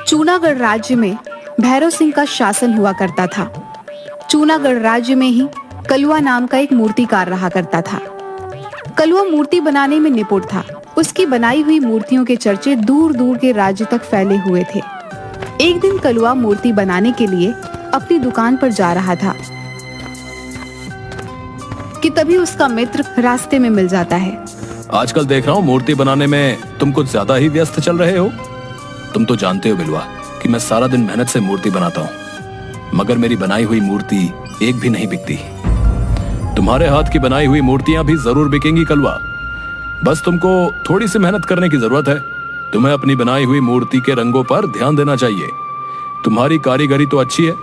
चूनागढ़ राज्य में भैरव सिंह का शासन हुआ करता था। चूनागढ़ राज्य में ही कलुआ नाम का एक मूर्तिकार रहा करता था। कलुआ मूर्ति बनाने में निपुण था। उसकी बनाई हुई मूर्तियों के चर्चे दूर दूर के राज्य तक फैले हुए थे। एक दिन कलुआ मूर्ति बनाने के लिए अपनी दुकान पर जा रहा था कि तभी उसका मित्र रास्ते में मिल जाता है। आजकल देख रहा हूँ मूर्ति बनाने में तुम कुछ ज्यादा ही व्यस्त चल रहे हो। तुम तो जानते हो बिलवा कि मैं सारा दिन मेहनत से मूर्ति बनाता हूँ, मगर मेरी बनाई हुई मूर्ति एक भी नहीं बिकती। तुम्हारे हाथ की बनाई हुई मूर्तियां भी जरूर बिकेंगी कलवा। बस तुमको थोड़ी सी मेहनत करने की जरूरत है। तुम्हें अपनी बनाई हुई मूर्ति के रंगों पर ध्यान देना चाहिए। तुम्हारी कारीगरी तो अच्छी है,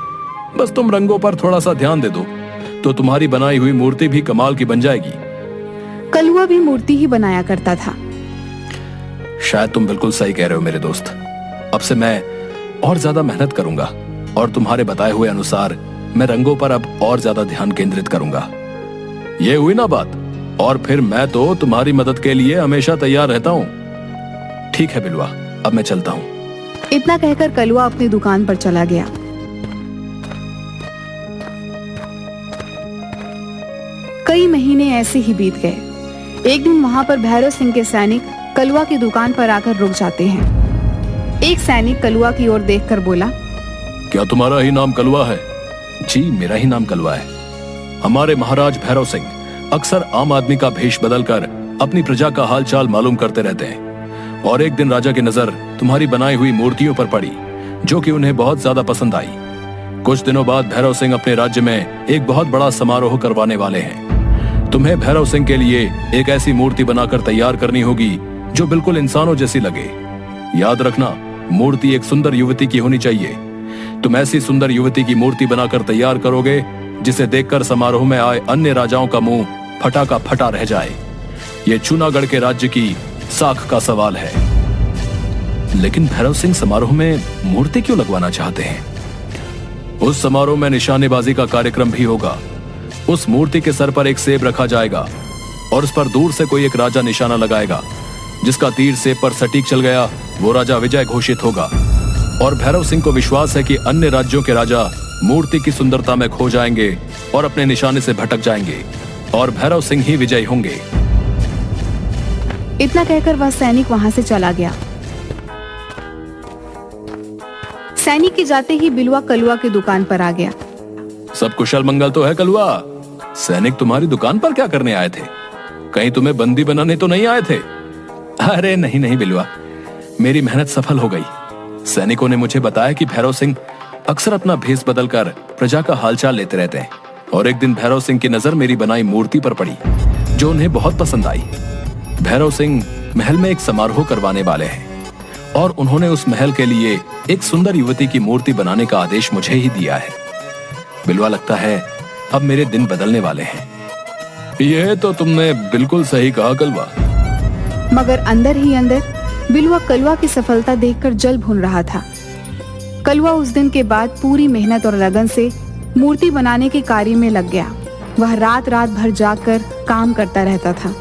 बस तुम रंगों पर थोड़ा सा ध्यान दे दो तो तुम्हारी बनाई हुई मूर्ति भी कमाल की बन जाएगी। कलुआ भी मूर्ति ही बनाया करता था। शायद तुम बिल्कुल सही कह रहे हो मेरे दोस्त। अब से मैं और ज्यादा मेहनत करूंगा और तुम्हारे बताए हुए अनुसार मैं रंगों पर अब और ज्यादा ध्यान केंद्रित करूंगा। ये हुई ना बात? और फिर मैं तो तुम्हारी मदद के लिए हमेशा तैयार रहता हूँ। ठीक है बिलवा, अब मैं चलता हूँ। इतना कहकर कलुआ अपनी दुकान पर चला गया। कई महीने ऐसे ही बीत गए। एक दिन वहां पर भैरव सिंह के सैनिक कलुआ की दुकान पर आकर रुक जाते हैं। एक सैनिक कलुआ की ओर देखकर बोला, क्या तुम्हारा ही नाम कलुआ है? जी मेरा ही नाम कलुआ है। हमारे महाराज भैरव सिंह अक्सर आम आदमी का भेष बदलकर अपनी प्रजा का हालचाल मालूम करते रहते हैं, और एक दिन राजा की नजर तुम्हारी बनाई हुई मूर्तियों पर पड़ी जो कि उन्हें बहुत ज्यादा पसंद आई। कुछ दिनों बाद भैरव सिंह अपने राज्य में एक बहुत बड़ा समारोह करवाने वाले हैं। तुम्हें भैरव सिंह के लिए एक ऐसी मूर्ति बनाकर तैयार करनी होगी जो बिल्कुल इंसानों जैसी लगे। याद रखना, मूर्ति एक सुंदर युवती की होनी चाहिए। तुम ऐसी सुंदर युवती की मूर्ति बनाकर तैयार करोगे जिसे देखकर समारोह में आए अन्य राजाओं का मुंह फटा का फटा रह जाए। ये चूनागढ़ के राज्य की साख का सवाल है। लेकिन भैरव सिंह समारोह में मूर्ति क्यों लगवाना चाहते हैं? उस समारोह में निशानेबाजी का कार्यक्रम भी होगा। उस मूर्ति के सर पर एक सेब रखा जाएगा और उस पर दूर से कोई एक राजा निशाना लगाएगा। जिसका तीर सेब पर सटीक चल गया वो राजा विजय घोषित होगा। और भैरव सिंह को विश्वास है कि अन्य राज्यों के राजा मूर्ति की सुंदरता में खो जाएंगे और अपने निशाने से भटक जाएंगे और भैरव सिंह ही विजयी होंगे। इतना कहकर वह सैनिक वहां से चला गया। सैनिक के जाते ही बिलवा कलुआ की दुकान पर आ गया। सब कुशल मंगल तो है कलुआ? सैनिक तुम्हारी दुकान पर क्या करने आए थे? कहीं तुम्हें बंदी बनाने तो नहीं आए थे? अरे नहीं नहीं बिलवा, मेरी मेहनत सफल हो गई। सैनिकों ने मुझे बताया कि भैरव सिंह अक्सर अपना भेष बदलकर प्रजा का हालचाल लेते रहते हैं, और एक दिन भैरव सिंह की नजर मेरी बनाई मूर्ति पर पड़ी जो उन्हें बहुत पसंद आई। भैरव सिंह महल में एक समारोह करवाने वाले हैं और उन्होंने उस महल के लिए एक सुंदर युवती की मूर्ति बनाने का आदेश मुझे ही दिया है। बिलवा, लगता है अब मेरे दिन बदलने वाले हैं। यह तो तुमने बिल्कुल सही कहा कलवा। मगर अंदर ही अंदर बिलवा कलुआ की सफलता देखकर जल भून रहा था। कलुआ उस दिन के बाद पूरी मेहनत और लगन से मूर्ति बनाने के कार्य में लग गया। वह रात रात भर जागकर काम करता रहता था।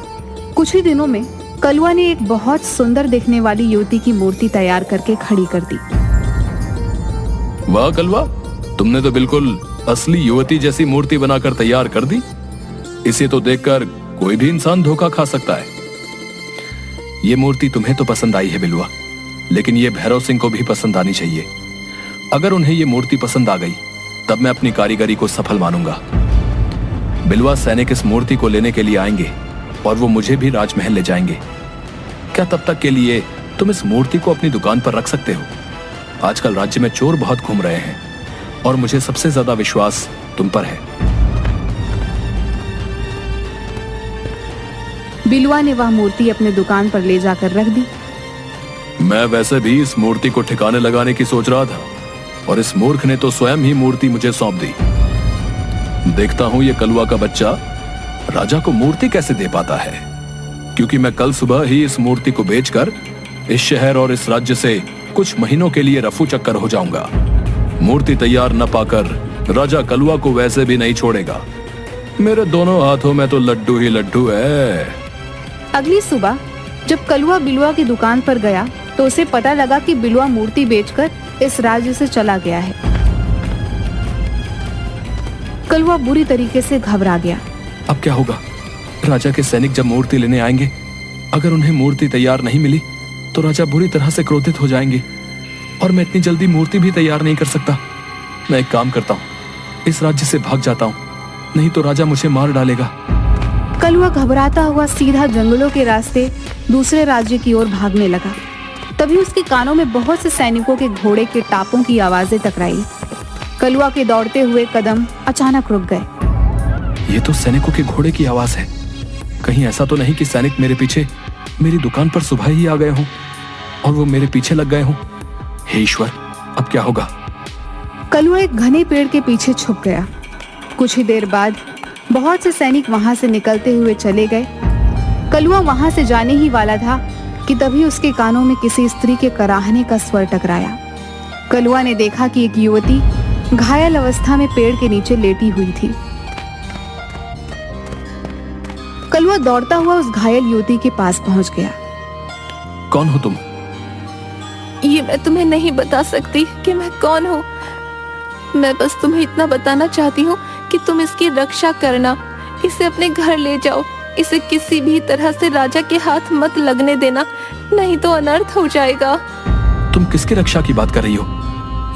कुछ ही दिनों में कलुआ ने एक बहुत सुंदर दिखने वाली युवती की मूर्ति तैयार करके खड़ी कर दी। वाह कलवा, तुमने तो बिल्कुल असली युवती जैसी मूर्ति बनाकर तैयार कर दी। इसे तो देखकर कोई भी इंसान धोखा खा सकता है। ये मूर्ति तुम्हें तो पसंद आई है बिलवा, लेकिन ये भैरव सिंह को भी पसंद आनी चाहिए। अगर उन्हें ये मूर्ति पसंद आ गई तब मैं अपनी कारीगरी को सफल मानूंगा। बिलवा, सैनिक इस मूर्ति को लेने के लिए आएंगे और वो मुझे भी राजमहल ले जाएंगे। क्या तब तक के लिए तुम इस मूर्ति को अपनी दुकान पर रख सकते हो? आजकल राज्य में चोर बहुत घूम रहे हैं और मुझे सबसे ज्यादा विश्वास तुम पर है। बिलवा ने वह मूर्ति अपने दुकान पर ले जाकर रख दी। मैं वैसे भी इस मूर्ति को ठिकाने लगाने की सोच रहा था और इस मूर्ख ने तो स्वयं ही मूर्ति मुझे सौंप दी। देखता हूं ये कलुआ का बच्चा राजा को मूर्ति कैसे दे पाता है, क्योंकि मैं कल सुबह ही इस मूर्ति को बेचकर इस शहर और इस राज्य से कुछ महीनों के लिए रफू चक्कर हो जाऊंगा। मूर्ति तैयार न पाकर राजा कलुआ को वैसे भी नहीं छोड़ेगा। मेरे दोनों हाथों में तो लड्डू ही लड्डू है। अगली सुबह जब कलवा बिलवा की दुकान पर गया तो उसे पता लगा कि बिलवा मूर्ति बेचकर इस राज्य से चला गया है। कलवा बुरी तरीके से घबरा गया। अब क्या होगा? राजा के सैनिक जब मूर्ति लेने आएंगे, अगर उन्हें मूर्ति तैयार नहीं मिली तो राजा बुरी तरह से क्रोधित हो जाएंगे और मैं इतनी जल्दी मूर्ति भी तैयार नहीं कर सकता। मैं एक काम करता हूँ, इस राज्य से भाग जाता हूँ, नहीं तो राजा मुझे मार डालेगा। कलवा घबराता हुआ सीधा जंगलों के रास्ते दूसरे राज्य की ओर भागने लगा। तभी उसके कानों में बहुत से सैनिकों के घोड़े के टापों की आवाजें टकराई। कलवा के दौड़ते हुए कदम अचानक रुक गए। ये तो सैनिकों के घोड़े की आवाज है। कहीं ऐसा तो नहीं कि सैनिक मेरे पीछे मेरी दुकान पर सुबह ही आ गए हों और वो मेरे पीछे लग गए हों। हे ईश्वर, अब क्या होगा? कलवा एक घने पेड़ के पीछे छुप गया। कुछ ही देर बाद बहुत से सैनिक वहां से निकलते हुए चले गए। कलवा वहां से जाने ही वाला था कि तभी उसके कानों में किसी स्त्री के कराहने का स्वर टकराया। कलवा ने देखा कि एक युवती घायल अवस्था में पेड़ के नीचे लेटी हुई थी। कलवा दौड़ता हुआ उस घायल युवती के पास पहुंच गया। कौन हो तुम? ये मैं तुम्हें नहीं बता सकती कि मैं कौन हूँ। मैं बस तुम्हें इतना बताना चाहती हूँ कि तुम इसकी रक्षा करना, इसे अपने घर ले जाओ, इसे किसी भी तरह से राजा के हाथ मत लगने देना, नहीं तो अनर्थ हो जाएगा। तुम किसकी रक्षा की बात कर रही हो?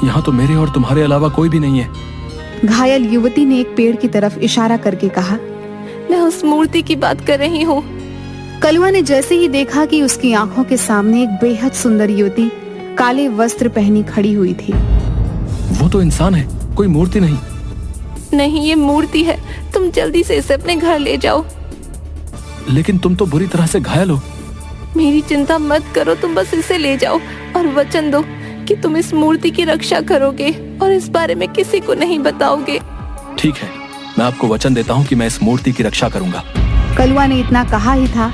यहाँ तो मेरे और तुम्हारे अलावा कोई भी नहीं है। घायल युवती ने एक पेड़ की तरफ इशारा करके कहा। मैं उस मूर्ति की बात कर रही हूँ। कलवा ने जैसे ही देखा कि उसकी आंखों के सामने एक बेहद सुंदर युवती काले वस्त्र पहनी खड़ी हुई थी। वो तो इंसान है, कोई मूर्ति नहीं। नहीं, ये मूर्ति है। तुम जल्दी से इसे अपने घर ले जाओ। लेकिन तुम तो बुरी तरह से घायल हो। मेरी चिंता मत करो, तुम बस इसे ले जाओ और वचन दो कि तुम इस मूर्ति की रक्षा करोगे और इस बारे में किसी को नहीं बताओगे। ठीक है, मैं आपको वचन देता हूँ कि मैं इस मूर्ति की रक्षा करूंगा। कलवा ने इतना कहा ही था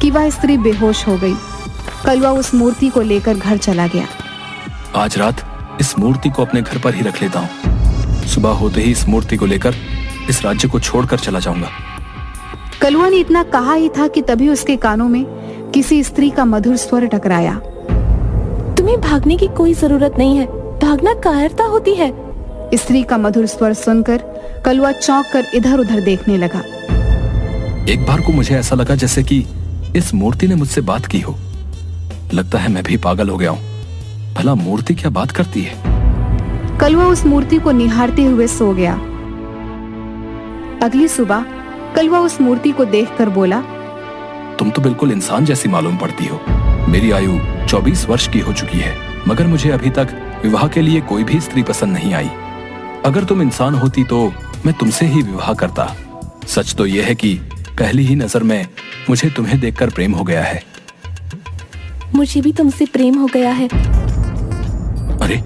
कि वह स्त्री बेहोश हो गई। कलवा उस मूर्ति को लेकर घर चला गया। आज रात इस मूर्ति को अपने घर पर ही रख लेता हूँ। सुबह होते ही इस मूर्ति को लेकर इस राज्य को छोड़कर चला जाऊंगा। कलवा ने इतना कहा ही था कि तभी उसके कानों में किसी स्त्री का मधुर स्वर टकराया। तुम्हें भागने की कोई जरूरत नहीं है, भागना कायरता होती है। स्त्री का मधुर स्वर सुनकर कलवा चौंक कर इधर उधर देखने लगा। एक बार को मुझे ऐसा लगा जैसे कि इस मूर्ति ने मुझसे बात की हो। लगता है मैं भी पागल हो गया हूँ। भला मूर्ति क्या बात करती है? कलवा उस मूर्ति को निहारते हुए सो गया। अगली सुबह कलवा उस मूर्ति को देखकर बोला, तुम तो बिल्कुल इंसान जैसी मालूम पड़ती हो। मेरी आयु 24 वर्ष की हो चुकी है, मगर मुझे अभी तक विवाह के लिए कोई भी स्त्री पसंद नहीं आई। अगर तुम इंसान होती तो मैं तुमसे ही विवाह करता। सच तो यह है कि पहली ही नजर में मुझे तुम्हें देखकर प्रेम हो गया है। मुझे भी तुमसे प्रेम हो गया है। अरे,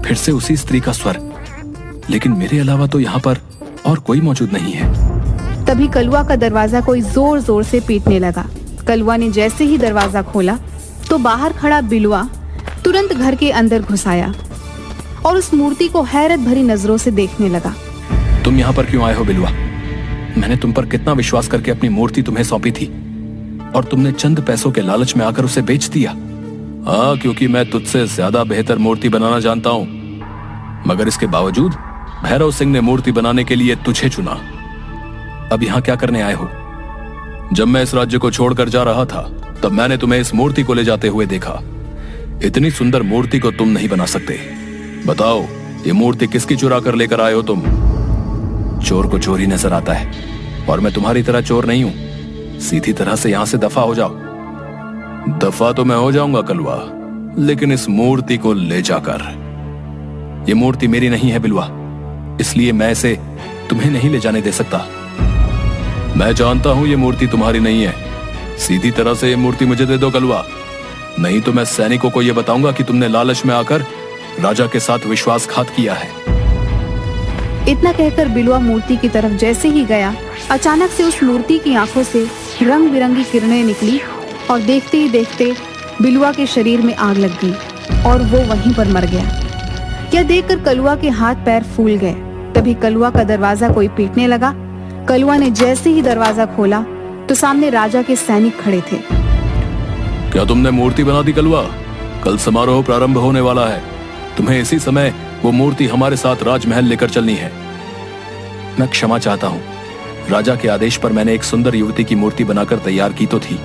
फिर से उसी स्त्री का स्वर। लेकिन मेरे अलावा तो यहाँ पर और कोई मौजूद नहीं है। तभी कलवा का दरवाजा कोई जोर जोर से पीटने लगा। कलवा ने जैसे ही दरवाजा खोला तो बाहर खड़ा बिलवा तुरंत घर के अंदर घुस आया और उस मूर्ति को हैरत भरी नजरों से देखने लगा। तुम यहाँ पर क्यों आए हो बिलवा? मैंने तुम पर कितना विश्वास करके अपनी मूर्ति तुम्हें सौंपी थी और तुमने चंद पैसों के लालच में आकर उसे बेच दिया। हाँ, क्योंकि मैं तुझसे ज्यादा बेहतर मूर्ति बनाना जानता हूँ। मगर इसके बावजूद भैरव सिंह ने मूर्ति बनाने के लिए तुझे चुना। अब यहाँ क्या करने आए हो? जब मैं इस राज्य को छोड़कर जा रहा था तब मैंने तुम्हें इस मूर्ति को ले जाते हुए देखा। इतनी सुंदर मूर्ति को तुम नहीं बना सकते। बताओ, ये मूर्ति किसकी चुरा कर लेकर आए हो तुम? चोर को चोरी नजर आता है और मैं तुम्हारी तरह चोर नहीं हूं। सीधी तरह से यहां से दफा हो जाओ। दफा तो मैं हो जाऊंगा कलवा, लेकिन इस मूर्ति को ले जाकर। ये मूर्ति मेरी नहीं है बिलवा, इसलिए मैं इसे तुम्हें नहीं ले जाने दे सकता। मैं जानता हूं ये मूर्ति तुम्हारी नहीं है। सीधी तरह से ये मूर्ति मुझे दे दो कलवा, नहीं तो मैं सैनिकों को यह बताऊंगा कि तुमने लालच में आकर राजा के साथ विश्वासघात किया है। इतना कहकर बिलवा मूर्ति की तरफ जैसे ही गया, अचानक से उस मूर्ति की आंखों से रंग बिरंगी किरणें निकली और देखते ही देखते बिलवा के शरीर में आग लग गई और वो वहीं पर मर गया। यह देखकर कलवा के हाथ पैर फूल गए। तभी कलवा का दरवाजा कोई पीटने लगा। कलवा ने जैसे ही दरवाजा खोला तो सामने राजा के सैनिक खड़े थे। क्या तुमने मूर्ति बना दी कलवा? कल समारोह प्रारंभ होने वाला है। तुम्हें इसी समय वो मूर्ति हमारे साथ राजमहल लेकर चलनी है। मैं क्षमा चाहता हूँ। राजा के आदेश पर मैंने एक सुंदर युवती की मूर्ति बनाकर तैयार की तो थी,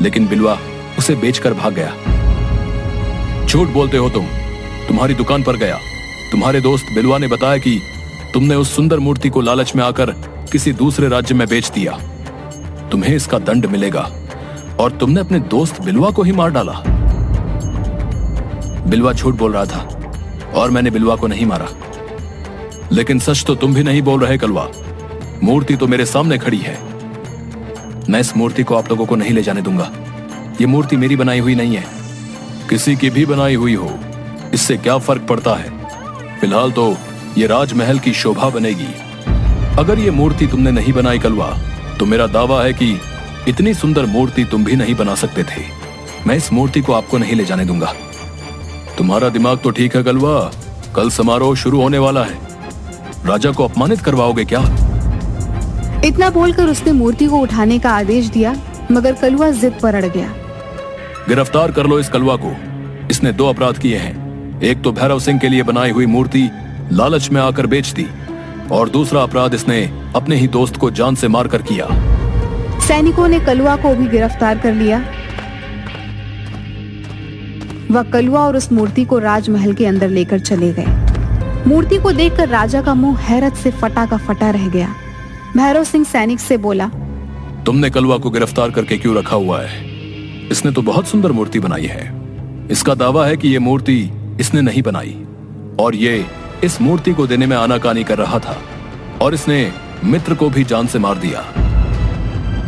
लेकिन बिलवा उसे बेचकर भाग गया। झूठ बोलते हो तुम। तुम्हारी दुकान पर गया। तुम्हारे दोस्त बिलवा ने बताया कि तुमने उस सुंदर मूर्ति को लालच में आकर किसी दूसरे राज्य में बेच दिया। तुम्हें इसका दंड मिलेगा। और तुमने अपने दोस्त बिलवा को ही मार डाला। बिलवा झूठ बोल रहा था और मैंने बिलवा को नहीं मारा। लेकिन सच तो तुम भी नहीं बोल रहे कलवा। मूर्ति तो मेरे सामने खड़ी है। मैं इस मूर्ति को आप लोगों को नहीं ले जाने दूंगा। ये मूर्ति मेरी बनाई हुई नहीं है। किसी की भी बनाई हुई हो, इससे क्या फर्क पड़ता है? फिलहाल तो ये राजमहल की शोभा बनेगी। अगर ये मूर्ति तुमने नहीं बनाई कलवा, तो मेरा दावा है कि इतनी सुंदर मूर्ति तुम भी नहीं बना सकते थे। मैं इस मूर्ति को आपको नहीं ले जाने दूंगा। तुम्हारा दिमाग तो ठीक है कलवा। कल समारोह शुरू होने वाला है। राजा को अपमानित करवाओगे क्या? इतना बोलकर उसने मूर्ति को उठाने का आदेश दिया, मगर कलवा जिद पर अड़ गया। गिरफ्तार कर लो इस कलवा को। इसने 2 अपराध किए हैं। एक तो भैरव सिंह के लिए बनाई हुई मूर्ति लालच में आकर बेच दी, और दूसरा अपराध इसने अपने ही दोस्त को जान से मारकर किया। सैनिकों ने कलवा को भी गिरफ्तार कर लिया। वह कलवा और उस मूर्ति को राजमहल के अंदर लेकर चले गए। मूर्ति को देखकर राजा का मुंह हैरत से फटा का फटा रह गया। भैरव सिंह सैनिक से बोला, तुमने कलवा को गिरफ्तार करके क्यों रखा हुआ है? इसने तो बहुत सुंदर मूर्ति बनाई है। इसका दावा है कि ये मूर्ति इसने नहीं बनाई, और ये इस मूर्ति को देने में आनाकानी कर रहा था, और इसने मित्र को भी जान से मार दिया।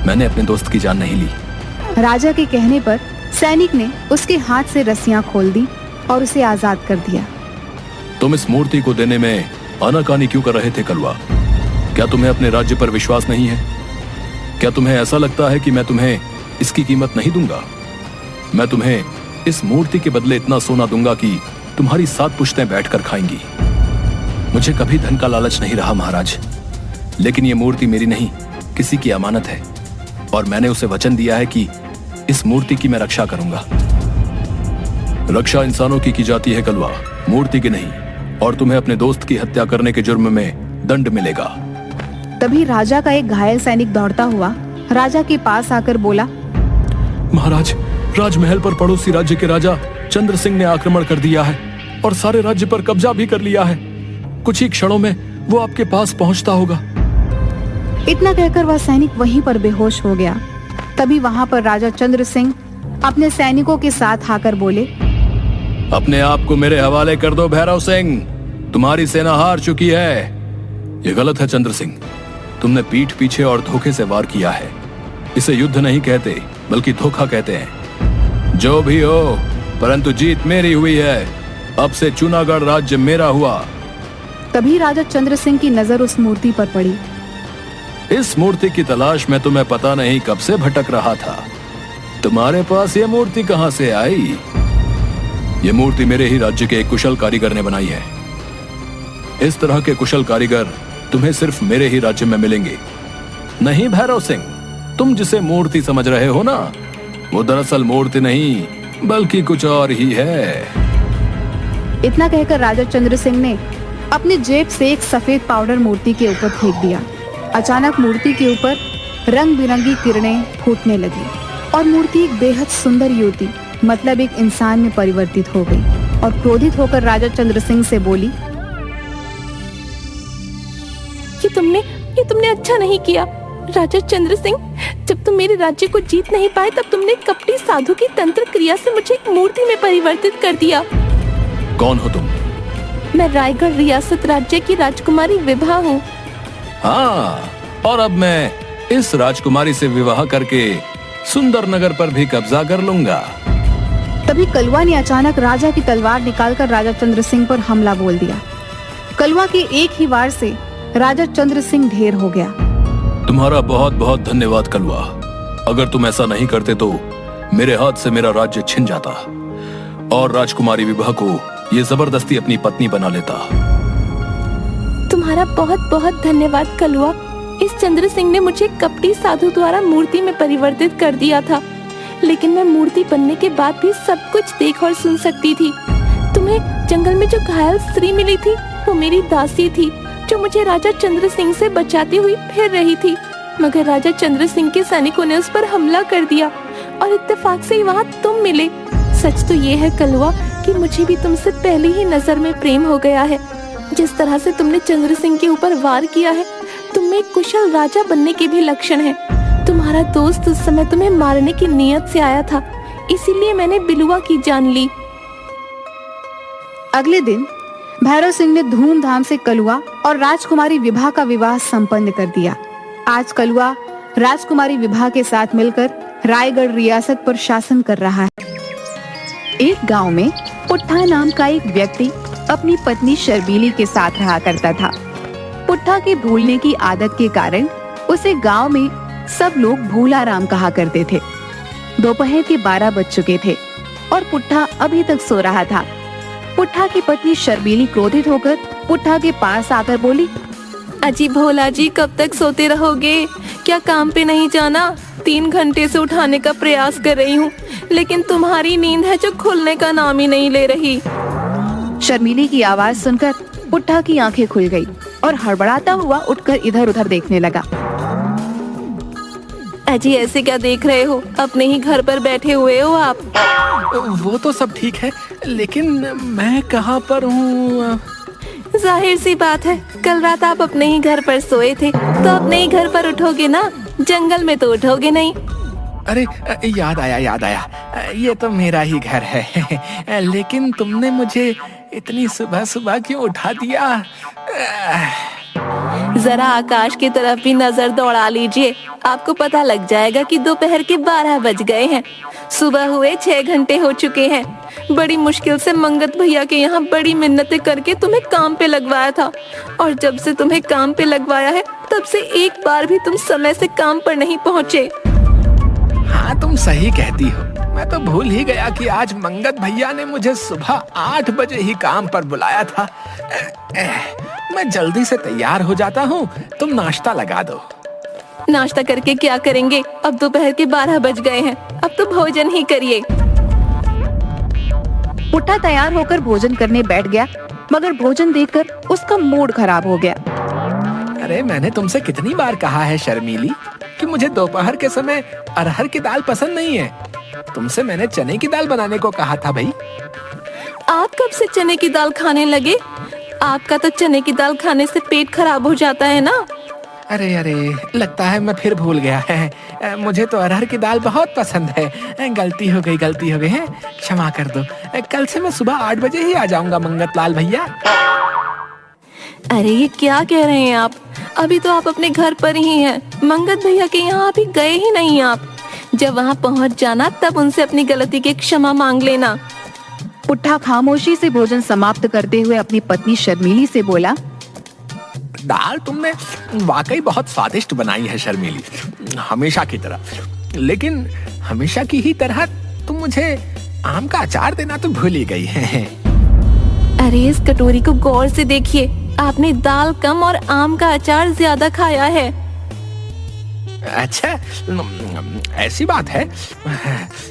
मैंने अपने दोस्त की जान नहीं ली। राजा के कहने पर सैनिक ने उसके हाथ से रस्सियां खोल दी और उसे आजाद कर दिया। तुम इस मूर्ति को देने में आनाकानी क्यों कर रहे थे कलवा? क्या तुम्हें अपने राज्य पर विश्वास नहीं है? क्या तुम्हें ऐसा लगता है कि मैं तुम्हें इसकी कीमत नहीं दूंगा? मैं तुम्हें इस मूर्ति के बदले इतना सोना दूंगा कि तुम्हारी 7 पुश्तें बैठकर खाएंगी। मुझे कभी धन का लालच नहीं रहा महाराज, लेकिन ये मूर्ति मेरी नहीं, किसी की अमानत है, और मैंने उसे वचन दिया है कि इस मूर्ति की मैं रक्षा करूंगा। रक्षा इंसानों की जाती है कलवा, मूर्ति की नहीं, और तुम्हें अपने दोस्त की हत्या करने के जुर्म में दंड मिलेगा। तभी राजा का एक घायल सैनिक दौड़ता हुआ राजा के पास आकर बोला, महाराज, राजमहल पर पड़ोसी राज्य के राजा चंद्र सिंह ने आक्रमण कर दिया है और सारे राज्य पर कब्जा भी कर लिया है। कुछ ही क्षणों में वो आपके पास पहुंचता होगा। इतना कहकर वह सैनिक वहीं पर बेहोश हो गया। तभी वहां पर राजा चंद्र सिंह अपने सैनिकों के साथ आकर बोले, अपने आप को मेरे हवाले कर दो भैरव सिंह, तुम्हारी सेना हार चुकी है। ये गलत है चंद्र सिंह, तुमने पीठ पीछे और धोखे से वार किया है। इसे युद्ध नहीं कहते बल्कि धोखा कहते हैं। जो भी हो, परंतु जीत मेरी हुई है। अब से चुनागढ़ राज्य मेरा हुआ। तभी राजा चंद्र सिंह की नजर उस मूर्ति पर पड़ी। इस मूर्ति की तलाश में तुम्हें पता नहीं कब से भटक रहा था। तुम्हारे पास ये मूर्ति कहां से आई? ये मूर्ति मेरे ही राज्य के एक कुशल कारीगर ने बनाई है। इस तरह के कुशल कारीगर तुम्हें सिर्फ मेरे ही राज्य में मिलेंगे। नहीं भैरव सिंह, तुम जिसे मूर्ति समझ रहे हो ना, वो दरअसल मूर्ति नहीं बल्कि कुछ और ही है। इतना कहकर राजा चंद्र सिंह ने अपने जेब से एक सफेद पाउडर मूर्ति के ऊपर फेंक दिया। अचानक मूर्ति के ऊपर रंग बिरंगी किरणें फूटने लगी और मूर्ति एक बेहद सुंदर युवती, मतलब एक इंसान में परिवर्तित हो गई और क्रोधित होकर राजा चंद्र सिंह से बोली, ये तुमने अच्छा नहीं किया राजा चंद्र सिंह। जब तुम मेरे राज्य को जीत नहीं पाए, तब तुमने कपटी साधु की तंत्र क्रिया से मुझे एक मूर्ति में परिवर्तित कर दिया। कौन हो तुम? मैं रायगढ़ रियासत राज्य की राजकुमारी विभा हूँ। हाँ, और अब मैं इस राजकुमारी से विवाह करके सुंदर नगर पर भी कब्जा कर लूंगा। तभी कलवा ने अचानक राजा की तलवार निकालकर राजा चंद्र सिंह पर हमला बोल दिया। कलवा के एक ही वार से राजा चंद्र सिंह ढेर हो गया। तुम्हारा बहुत बहुत धन्यवाद कलवा। अगर तुम ऐसा नहीं करते तो मेरे हाथ से मेरा राज्य छिन जाता और राजकुमारी विभा को ये जबरदस्ती अपनी पत्नी बना लेता। तुम्हारा बहुत बहुत धन्यवाद कलवा। इस चंद्र सिंह ने मुझे कपटी साधु द्वारा मूर्ति में परिवर्तित कर दिया था, लेकिन मैं मूर्ति बनने के बाद भी सब कुछ देख और सुन सकती थी। तुम्हें जंगल में जो घायल स्त्री मिली थी वो मेरी दासी थी, जो मुझे राजा चंद्र सिंह से बचाती हुई फिर रही थी। मगर राजा चंद्र सिंह के सैनिकों ने उस पर हमला कर दिया और इत्तेफाक से ही वहाँ तुम मिले। सच तो ये है कलवा कि मुझे भी तुमसे पहली ही नजर में प्रेम हो गया है। जिस तरह से तुमने चंद्र सिंह के ऊपर वार किया है, तुम में एक कुशल राजा बनने के भी लक्षण हैं। तुम्हारा दोस्त उस समय तुम्हें मारने की नीयत से आया था, इसीलिए मैंने बिलुआ की जान ली। अगले दिन भैरव सिंह ने धूमधाम से कलुआ और राजकुमारी विभा का विवाह संपन्न कर दिया। आज कलुआ राजकुमारी विभा के साथ मिलकर रायगढ़ रियासत पर शासन कर रहा है। एक गांव में पुट्ठा नाम का एक व्यक्ति अपनी पत्नी शर्मीली के साथ रहा करता था। पुट्ठा के भूलने की आदत के कारण उसे गांव में सब लोग भूला राम कहा करते थे। दोपहर के 12 बज चुके थे और पुट्ठा अभी तक सो रहा था। पुट्ठा की पत्नी शर्मीली क्रोधित होकर पुट्ठा के पास आकर बोली, अजी भोला जी, कब तक सोते रहोगे? क्या काम पे नहीं जाना? 3 घंटे से उठाने का प्रयास कर रही हूँ, लेकिन तुम्हारी नींद है जो खुलने का नाम ही नहीं ले रही। शर्मीली की आवाज सुनकर पुट्ठा की आंखें खुल गई और हड़बड़ाता हुआ उठकर इधर उधर देखने लगा। अजी ऐसे क्या देख रहे हो? अपने ही घर पर बैठे हुए हो आप। वो तो सब ठीक है, लेकिन मैं कहाँ पर हूँ? जाहिर सी बात है, कल रात आप अपने ही घर पर सोए थे, तो अपने ही घर पर उठोगे ना, जंगल में तो उठोगे नहीं। अरे याद आया, ये तो मेरा ही घर है। लेकिन तुमने मुझे इतनी सुबह सुबह क्यों उठा दिया? जरा आकाश की तरफ भी नजर दौड़ा लीजिए, आपको पता लग जाएगा कि दोपहर के 12 बज गए हैं। सुबह हुए 6 घंटे हो चुके हैं। बड़ी मुश्किल से मंगत भैया के यहाँ बड़ी मिन्नतें करके तुम्हें काम पे लगवाया था, और जब से तुम्हें काम पे लगवाया है तब से एक बार भी तुम समय से काम पर नहीं पहुँचे। हाँ, तुम सही कहती हो। मैं तो भूल ही गया कि आज मंगत भैया ने मुझे सुबह 8 बजे ही काम पर बुलाया था। मैं जल्दी से तैयार हो जाता हूँ, तुम नाश्ता लगा दो। नाश्ता करके क्या करेंगे? अब दोपहर के 12 बज गए हैं, अब तो भोजन ही करिए। पुट्ठा तैयार होकर भोजन करने बैठ गया, मगर भोजन देखकर उसका मूड खराब हो गया। अरे मैंने तुमसे कितनी बार कहा है शर्मीली कि मुझे दोपहर के समय अरहर की दाल पसंद नहीं है। तुमसे मैंने चने की दाल बनाने को कहा था भाई। आप कब से चने की दाल खाने लगे? आपका तो चने की दाल खाने से पेट खराब हो जाता है ना। अरे लगता है मैं फिर भूल गया है। मुझे तो अरहर की दाल बहुत पसंद है। गलती हो गई है, क्षमा कर दो। कल से मैं सुबह 8 बजे ही आ जाऊंगा मंगत लाल भैया। अरे ये क्या कह रहे हैं आप? अभी तो आप अपने घर पर ही हैं। मंगत भैया के यहाँ अभी गए ही नहीं आप। जब वहाँ पहुँच जाना तब उनसे अपनी गलती की क्षमा मांग लेना। पुट्ठा खामोशी से भोजन समाप्त करते हुए अपनी पत्नी शर्मीली से बोला, दाल तुमने वाकई बहुत स्वादिष्ट बनाई है शर्मीली, हमेशा की तरह। लेकिन हमेशा की ही तरह तुम मुझे आम का अचार देना तो भूल ही गई है। अरे इस कटोरी को गौर से देखिए, आपने दाल कम और आम का अचार ज्यादा खाया है। अच्छा, ऐसी बात है।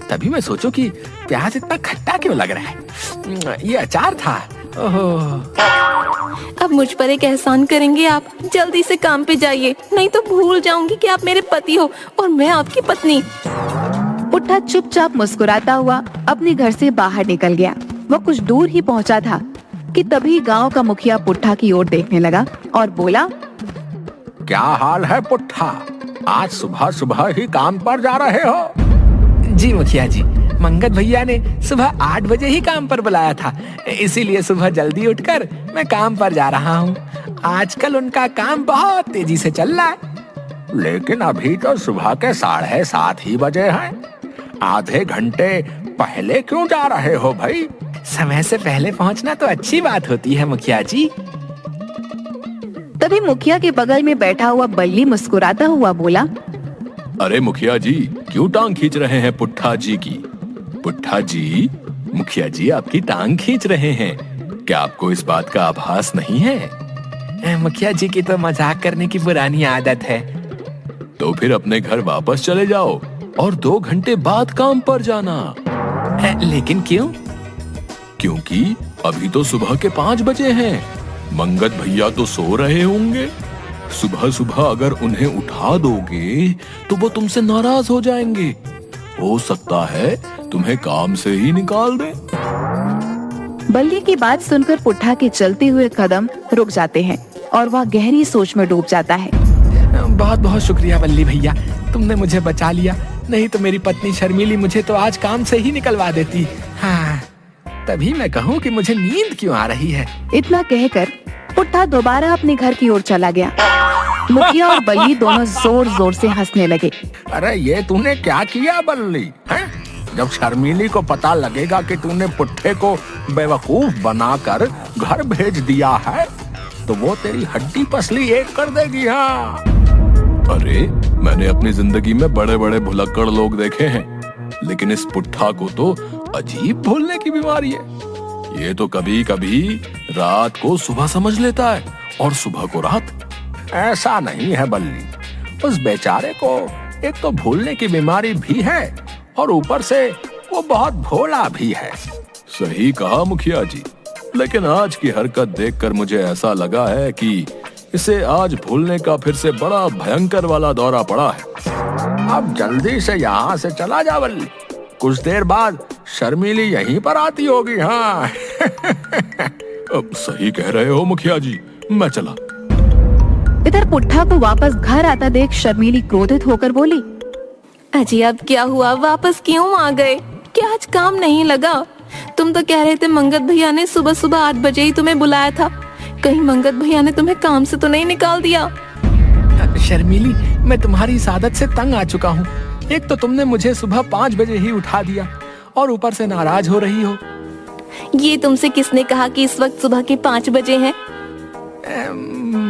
तभी मैं सोचूं कि प्याज इतना खट्टा क्यों लग रहा है। ये अचार था। ओहो। अब मुझ पर एक एहसान करेंगे आप? जल्दी से काम पे जाइए, नहीं तो भूल जाऊंगी कि आप मेरे पति हो और मैं आपकी पत्नी। पुट्ठा चुपचाप मुस्कुराता हुआ अपने घर से बाहर निकल गया। वह कुछ दूर ही पहुंचा था कि तभी गांव का मुखिया पुट्ठा की ओर देखने लगा और बोला, क्या हाल है पुट्ठा? आज सुबह सुबह ही काम पर जा रहे हो? जी मुखिया जी, मंगत भैया ने सुबह 8 बजे ही काम पर बुलाया था, इसीलिए सुबह जल्दी उठकर मैं काम पर जा रहा हूँ। आजकल उनका काम बहुत तेजी से चल रहा है। लेकिन अभी तो सुबह के 7:30 ही बजे हैं। आधे घंटे पहले क्यों जा रहे हो भाई? समय से पहले पहुँचना तो अच्छी बात होती है मुखिया जी। तभी मुखिया के बगल में बैठा हुआ बल्ली मुस्कुराता हुआ बोला, अरे मुखिया जी, क्यों टांग खींच रहे हैं पुट्ठा जी की? पुट्ठा जी, मुखिया जी आपकी टांग खींच रहे हैं। क्या आपको इस बात का आभास नहीं है? मुखिया जी की तो मजाक करने की पुरानी आदत है। तो फिर अपने घर वापस चले जाओ और 2 घंटे बाद काम पर जाना। लेकिन क्यों? क्योंकि अभी तो सुबह के 5 बजे हैं। मंगत भैया तो सो रहे होंगे। सुबह सुबह अगर उन्हें उठा दोगे तो वो तुमसे नाराज हो जाएंगे। हो सकता है तुम्हें काम से ही निकाल दे। बल्ली की बात सुनकर पुट्ठा के चलते हुए कदम रुक जाते हैं और वह गहरी सोच में डूब जाता है। बहुत बहुत शुक्रिया बल्ली भैया, तुमने मुझे बचा लिया। नहीं तो मेरी पत्नी शर्मीली मुझे तो आज काम से ही निकलवा देती। हाँ, तभी मैं कहूँ कि मुझे नींद क्यों आ रही है। इतना कहकर पुट्ठा दोबारा अपने घर की ओर चला गया। मुखिया और बल्ली दोनों जोर जोर से हंसने लगे। अरे ये तूने क्या किया बल्ली? हैं? जब शर्मीली को पता लगेगा कि तूने पुट्ठे को बेवकूफ बनाकर घर भेज दिया है तो वो तेरी हड्डी पसली एक कर देगी। हाँ, अरे मैंने अपनी जिंदगी में बड़े बड़े भुलक्कड़ लोग देखे हैं, लेकिन इस पुट्ठा को तो अजीब भूलने की बीमारी है। ये तो कभी कभी रात को सुबह समझ लेता है और सुबह को रात। ऐसा नहीं है बल्ली, उस बेचारे को एक तो भूलने की बीमारी भी है और ऊपर से वो बहुत भोला भी है। सही कहा मुखिया जी, लेकिन आज की हरकत देखकर मुझे ऐसा लगा है कि इसे आज भूलने का फिर से बड़ा भयंकर वाला दौरा पड़ा है। अब जल्दी से यहाँ से चला जा बल्ली, कुछ देर बाद शर्मीली यहीं पर आती होगी। हाँ अब सही कह रहे हो मुखिया जी, मैं चला। इधर पुट्ठा को वापस घर आता देख शर्मीली क्रोधित होकर बोली, अजी अब क्या हुआ, वापस क्यों आ गए? क्या आज काम नहीं लगा? तुम तो कह रहे थे मंगत भैया ने सुबह सुबह 8 बजे ही तुम्हें बुलाया था। कहीं मंगत भैया ने तुम्हें काम से तो नहीं निकाल दिया? शर्मीली, मैं तुम्हारी इस आदत से तंग आ चुका हूँ। एक तो तुमने मुझे सुबह 5 बजे ही उठा दिया और ऊपर से नाराज हो रही हो। ये तुमसे किसने कहा कि इस वक्त सुबह के 5 बजे हैं?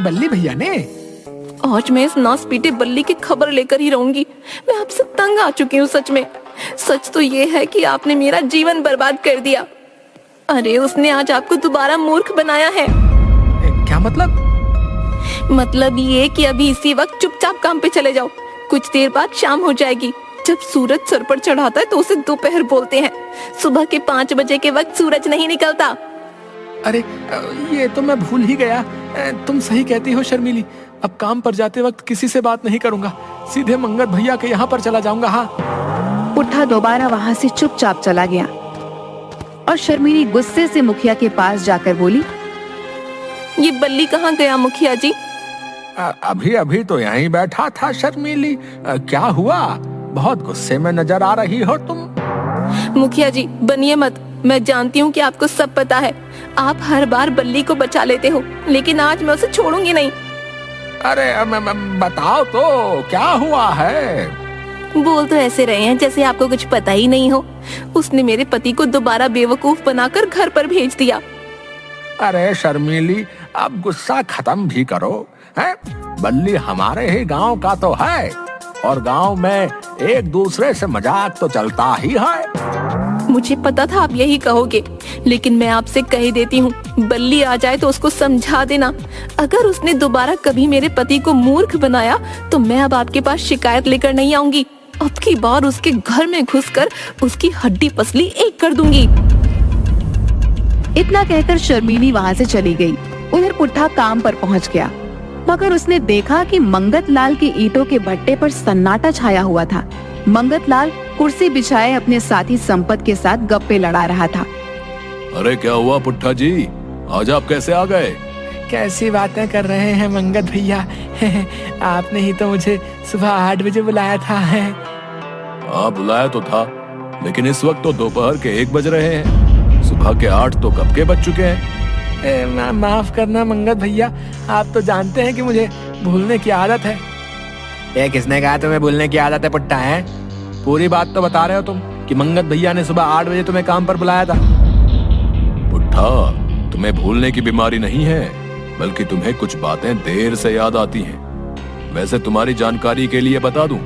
बल्ली भैया ने। आज मैं इस नास पीटे बल्ली की खबर लेकर ही रहूंगी। मैं आपसे तंग आ चुकी हूँ सच में। सच तो ये है कि आपने मेरा जीवन बर्बाद कर दिया। अरे उसने आज आपको दोबारा मूर्ख बनाया है। क्या मतलब? मतलब ये कि अभी इसी वक्त चुपचाप काम पे चले जाओ। कुछ देर बाद शाम हो जाएगी। जब सूरज सर पर चढ़ाता है तो उसे दोपहर बोलते हैं। सुबह के 5 बजे के वक्त सूरज नहीं निकलता। अरे ये तो मैं भूल ही गया। तुम सही कहती हो शर्मीली, अब काम पर जाते वक्त किसी से बात नहीं करूंगा, सीधे मंगत भैया के यहाँ पर चला जाऊंगा। हाँ। पुट्ठा दोबारा वहाँ से चुपचाप चला गया और शर्मीली गुस्से से मुखिया के पास जाकर बोली, ये बल्ली कहाँ गया मुखिया जी? अभी अभी तो यहीं बैठा था शर्मीली। क्या हुआ? बहुत गुस्से में नजर आ रही हो तुम। मुखिया जी बनिए मत, मैं जानती हूँ कि आपको सब पता है। आप हर बार बल्ली को बचा लेते हो, लेकिन आज मैं उसे छोड़ूंगी नहीं। अरे बताओ तो क्या हुआ है? बोल तो ऐसे रहे हैं जैसे आपको कुछ पता ही नहीं हो। उसने मेरे पति को दोबारा बेवकूफ बनाकर घर पर भेज दिया। अरे शर्मीली, अब गुस्सा खत्म भी करो। हैं? बल्ली हमारे ही गांव का तो है और गांव में एक दूसरे से मजाक तो चलता ही है। मुझे पता था आप यही कहोगे, लेकिन मैं आपसे कह देती हूँ, बल्ली आ जाए तो उसको समझा देना। अगर उसने दोबारा कभी मेरे पति को मूर्ख बनाया तो मैं अब आपके पास शिकायत लेकर नहीं आऊंगी। अब की बार उसके घर में घुसकर उसकी हड्डी पसली एक कर दूंगी। इतना कहकर शर्मीली वहाँ से चली गई। उधर पुट्ठा काम पर पहुँच गया, मगर उसने देखा कि मंगत लाल के ईंटों के भट्टे पर सन्नाटा छाया हुआ था। मंगत लाल कुर्सी बिछाए अपने साथी संपत के साथ गप्पे लड़ा रहा था। अरे क्या हुआ पुट्ठा जी, आज आप कैसे आ गए? कैसी बातें कर रहे हैं मंगत भैया। आपने ही तो मुझे सुबह 8 बजे बुलाया था। हाँ बुलाया तो था, लेकिन इस वक्त तो दोपहर के 1 बज रहे हैं। सुबह के 8 तो कब के बज चुके हैं। माफ करना मंगत भैया, आप तो जानते हैं कि मुझे भूलने की आदत है। ये किसने कहा तुम्हें भूलने की आदत है पुट्ठा? है पूरी बात तो बता रहे हो तुम कि मंगत भैया ने सुबह 8 बजे तुम्हें काम पर बुलाया था। पुट्ठा, तुम्हें भूलने की बीमारी नहीं है, बल्कि तुम्हें कुछ बातें देर से याद आती हैं। वैसे तुम्हारी जानकारी के लिए बता दूं,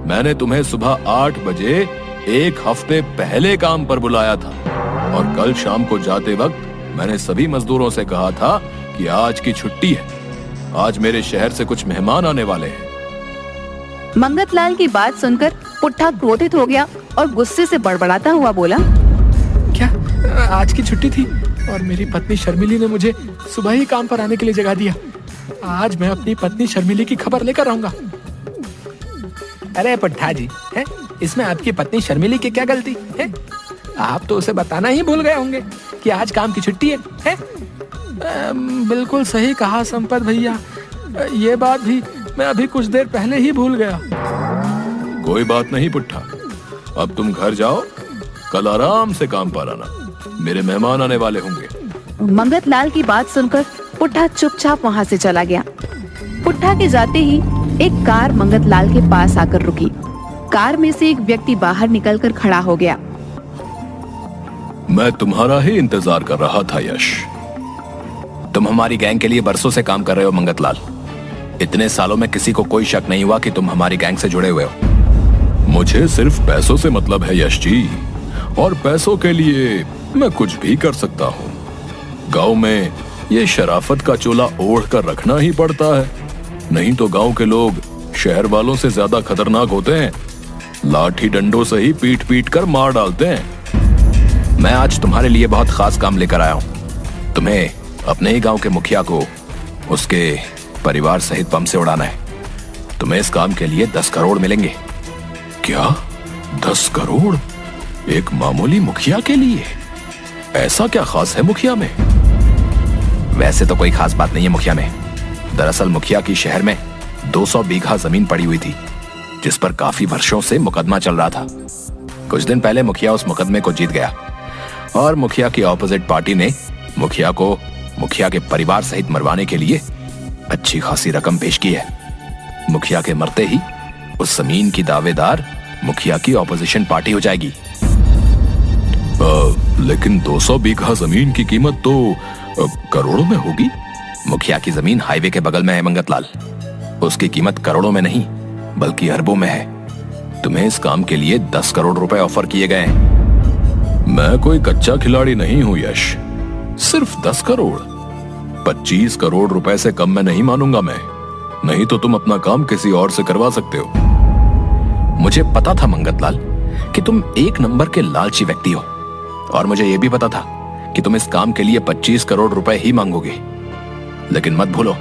मैंने तुम्हें सुबह 8 बजे 1 हफ्ते पहले काम पर बुलाया था और कल शाम को जाते वक्त मैंने सभी मजदूरों से कहा था कि आज की छुट्टी है। आज मेरे शहर से कुछ मेहमान आने वाले हैं। मंगत लाल की बात सुनकर पुट्ठा क्रोधित हो गया और गुस्से से बड़बड़ाता हुआ बोला, क्या आज की छुट्टी थी और मेरी पत्नी शर्मिली ने मुझे सुबह ही काम पर आने के लिए जगा दिया। आज मैं अपनी पत्नी शर्मिली की खबर लेकर आऊंगा। अरे पुट्ठा जी, है इसमें आपकी पत्नी शर्मिली की क्या गलती है? आप तो उसे बताना ही भूल गए होंगे कि आज काम की छुट्टी है? बिल्कुल सही कहा संपत भैया, ये बात भी मैं अभी कुछ देर पहले ही भूल गया। कोई बात नहीं पुट्ठा, अब तुम घर जाओ, कल आराम से काम पर आना, मेरे मेहमान आने वाले होंगे। मंगत लाल की बात सुनकर पुट्ठा चुपचाप वहाँ से चला गया। पुट्ठा के जाते ही एक कार मंगत लाल के पास आकर रुकी। कार में से एक व्यक्ति बाहर निकलकर खड़ा हो गया। मैं तुम्हारा ही इंतजार कर रहा था यश। तुम हमारी गैंग के लिए बरसों से काम कर रहे हो मंगत लाल। इतने सालों में किसी को कोई शक नहीं हुआ कि तुम हमारी गैंग से जुड़े हुए हो। मुझे सिर्फ पैसों से मतलब है यश जी, और पैसों के लिए मैं कुछ भी कर सकता हूँ। गांव में ये शराफत का चोला ओढ़ कर रखना ही पड़ता है, नहीं तो गांव के लोग शहर वालों से ज्यादा खतरनाक होते हैं। लाठी डंडों से ही पीट पीट कर मार डालते हैं। मैं आज तुम्हारे लिए बहुत खास काम लेकर आया हूँ। तुम्हें अपने ही गांव के मुखिया को उसके परिवार सहित बम से उड़ाना है। तुम्हें इस काम के लिए 10 करोड़ मिलेंगे। क्या 10 करोड़ एक मामूली मुखिया के लिए? ऐसा क्या खास है मुखिया में? वैसे तो कोई खास बात नहीं है मुखिया में। दरअसल मुखिया की शहर में 200 बीघा जमीन पड़ी हुई थी, जिस पर काफी वर्षों से मुकदमा चल रहा था। कुछ दिन पहले मुखिया उस मुकदमे को जीत गया और मुखिया की ऑपोजिट पार्टी ने मुखिया को मुखिया के परिवार सहित मरवाने के लिए अच्छी खासी रकम पेश की है। मुखिया के मरते ही उस जमीन की दावेदार मुखिया की ऑपोजिशन पार्टी हो जाएगी। लेकिन 200 बीघा जमीन की कीमत तो करोड़ों में होगी। मुखिया की जमीन हाईवे के बगल में है मंगत लाल। उसकी कीमत करोड़ों में नहीं बल्कि अरबों में है। तुम्हें इस काम के लिए 10 करोड़ रुपए ऑफर किए गए हैं। मैं कोई कच्चा खिलाड़ी नहीं हूं यश। सिर्फ 10 करोड़, 25 करोड़ रुपए से कम मैं नहीं मानूंगा मैं। नहीं तो तुम अपना काम किसी और से करवा सकते हो। मुझे पता था मंगत लाल कि तुम एक नंबर के लालची व्यक्ति हो, और मुझे यह भी पता था कि तुम इस काम के लिए 25 करोड़ रुपए ही मांगोगे। लेकिन मत भूलो,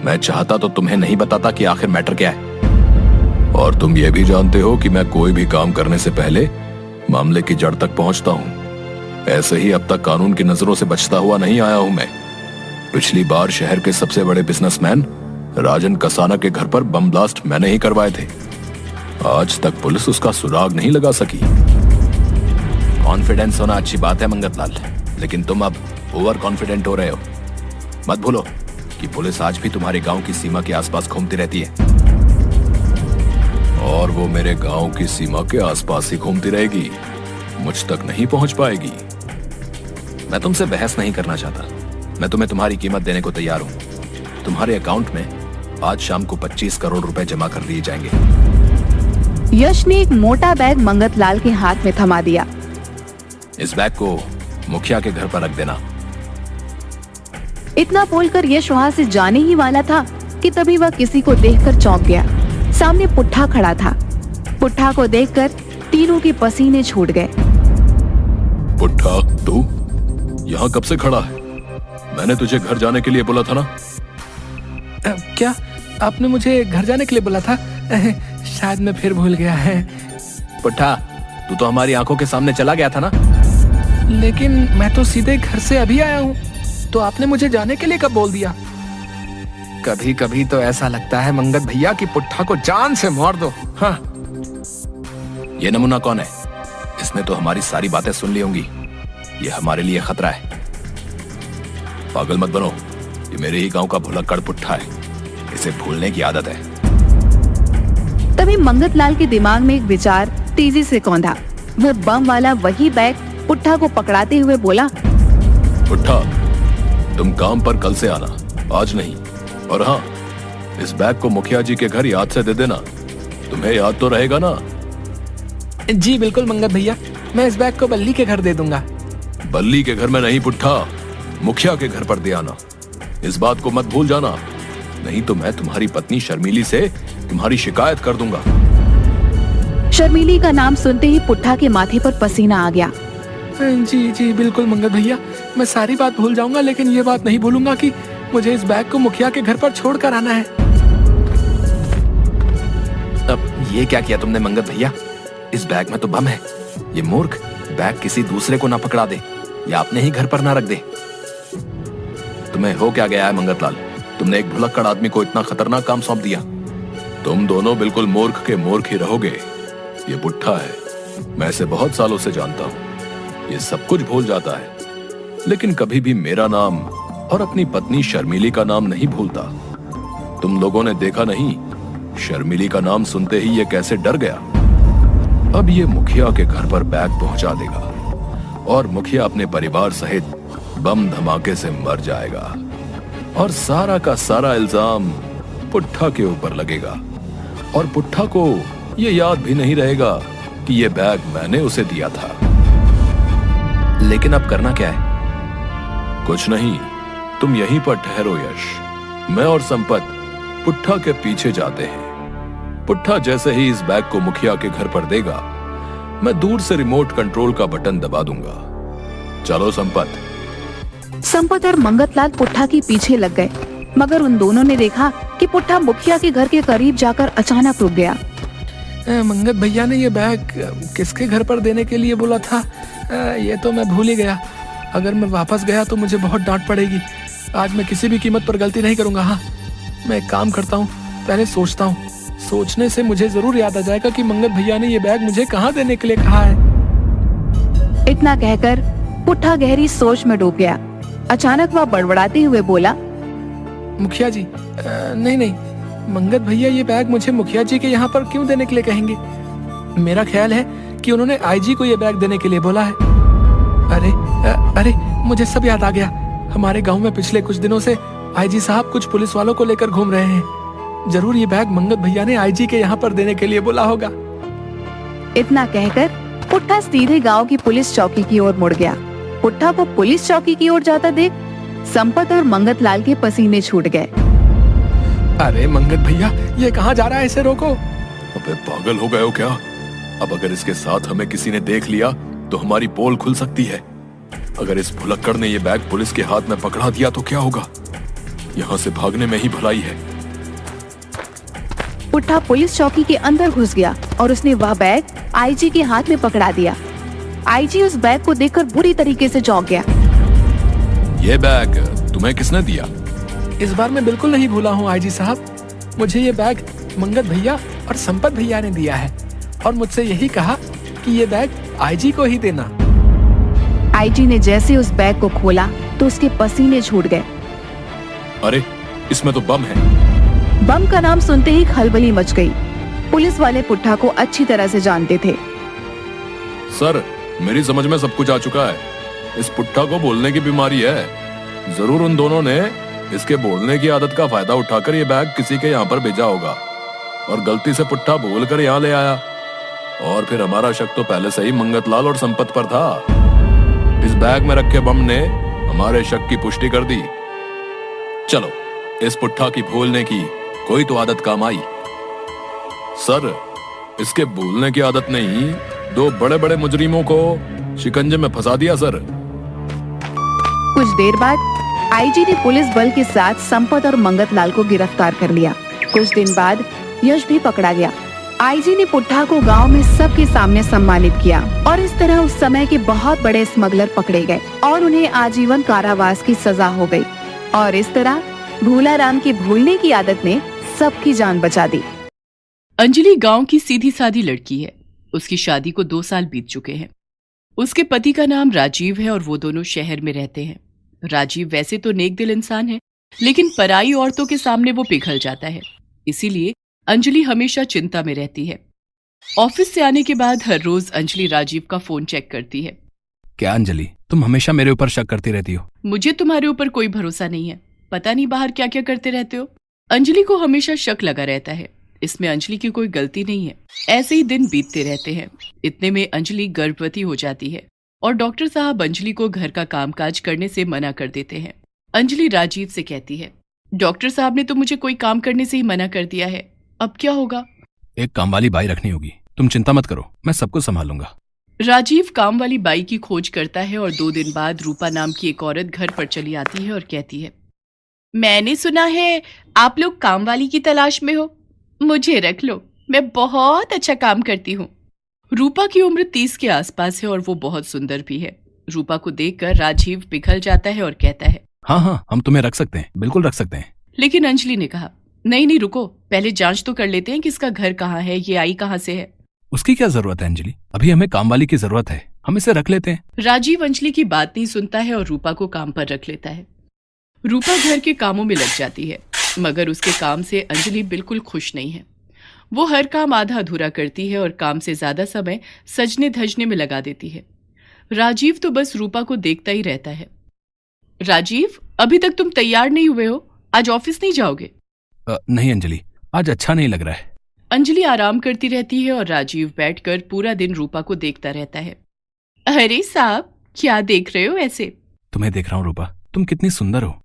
मैं चाहता तो तुम्हें नहीं बताता कि आखिर मैटर क्या है। और तुम ये भी जानते हो कि मैं कोई भी काम करने से पहले मामले की जड़ तक पहुंचता हूं। ऐसे ही अब तक कानून की नजरों से बचता हुआ नहीं आया हूं मैं। पिछली बार शहर के सबसे बड़े बिजनेसमैन राजन कसाना के घर पर बम ब्लास्ट मैंने ही करवाए थे। आज तक पुलिस उसका सुराग नहीं लगा सकी। कॉन्फिडेंस होना अच्छी बात है मंगत लाल, लेकिन तुम अब ओवर कॉन्फिडेंट हो रहे हो। मत भूलो कि पुलिस आज भी तुम्हारे गांव की सीमा के आसपास घूमती रहती है। और वो मेरे गांव की सीमा के आसपास ही घूमती रहेगी, मुझ तक नहीं पहुंच पाएगी। मैं तुमसे बहस नहीं करना चाहता। मैं तुम्हें तुम्हारी कीमत देने को तैयार हूं। तुम्हारे अकाउंट में आज शाम को 25 करोड़ रुपए जमा कर दिए जाएंगे। यश ने एक मोटा बैग मंगत लाल के हाथ में थमा दिया। इस बैग को मुखिया के घर पर रख देना। इतना बोलकर यश वहाँ से जाने ही वाला था कि तभी वह किसी को देखकर चौंक गया। सामने पुट्ठा खड़ा था। पुट्ठा को देखकर तीनों के पसीने छूट गए। पुट्ठा, तू यहाँ कब से खड़ा है? मैंने तुझे घर जाने के लिए बोला था ना? क्या आपने मुझे घर जाने के लिए बोला था? शायद मैं फिर भूल गया है। पुट्ठा, तू तो हमारी आंखों के सामने चला गया था ना? लेकिन मैं तो सीधे घर से अभी आया हूँ, तो आपने मुझे जाने के लिए कब बोल दिया? कभी कभी तो ऐसा लगता है मंगत भैया कि पुट्ठा को जान से मार दो। हाँ। ये नमूना कौन है? इसने तो हमारी सारी बातें सुन ली होंगी। ये हमारे लिए खतरा है। पागल मत बनो, ये मेरे ही गांव का भुलक्कड़ पुट्ठा है। इसे भूलने की आदत है। तभी मंगत लाल के दिमाग में एक विचार तेजी से कौंधा। वह बम वाला वही बैग पुट्ठा को पकड़ाते हुए बोला, पुट्ठा, तुम काम पर कल से आना, आज नहीं। और हाँ, इस बैग को मुखिया जी के घर याद से दे देना। तुम्हें याद तो रहेगा ना? जी बिल्कुल मंगत भैया, मैं इस बैग को बल्ली के घर दे दूंगा। बल्ली के घर में नहीं पुट्ठा, मुखिया के घर पर दे आना। इस बात को मत भूल जाना, नहीं तो मैं तुम्हारी पत्नी शर्मिली से तुम्हारी शिकायत कर दूंगा। शर्मिली का नाम सुनते ही पुट्ठा के माथे पर पसीना आ गया। जी जी बिल्कुल मंगत भैया, मैं सारी बात भूल जाऊंगा, लेकिन ये बात नहीं भूलूंगा कि मुझे इस बैग को मुखिया के घर पर छोड़ कर आना है। अब ये क्या किया तुमने मंगत भैया? इस बैग में तो बम है। ये मूर्ख बैग किसी दूसरे को ना पकड़ा दे या अपने ही घर पर ना रख दे। तुम्हें हो क्या गया है मंगतलाल? तुमने एक भुलक्कड़ आदमी को इतना खतरनाक काम सौंप दिया। तुम दोनों बिल्कुल मूर्ख के मूर्ख ही रहोगे। ये पुट्ठा है, मैं इसे बहुत सालों से जानता हूँ। ये सब कुछ भूल जाता है, लेकिन कभी भी मेरा नाम और अपनी पत्नी शर्मिली का नाम नहीं भूलता। तुम लोगों ने देखा नहीं, शर्मिली का नाम सुनते ही ये कैसे डर गया। अब ये मुखिया के घर पर बैग पहुंचा देगा और मुखिया अपने परिवार सहित बम धमाके से मर जाएगा और सारा का सारा इल्जाम पुट्ठा के ऊपर लगेगा और पुट्ठा को ये याद भी नहीं रहेगा कि ये बैग मैंने उसे दिया था। लेकिन अब करना क्या है? कुछ नहीं, तुम यहीं पर ठहरो यश। मैं और संपत पुट्ठा के पीछे जाते हैं। पुट्ठा जैसे ही इस बैग को मुखिया के घर पर देगा, मैं दूर से रिमोट कंट्रोल का बटन दबा दूंगा। चलो संपत। संपत और मंगतलाल पुट्ठा के पीछे लग गए, मगर उन दोनों ने देखा कि पुट्ठा मुखिया के घर के करीब जाकर अचानक रुक गया। मंगत भैया ने ये बैग किसके घर पर देने के लिए बोला था? ये तो मैं भूल ही गया। अगर मैं वापस गया तो मुझे बहुत डांट पड़ेगी। आज मैं किसी भी कीमत पर गलती नहीं करूंगा। हाँ, मैं एक काम करता हूँ, पहले सोचता हूँ। सोचने से मुझे जरूर याद आ जाएगा कि मंगत भैया ने ये बैग मुझे कहाँ देने के लिए कहा है। इतना कहकर पुट्ठा गहरी सोच में डूब गया। अचानक वह बड़बड़ाते हुए बोला, मुखिया जी, नहीं, मंगत भैया ये बैग मुझे मुखिया जी के यहाँ पर क्यों देने के लिए कहेंगे? मेरा ख्याल है कि उन्होंने आईजी को ये बैग देने के लिए बोला है। अरे मुझे सब याद आ गया। हमारे गांव में पिछले कुछ दिनों से आईजी साहब कुछ पुलिस वालों को लेकर घूम रहे हैं। जरूर ये बैग मंगत भैया ने आईजी के यहाँ पर देने के लिए बोला होगा। इतना कहकर पुट्ठा सीधे गांव की पुलिस चौकी की ओर मुड़ गया। पुट्ठा को पुलिस चौकी की ओर जाता देख संपत और मंगतलाल के पसीने छूट गए। अरे मंगत भैया, ये कहाँ जा रहा है? इसे रोको। अबे पागल हो गए हो क्या? अब अगर इसके साथ हमें किसी ने देख लिया तो हमारी पोल खुल सकती है। अगर इस भुलक्कड़ ने ये बैग पुलिस के हाथ में पकड़ा दिया तो क्या होगा? यहाँ से भागने में ही भलाई है। पुट्ठा पुलिस चौकी के अंदर घुस गया और उसने वह बैग आईजी के हाथ में पकड़ा दिया। आईजी उस बैग को देखकर बुरी तरीके से चौंक गया। ये बैग तुम्हें किसने दिया? इस बार मैं बिल्कुल नहीं भूला हूँ आईजी साहब। मुझे ये बैग मंगत भैया और संपत भैया ने दिया है और मुझसे यही कहा कि ये बैग आईजी को ही देना। आईजी ने जैसे उस बैग को खोला तो उसके पसीने छूट गए। अरे इसमें तो बम है। बम का नाम सुनते ही खलबली मच गई। पुलिस वाले पुट्ठा को अच्छी तरह से जानते थे। सर, मेरी समझ में सब कुछ आ चुका है। इस पुट्ठा को बोलने की बीमारी है। जरूर उन दोनों ने इसके बोलने की आदत का फायदा उठाकर ये बैग किसी के यहाँ पर भेजा होगा और गलती से पुट्ठा बोलकर यहाँ ले आया। और फिर हमारा शक तो पहले से ही मंगतलाल और संपत पर था। इस बैग में रखे बम ने हमारे शक की पुष्टि कर दी। चलो, इस पुट्ठा की भूलने की कोई तो आदत काम आई। सर, इसके बोलने की आदत ने ही दो बड़े बड़े मुजरिमों को शिकंजे में फंसा दिया सर। कुछ देर बाद आईजी ने पुलिस बल के साथ संपत और मंगतलाल को गिरफ्तार कर लिया। कुछ दिन बाद यश भी पकड़ा गया। आईजी ने पुट्ठा को गांव में सबके सामने सम्मानित किया और इस तरह उस समय के बहुत बड़े स्मगलर पकड़े गए और उन्हें आजीवन कारावास की सजा हो गई। और इस तरह भूला राम की भूलने की आदत ने सबकी जान बचा दी। अंजलि गांव की सीधी सादी लड़की है। उसकी शादी को 2 साल बीत चुके हैं। उसके पति का नाम राजीव है और वो दोनों शहर में रहते हैं। राजीव वैसे तो नेक दिल इंसान है, लेकिन पराई औरतों के सामने वो पिघल जाता है। इसीलिए अंजलि हमेशा चिंता में रहती है। ऑफिस से आने के बाद हर रोज अंजलि राजीव का फोन चेक करती है। क्या अंजलि, तुम हमेशा मेरे ऊपर शक करती रहती हो? मुझे तुम्हारे ऊपर कोई भरोसा नहीं है। पता नहीं बाहर क्या क्या करते रहते हो। अंजलि को हमेशा शक लगा रहता है। इसमें अंजलि की कोई गलती नहीं है। ऐसे ही दिन बीतते रहते हैं। इतने में अंजलि गर्भवती हो जाती है और डॉक्टर साहब अंजलि को घर का कामकाज करने से मना कर देते हैं। अंजलि राजीव से कहती है, डॉक्टर साहब ने तो मुझे कोई काम करने से ही मना कर दिया है, अब क्या होगा? एक काम वाली बाई रखनी होगी, तुम चिंता मत करो, मैं सब कुछ संभालूंगा। राजीव काम वाली बाई की खोज करता है और 2 दिन बाद रूपा नाम की एक औरत घर पर चली आती है और कहती है, मैंने सुना है आप लोग काम वाली की तलाश में हो, मुझे रख लो, मैं बहुत अच्छा काम करती हूँ। रूपा की उम्र 30 के आसपास है और वो बहुत सुंदर भी है। रूपा को देखकर राजीव पिघल जाता है और कहता है, हाँ, हम तुम्हें रख सकते हैं, बिल्कुल रख सकते हैं। लेकिन अंजलि ने कहा, नहीं रुको, पहले जांच तो कर लेते हैं कि इसका घर कहाँ है, ये आई कहाँ से है। उसकी क्या जरूरत है अंजलि, अभी हमें काम वाली की जरूरत है, हम इसे रख लेते हैं। राजीव अंजलि की बात नहीं सुनता है और रूपा को काम पर रख लेता है। रूपा घर के कामों में लग जाती है, मगर उसके काम से अंजलि बिल्कुल खुश नहीं है। वो हर काम आधा अधूरा करती है और काम से ज्यादा समय सजने धजने में लगा देती है। राजीव तो बस रूपा को देखता ही रहता है। राजीव, अभी तक तुम तैयार नहीं हुए हो, आज ऑफिस नहीं जाओगे? नहीं अंजलि, आज अच्छा नहीं लग रहा है। अंजलि आराम करती रहती है और राजीव बैठकर पूरा दिन रूपा को देखता रहता है। अरे साहब, क्या देख रहे हो ऐसे? तुम्हें देख रहा हूँ रूपा, तुम कितनी सुंदर हो।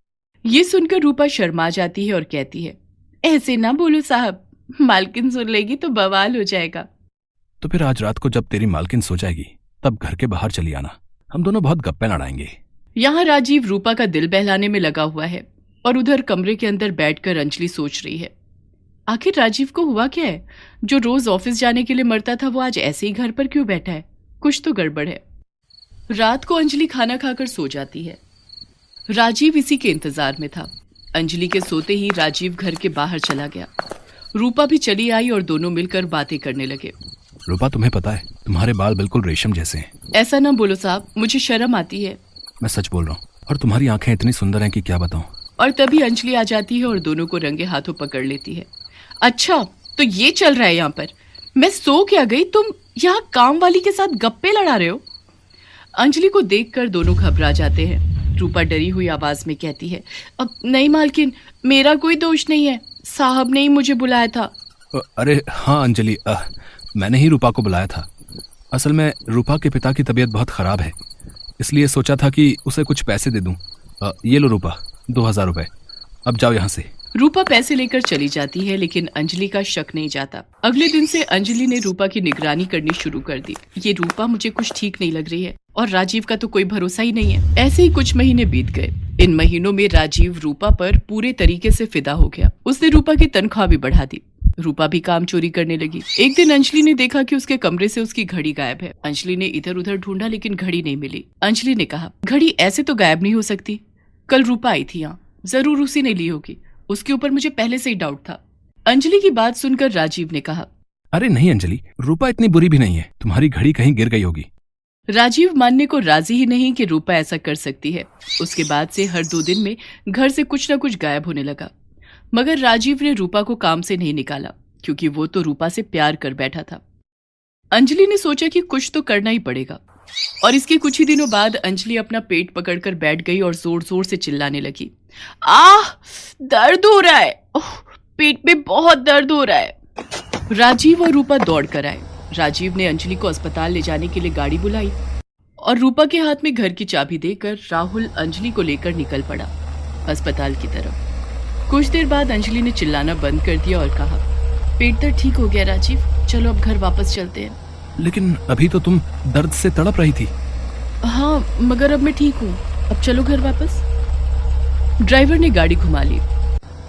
ये सुनकर रूपा शर्मा जाती है और कहती है, ऐसे ना बोलो साहब, मालकिन सुन लेगी तो बवाल हो जाएगा। तो फिर आज रात को जब तेरी मालकिन सो जाएगी तब घर के बाहर चली आना, हम दोनों बहुत गप्पे लड़ाएंगे। यहाँ राजीव रूपा का दिल बहलाने में लगा हुआ है और उधर कमरे के अंदर बैठकर अंजलि सोच रही है, आखिर राजीव को हुआ क्या है? जो रोज ऑफिस जाने के लिए मरता था वो आज ऐसे ही घर पर क्यों बैठा है? कुछ तो गड़बड़ है। रात को अंजलि खाना खाकर सो जाती है। राजीव इसी के इंतजार में था। अंजलि के सोते ही राजीव घर के बाहर चला गया। रूपा भी चली आई और दोनों मिलकर बातें करने लगे। रूपा, तुम्हें पता है तुम्हारे बाल बिल्कुल रेशम जैसे हैं। ऐसा ना बोलो साहब, मुझे शर्म आती है। मैं सच बोल रहा हूँ, और तुम्हारी आंखें इतनी सुंदर हैं कि क्या बताऊं। और तभी अंजलि आ जाती है और दोनों को रंगे हाथों पकड़ लेती है। अच्छा, तो ये चल रहा है यहाँ पर? मैं सो क्या गई, तुम यहाँ काम वाली के साथ गप्पे लड़ा रहे हो? अंजलि को देखकर दोनों घबरा जाते हैं। रूपा डरी हुई आवाज में कहती है, अब नहीं मालकिन, मेरा कोई दोष नहीं है, साहब ने ही मुझे बुलाया था। अरे हाँ अंजलि, मैंने ही रूपा को बुलाया था। असल में रूपा के पिता की तबीयत बहुत खराब है, इसलिए सोचा था कि उसे कुछ पैसे दे दूं। ये लो रूपा, 2000 रुपए, अब जाओ यहाँ से। रूपा पैसे लेकर चली जाती है, लेकिन अंजलि का शक नहीं जाता। अगले दिन से अंजलि ने रूपा की निगरानी करनी शुरू कर दी। ये रूपा मुझे कुछ ठीक नहीं लग रही है और राजीव का तो कोई भरोसा ही नहीं है। ऐसे ही कुछ महीने बीत गए। इन महीनों में राजीव रूपा पर पूरे तरीके से फिदा हो गया। उसने रूपा की तनख्वाह भी बढ़ा दी। रूपा भी काम चोरी करने लगी। एक दिन अंजलि ने देखा कि उसके कमरे से उसकी घड़ी गायब है। अंजलि ने इधर उधर ढूंढा लेकिन घड़ी नहीं मिली। अंजलि ने कहा, घड़ी ऐसे तो गायब नहीं हो सकती, कल रूपा आई थी यहाँ, जरूर उसी ने ली होगी, उसके ऊपर मुझे पहले से ही डाउट था। अंजलि की बात सुनकर राजीव ने कहा, अरे नहीं अंजलि, रूपा इतनी बुरी भी नहीं है, तुम्हारी घड़ी कहीं गिर गई होगी। राजीव मानने को राजी ही नहीं कि रूपा ऐसा कर सकती है। उसके बाद से हर 2 दिन में घर से कुछ न कुछ गायब होने लगा। मगर राजीव ने रूपा को काम से नहीं निकाला, क्योंकि वो तो रूपा से प्यार कर बैठा था। अंजलि ने सोचा कि कुछ तो करना ही पड़ेगा, और इसके कुछ ही दिनों बाद अंजलि अपना पेट पकड़कर बैठ गई और जोर जोर से चिल्लाने लगी, आह, दर्द हो रहा है, पेट में बहुत दर्द हो रहा है। राजीव और रूपा दौड़ कर आए। राजीव ने अंजलि को अस्पताल ले जाने के लिए गाड़ी बुलाई और रूपा के हाथ में घर की चाबी देकर राहुल अंजलि को लेकर निकल पड़ा अस्पताल की तरफ। कुछ देर बाद अंजलि ने चिल्लाना बंद कर दिया और कहा, पेट दर्द ठीक हो गया राजीव, चलो अब घर वापस चलते हैं। लेकिन अभी तो तुम दर्द से तड़प रही थी। हाँ, मगर अब मैं ठीक हूँ, अब चलो घर वापस। ड्राइवर ने गाड़ी घुमा ली।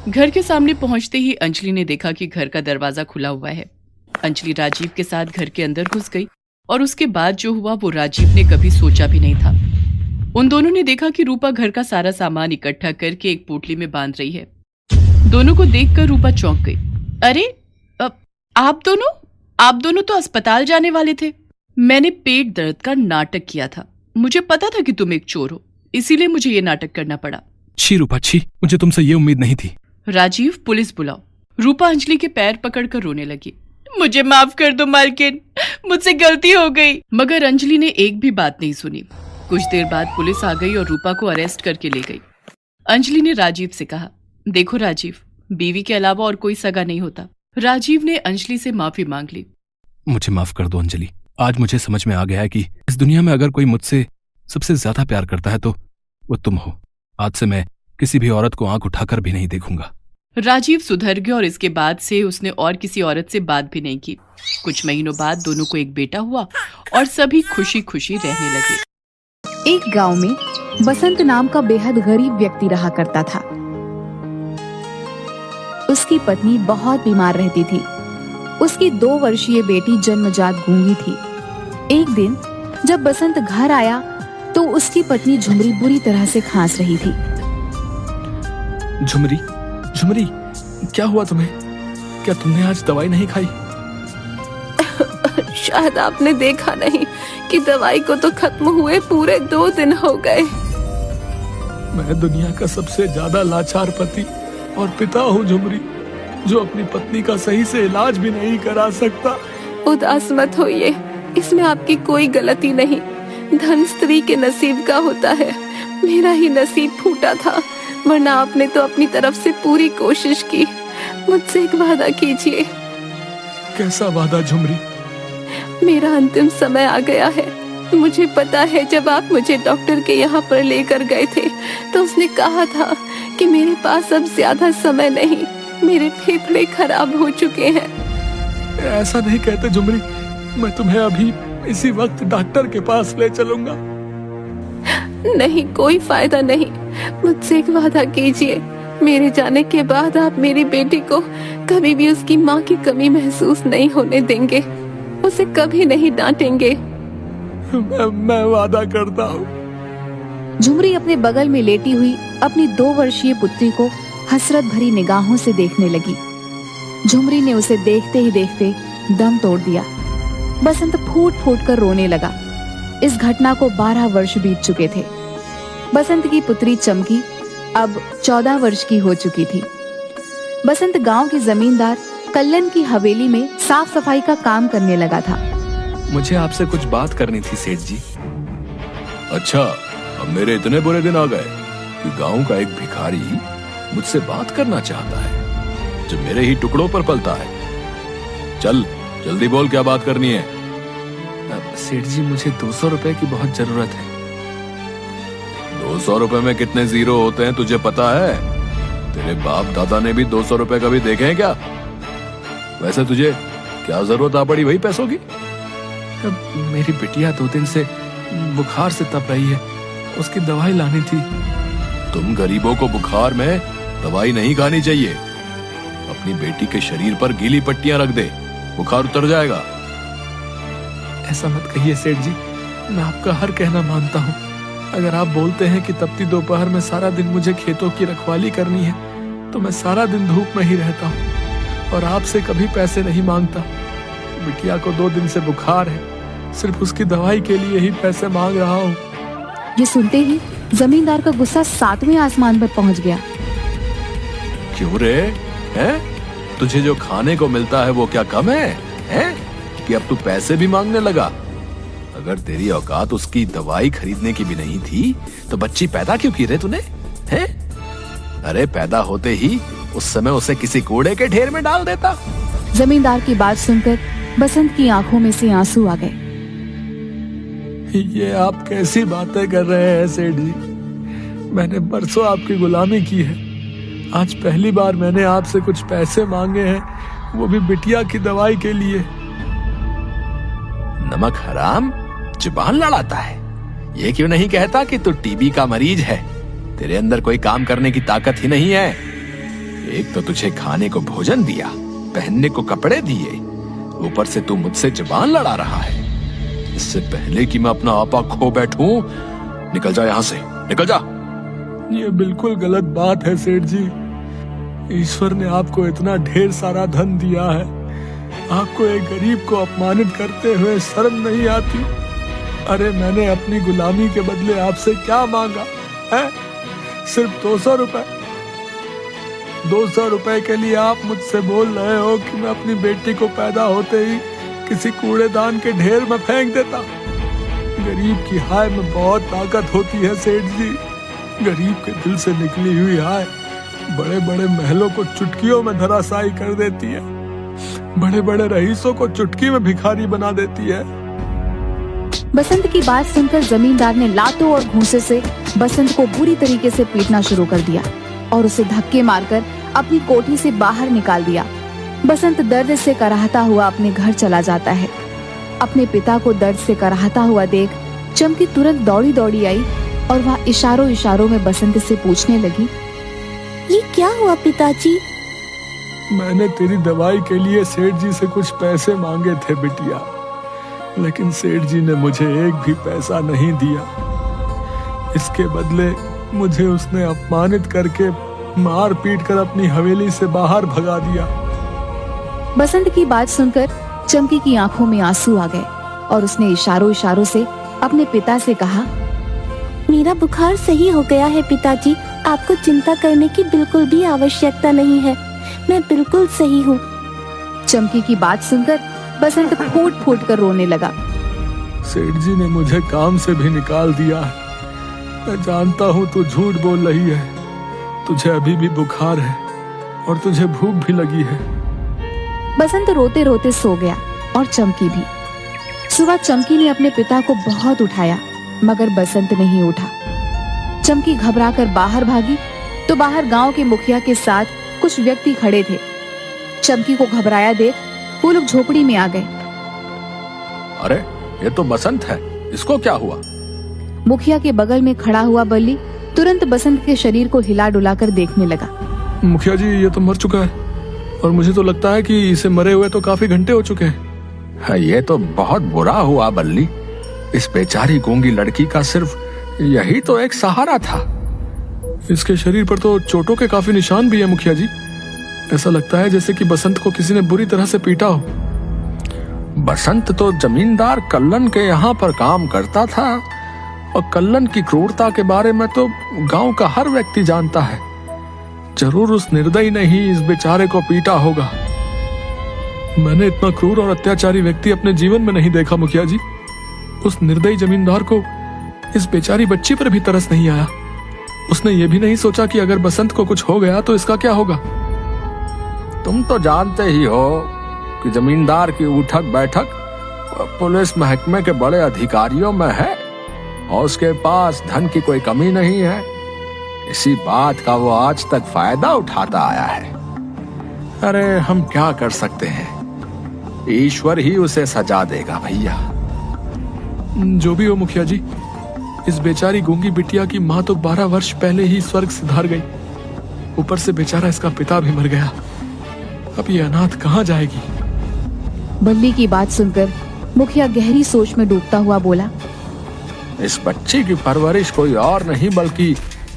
घर के सामने पहुंचते ही अंजलि ने देखा कि घर का दरवाजा खुला हुआ है। अंजलि राजीव के साथ घर के अंदर घुस गई और उसके बाद जो हुआ वो राजीव ने कभी सोचा भी नहीं था। उन दोनों ने देखा कि रूपा घर का सारा सामान इकट्ठा करके एक पोटली में बांध रही है। दोनों को देखकर रूपा चौंक गई। अरे आप दोनों तो अस्पताल जाने वाले थे। मैंने पेट दर्द का नाटक किया था, मुझे पता था कि तुम एक चोर हो, इसीलिए मुझे ये नाटक करना पड़ा। छी रूपा छी, मुझे तुमसे ये उम्मीद नहीं थी। राजीव, पुलिस बुलाओ। रूपा अंजलि के पैर पकड़कर रोने लगी। मुझे माफ कर दो मालकिन, मुझसे गलती हो गई। मगर अंजलि ने एक भी बात नहीं सुनी। कुछ देर बाद पुलिस आ गई और रूपा को अरेस्ट करके ले गई। अंजलि ने राजीव से कहा, देखो राजीव, बीवी के अलावा और कोई सगा नहीं होता। राजीव ने अंजलि से माफी मांग ली। मुझे माफ कर दो अंजलि, आज मुझे समझ में आ गया है कि इस दुनिया में अगर कोई मुझसे सबसे ज्यादा प्यार करता है तो वो तुम हो। आज से मैं किसी भी औरत को आंख उठाकर भी नहीं देखूंगा। राजीव सुधर गया और इसके बाद से उसने और किसी औरत से बात भी नहीं की। कुछ महीनों बाद दोनों को एक बेटा हुआ और सभी खुशी खुशी रहने लगे। एक गांव में बसंत नाम का बेहद गरीब व्यक्ति रहा करता था। उसकी पत्नी बहुत बीमार रहती थी। उसकी 2 वर्षीय बेटी जन्मजात गूंगी थी। एक दिन जब बसंत घर आया तो उसकी पत्नी झुमरी बुरी तरह से खांस रही थी। झुमरी, झुमरी, क्या हुआ तुम्हें? क्या तुमने आज दवाई नहीं खाई? शायद आपने देखा नहीं कि दवाई को तो खत्म हुए पूरे 2 दिन हो गए। मैं दुनिया का सबसे ज्यादा लाचार पति और पिता हूँ झुमरी, जो अपनी पत्नी का सही से इलाज भी नहीं करा सकता। उदास मत होइए, इसमें आपकी कोई गलती नहीं। धन स्त्री के नसीब का होता है। मेरा ही नसीब फूटा था, वरना आपने तो अपनी तरफ से पूरी कोशिश की। मुझसे एक वादा कीजिए। कैसा वादा झुमरी? मेरा अंतिम समय आ गया है। मुझे पता है जब आप मुझे डॉक्टर के यहाँ पर लेकर गए थे तो उसने कहा था कि मेरे पास अब ज्यादा समय नहीं, मेरे फेफड़े खराब हो चुके हैं। ऐसा नहीं कहते झुमरी, मैं तुम्हें अभी इसी वक्त डॉक्टर के पास ले चलूंगा। नहीं, कोई फायदा नहीं। मुझसे एक वादा कीजिए, मेरे जाने के बाद आप मेरी बेटी को कभी भी उसकी माँ की कमी महसूस नहीं होने देंगे, उसे कभी नहीं डांटेंगे। मैं वादा करता हूँ। झुमरी अपने बगल में लेटी हुई अपनी 2 वर्षीय पुत्री को हसरत भरी निगाहों से देखने लगी। झुमरी ने उसे देखते ही देखते दम तोड़ दिया। बसंत फूट फूट कर रोने लगा। इस घटना को 12 वर्ष बीत चुके थे। बसंत की पुत्री चमकी अब 14 वर्ष की हो चुकी थी। बसंत गांव के जमींदार कल्लन की हवेली में साफ सफाई का काम करने लगा था। मुझे आपसे कुछ बात करनी थी सेठ जी। अच्छा, अब मेरे इतने बुरे दिन आ गए कि गांव का एक भिखारी मुझसे बात करना चाहता है, जो मेरे ही टुकड़ों पर पलता है। चल जल्दी बोल, क्या बात करनी है? सेठ जी, मुझे 200 रुपए की बहुत जरूरत है। 200 रुपए में कितने जीरो होते हैं तुझे पता है? तेरे बाप दादा ने भी 200 रुपए कभी देखे हैं क्या? वैसे तुझे क्या जरूरत आ पड़ी वही पैसों की? मेरी बिटिया 2 दिन से बुखार से तप रही है, उसकी दवाई लानी थी। तुम गरीबों को बुखार में दवाई नहीं खानी चाहिए। अपनी बेटी के शरीर पर गीली पट्टियां रख दे, बुखार उतर जाएगा। ऐसा मत कहिए सेठ जी, मैं आपका हर कहना मानता हूँ। अगर आप बोलते हैं कि तपती दोपहर में सारा दिन मुझे खेतों की रखवाली करनी है, तो मैं सारा दिन धूप में ही रहता हूँ और आपसे कभी पैसे नहीं मांगता। बिटिया को 2 दिन से बुखार है, सिर्फ उसकी दवाई के लिए ही पैसे मांग रहा हूँ। ये सुनते ही जमींदार का गुस्सा 7वें आसमान पर पहुंच गया। क्यों रे? हैं? तुझे जो खाने को मिलता है वो क्या कम है? हैं? कि अब तू पैसे भी मांगने लगा? अगर तेरी औकात उसकी दवाई खरीदने की भी नहीं थी तो बच्ची पैदा क्यों की रे तूने? हैं? अरे पैदा होते ही उस समय उसे किसी कूड़े के ढेर में डाल देता। जमींदार की बात सुनकर बसंत की आंखों में से आंसू आ गए। ये आप कैसी बातें कर रहे हैं सेठ जी? मैंने बरसों आपकी गुलामी की है। आज पहली बार मैंने आपसे कुछ पैसे मांगे हैं, वो भी बिटिया की दवाई के लिए। नमक हराम, जुबान लड़ाता है। ये क्यों नहीं कहता कि तू टीबी का मरीज है? तेरे अंदर कोई काम करने की ताकत ही नहीं है। एक तो तुझे खाने को भोजन दिया, पहनने को कपड़े दिए, ऊपर से तू मुझसे जुबान लड़ा रहा है। इससे पहले कि मैं अपना आपा खो बैठूं, निकल जा यहाँ से, निकल जा। ये बिल्कुल गलत बात है सेठ जी। ईश्वर ने आपको इतना ढेर सारा धन दिया है, आपको एक गरीब को अपमानित करते हुए शर्म नहीं आती? अरे मैंने अपनी गुलामी के बदले आपसे क्या मांगा है? सिर्फ 200 रुपए। 200 रुपए के लिए आप मुझसे बोल रहे हो कि मैं अपनी बेटी को पैदा होते ही किसी कूड़ेदान के ढेर में फेंक देता? गरीब की हाय में बहुत ताकत होती है सेठ जी। गरीब के दिल से निकली हुई हाय बड़े बड़े महलों को चुटकियों में धराशायी कर देती है, बड़े बड़े रईसों को चुटकी में भिखारी बना देती है। बसंत की बात सुनकर जमींदार ने लातों और घूंसे से बसंत को बुरी तरीके से पीटना शुरू कर दिया और उसे धक्के मारकर अपनी कोठी से बाहर निकाल दिया। बसंत दर्द से कराहता हुआ अपने घर चला जाता है। अपने पिता को दर्द से कराहता हुआ देख चमकी तुरंत दौड़ी दौड़ी आई और वह इशारों इशारों में बसंत से पूछने लगी, ये क्या हुआ पिताजी? मैंने तेरी दवाई के लिए सेठ जी से कुछ पैसे मांगे थे बिटिया, लेकिन सेठ जी ने मुझे एक भी पैसा नहीं दिया। इसके बदले मुझे उसने अपमानित करके मार पीट कर अपनी हवेली से बाहर भगा दिया। बसंत की बात सुनकर चमकी की आंखों में आंसू आ गए और उसने इशारों इशारों से अपने पिता से कहा, मेरा बुखार सही हो गया है पिताजी, आपको चिंता करने की बिल्कुल भी आवश्यकता नहीं है, मैं बिल्कुल सही हूँ। चमकी की बात सुनकर बसंत फूट फूट कर रोने लगा। सेठ जी ने मुझे काम से भी निकाल दिया है। मैं जानता हूँ तू झूठ बोल रही है, तुझे अभी भी बुखार है और तुझे भूख भी लगी है। बसंत रोते रोते सो गया और चमकी भी। सुबह चमकी ने अपने पिता को बहुत उठाया मगर बसंत नहीं उठा। चमकी घबराकर बाहर भागी तो बाहर गांव के मुखिया के साथ कुछ व्यक्ति खड़े थे। चमकी को घबराया देख वो लोग झोपड़ी में आ गए। अरे ये तो बसंत है, इसको क्या हुआ? मुखिया के बगल में खड़ा हुआ बल्ली तुरंत बसंत के शरीर को हिला डुला कर देखने लगा। मुखिया जी, ये तो मर चुका है और मुझे तो लगता है कि इसे मरे हुए तो काफी घंटे हो चुके हैं। हाँ, ये तो बहुत बुरा हुआ बल्ली। इस बेचारी गूंगी लड़की का सिर्फ यही तो एक सहारा था। इसके शरीर पर तो चोटों के काफी निशान भी है मुखिया जी। ऐसा लगता है जैसे कि बसंत को किसी ने बुरी तरह से पीटा हो। बसंत तो जमींदार कल्लन के यहाँ पर काम करता था और कल्लन की क्रूरता के बारे में तो गांव का हर व्यक्ति जानता है। जरूर उस निर्दयी ने ही इस बेचारे को पीटा होगा। मैंने इतना क्रूर और अत्याचारी व्यक्ति अपने जीवन में नहीं देखा मुखिया जी। उस निर्दयी जमींदार को इस बेचारी बच्ची पर भी तरस नहीं आया। उसने ये भी नहीं सोचा कि अगर बसंत को कुछ हो गया तो इसका क्या होगा। तुम तो जानते ही हो कि जमींदार की उठक बैठक पुलिस महकमे के बड़े अधिकारियों में है और उसके पास धन की कोई कमी नहीं है। इसी बात का वो आज तक फायदा उठाता आया है। अरे हम क्या कर सकते हैं, ईश्वर ही उसे सजा देगा भैया। जो भी हो मुखिया जी, इस बेचारी गूंगी बिटिया की माँ तो 12 वर्ष पहले ही स्वर्ग सिधार गई। ऊपर से बेचारा इसका पिता भी मर गया। अब ये अनाथ कहाँ जाएगी। बल्ली की बात सुनकर मुखिया गहरी सोच में डूबता हुआ बोला, इस बच्ची की परवरिश कोई और नहीं बल्कि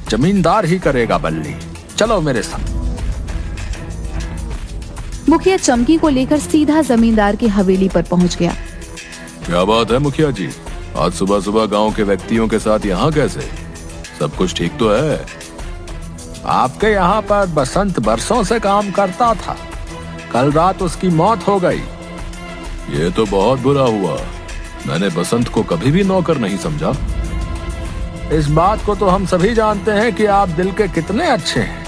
जमींदार ही करेगा बल्ली। चलो मेरे साथ। मुखिया चमकी को लेकर सीधा जमींदार की हवेली पर पहुंच गया। क्या बात है मुखिया जी, आज सुबह सुबह गांव के व्यक्तियों के साथ यहाँ कैसे? सब कुछ ठीक तो है? आपके यहाँ पर बसंत बरसों से काम करता था, कल रात उसकी मौत हो गई। ये तो बहुत बुरा हुआ। मैंने बसंत को कभी भी नौकर नहीं समझा। इस बात को तो हम सभी जानते हैं कि आप दिल के कितने अच्छे हैं,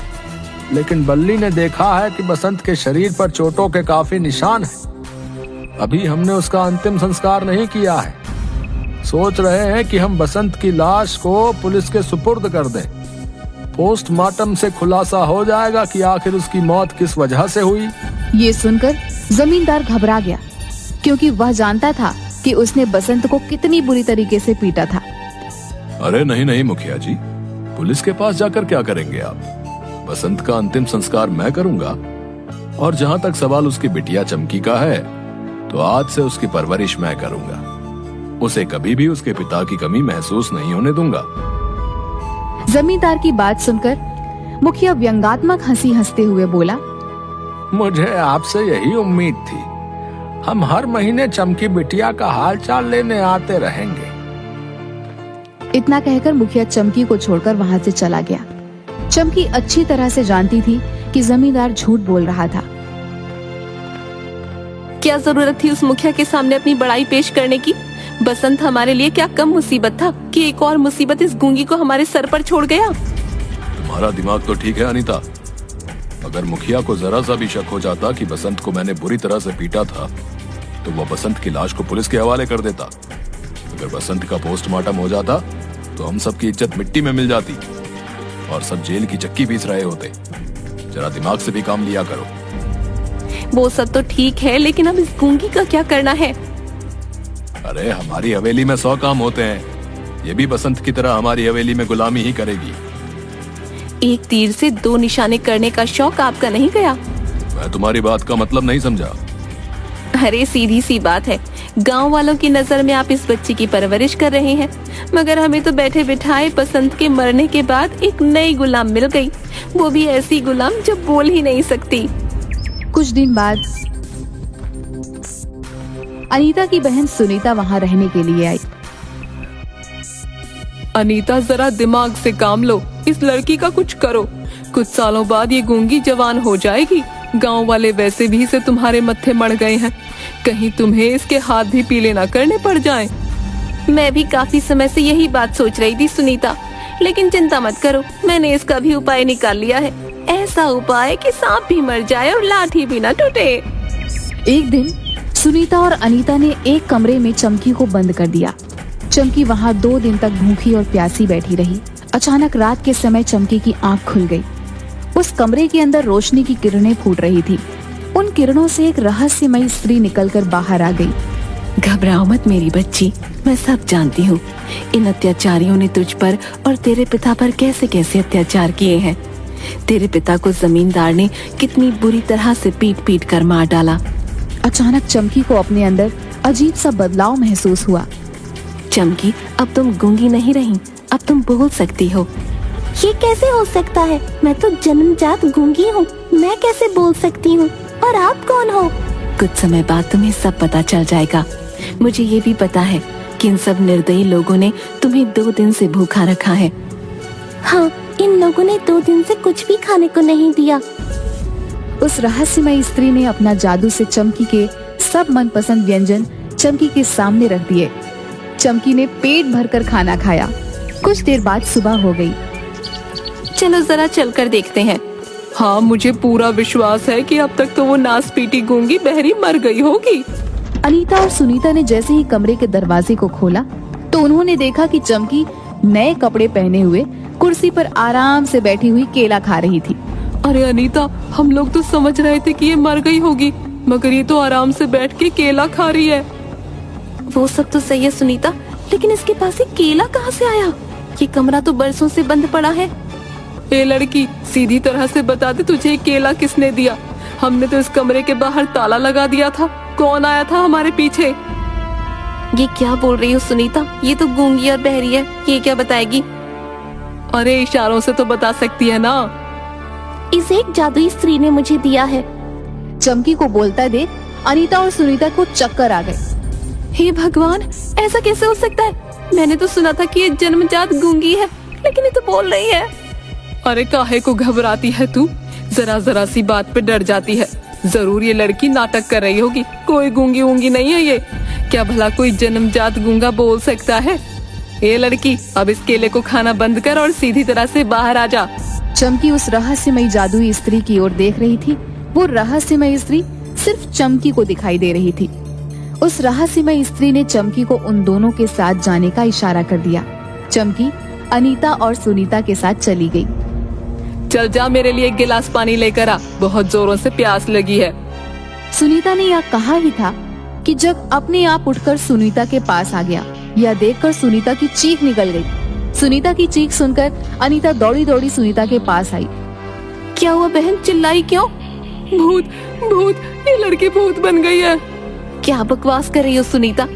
लेकिन बल्ली ने देखा है कि बसंत के शरीर पर चोटों के काफी निशान हैं। अभी हमने उसका अंतिम संस्कार नहीं किया है। सोच रहे हैं कि हम बसंत की लाश को पुलिस के सुपुर्द कर दें। पोस्टमार्टम से खुलासा हो जाएगा कि आखिर उसकी मौत किस वजह से हुई। ये सुनकर जमींदार घबरा गया क्योंकि वह जानता था कि उसने बसंत को कितनी बुरी तरीके से पीटा था। अरे नहीं नहीं मुखिया जी, पुलिस के पास जाकर क्या करेंगे आप? बसंत का अंतिम संस्कार मैं करूंगा और जहाँ तक सवाल उसकी बिटिया चमकी का है तो आज से उसकी परवरिश मैं करूंगा। उसे कभी भी उसके पिता की कमी महसूस नहीं होने दूंगा। जमींदार की बात सुनकर मुखिया व्यंगात्मक हंसी हंसते हुए बोला, मुझे आपसे यही उम्मीद थी। हम हर महीने चमकी बिटिया का हाल चाल लेने आते रहेंगे। इतना कहकर मुखिया चमकी को छोड़कर वहाँ से चला गया। चमकी अच्छी तरह से जानती थी कि जमींदार झूठ बोल रहा था। क्या जरूरत थी उस मुखिया के सामने अपनी बड़ाई पेश करने की? बसंत हमारे लिए क्या कम मुसीबत था कि एक और मुसीबत इस गूंगी को हमारे सर पर छोड़ गया। तुम्हारा दिमाग तो ठीक है अनीता। अगर मुखिया को जरा सा भी शक हो जाता कि बसंत को मैंने बुरी तरह से पीटा था तो वो बसंत की लाश को पुलिस के हवाले कर देता। अगर बसंत का पोस्टमार्टम हो जाता तो हम सबकी इज्जत मिट्टी में मिल जाती और सब जेल की चक्की पीस रहे होते। जरा दिमाग से भी काम लिया करो। वो सब तो ठीक है, लेकिन अब इस गूंगी का क्या करना है? अरे हमारी हवेली में 100 काम होते हैं, ये भी बसंत की तरह हमारी हवेली में गुलामी ही करेगी। एक तीर से 2 निशाने करने का शौक आपका नहीं गया? मैं तुम्हारी बात का मतलब नहीं समझा। अरे सीधी सी बात है, गांव वालों की नजर में आप इस बच्ची की परवरिश कर रहे हैं, मगर हमें तो बैठे बिठाए बसंत के मरने के बाद एक नई गुलाम मिल गई, वो भी ऐसी गुलाम जो बोल ही नहीं सकती। कुछ दिन बाद अनीता की बहन सुनीता वहां रहने के लिए आई। अनीता, जरा दिमाग से काम लो, इस लड़की का कुछ करो। कुछ सालों बाद ये गूंगी जवान हो जाएगी। गांव वाले वैसे भी इसे तुम्हारे मत्थे मड़ गए हैं, कहीं तुम्हें इसके हाथ भी पीले ना करने पड़ जाएं। मैं भी काफी समय से यही बात सोच रही थी सुनीता, लेकिन चिंता मत करो, मैंने इसका भी उपाय निकाल लिया है। ऐसा उपाय कि सांप भी मर जाए और लाठी भी ना टूटे। एक दिन सुनीता और अनीता ने एक कमरे में चमकी को बंद कर दिया। चमकी वहां 2 दिन तक भूखी और प्यासी बैठी रही। अचानक रात के समय चमकी की आंख खुल गई। उस कमरे के अंदर रोशनी की किरणें फूट रही थी। उन किरणों से एक रहस्यमयी स्त्री निकलकर बाहर आ गई। घबराओ मत मेरी बच्ची, मैं सब जानती हूँ। इन अत्याचारियों ने तुझ पर और तेरे पिता पर कैसे कैसे अत्याचार किए हैं। तेरे पिता को जमींदार ने कितनी बुरी तरह से पीट पीट कर मार डाला। अचानक चमकी को अपने अंदर अजीब सा बदलाव महसूस हुआ। चमकी, अब तुम गूंगी नहीं रही, अब तुम बोल सकती हो। ये कैसे हो सकता है? मैं तो जन्मजात गूंगी हूँ, मैं कैसे बोल सकती हूँ? और आप कौन हो? कुछ समय बाद तुम्हें सब पता चल जाएगा। मुझे ये भी पता है कि इन सब निर्दयी लोगों ने तुम्हें 2 दिन से भूखा रखा है। हाँ, इन लोगों ने 2 दिन से कुछ भी खाने को नहीं दिया। उस रहस्यमयी स्त्री ने अपना जादू से चमकी के सब मनपसंद व्यंजन चमकी के सामने रख दिए। चमकी ने पेट भरकर खाना खाया। कुछ देर बाद सुबह हो गई। चलो जरा चलकर देखते हैं। हाँ, मुझे पूरा विश्वास है कि अब तक तो वो नास पीटी गूंगी बहरी मर गई होगी। अनीता और सुनीता ने जैसे ही कमरे के दरवाजे को खोला तो उन्होंने देखा कि चमकी नए कपड़े पहने हुए कुर्सी पर आराम से बैठी हुई केला खा रही थी। अरे अनीता, हम लोग तो समझ रहे थे कि ये मर गई होगी, मगर ये तो आराम से बैठ के केला खा रही है। वो सब तो सही है सुनीता, लेकिन इसके पास ये केला कहाँ से आया? ये कमरा तो बरसों से बंद पड़ा है। ए लड़की, सीधी तरह से बता दे, तुझे ये केला किसने दिया? हमने तो इस कमरे के बाहर ताला लगा दिया था। कौन आया था हमारे पीछे? ये क्या बोल रही हो सुनीता? ये तो गूंगी और बहरी है, ये क्या बताएगी? अरे इशारों से तो बता सकती है ना। इसे एक जादुई स्त्री ने मुझे दिया है। चमकी को बोलता देख अनीता और सुनीता को चक्कर आ गए। हे भगवान, ऐसा कैसे हो सकता है? मैंने तो सुना था कि ये जन्मजात गूंगी है, लेकिन ये तो बोल रही है। अरे काहे को घबराती है तू? जरा जरा सी बात पे डर जाती है। जरूर ये लड़की नाटक कर रही होगी। कोई गूंगी वूंगी नहीं है ये। क्या भला कोई जन्मजात गूंगा बोल सकता है? ये लड़की, अब इस केले को खाना बंद कर और सीधी तरह से बाहर आ जा। चमकी उस रहस्यमयी जादुई स्त्री की ओर देख रही थी। वो रहस्यमयी स्त्री सिर्फ चमकी को दिखाई दे रही थी। उस रहस्यमयी स्त्री ने चमकी को उन दोनों के साथ जाने का इशारा कर दिया। चमकी अनीता और सुनीता के साथ चली गई। चल जा, मेरे लिए 1 गिलास पानी लेकर आ, बहुत जोरों से प्यास लगी है। सुनीता ने यह कहा ही था कि जब अपने आप उठकर सुनीता के पास आ गया। यह देखकर सुनीता की चीख निकल गई। सुनीता की चीख सुनकर अनीता दौड़ी दौड़ी सुनीता के पास आई। क्या हुआ बहन, चिल्लाई क्यों? भूत भूत, ये लड़की भूत बन गई है। क्या बकवास कर रही हो सुनीता?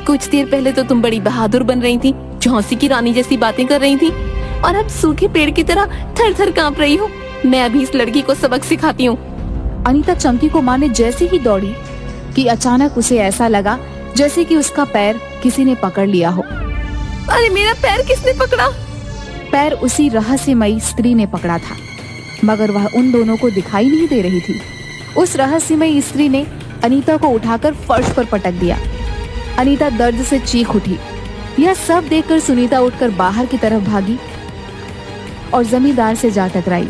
कुछ देर पहले तो तुम बड़ी बहादुर बन रही थी, झांसी की रानी जैसी बातें कर रही थी, और अब सूखे पेड़ की तरह थर थर कांप रही हो। मैं अभी इस लड़की को सबक सिखाती हूँ। अनीता चमकी को मारने जैसे ही दौड़ी कि अचानक उसे ऐसा लगा जैसे कि उसका पैर किसी ने पकड़ लिया हो। अरे मेरा पैर किसने पकड़ा? पैर उसी रहस्यमयी स्त्री ने पकड़ा था, मगर वह उन दोनों को दिखाई नहीं दे रही थी। उस रहस्यमयी स्त्री ने अनीता को उठाकर फर्श पर पटक दिया। अनीता दर्द से चीख उठी। यह सब देखकर सुनीता उठकर बाहर की तरफ भागी और जमींदार से जा टकराई।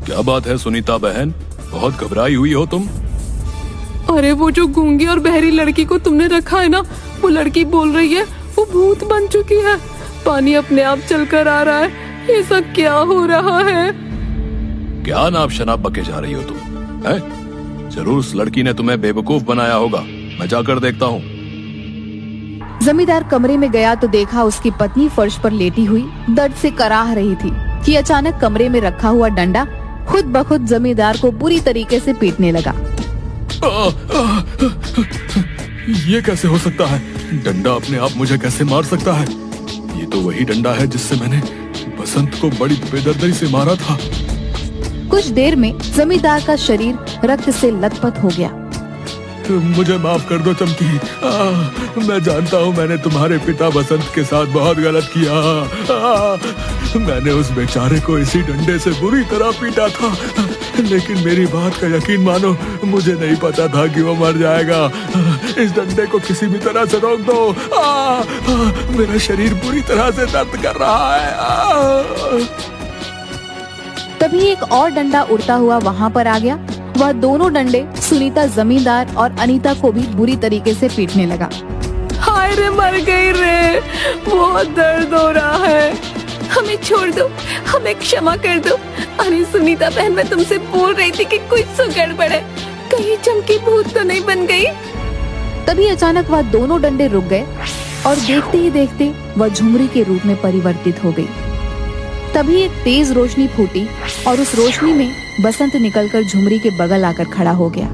क्या बात है सुनीता बहन, बहुत घबराई हुई हो तुम? अरे वो जो गूंगी और बहरी लड़की को तुमने रखा है ना, वो लड़की बोल रही है वो भूत बन चुकी है। पानी अपने आप चलकर आ रहा है। ये सब क्या हो रहा है? क्या नाप शनाप बके जा रही हो तुम? है? जरूर उस लड़की ने तुम्हें बेवकूफ बनाया होगा। मैं जाकर देखता हूँ। जमींदार कमरे में गया तो देखा उसकी पत्नी फर्श पर लेटी हुई दर्द से कराह रही थी कि अचानक कमरे में रखा हुआ डंडा खुद ब खुद जमींदार को बुरी तरीके से पीटने लगा। ये कैसे हो सकता है? डंडा अपने आप मुझे कैसे मार सकता है? ये तो वही डंडा है जिससे मैंने बसंत को बड़ी बेदर्दी से मारा था। कुछ देर में जमींदार का शरीर रक्त से लथपथ हो गया। मुझे माफ कर दो चमकी। मैं जानता हूँ मैंने तुम्हारे पिता बसंत के साथ बहुत गलत किया। मैंने उस बेचारे को इसी डंडे से बुरी तरह पीटा था, लेकिन मेरी बात का यकीन मानो, मुझे नहीं पता था कि वो मर जाएगा। इस डंडे को किसी भी तरह से रोक दो। मेरा शरीर बुरी तरह से दर्द कर रहा है। तभी एक और डंडा उड़ता हुआ वहाँ पर आ गया। वह दोनों डंडे सुनीता जमींदार और अनीता को भी बुरी तरीके से पीटने लगा। हाय रे, मर गई रे, बहुत दर्द हो रहा है। हमें छोड़ दो, हमें क्षमा कर दो। अरे सुनीता बहन, मैं तुमसे बोल रही थी कि कुछ तो गड़बड़ है, कहीं चमकी भूत तो नहीं बन गई। तभी अचानक वह दोनों डंडे रुक गए और देखते ही देखते वह झुमरी के रूप में परिवर्तित हो गई। तभी एक तेज रोशनी फूटी और उस रोशनी में बसंत निकलकर झुमरी के बगल आकर खड़ा हो गया।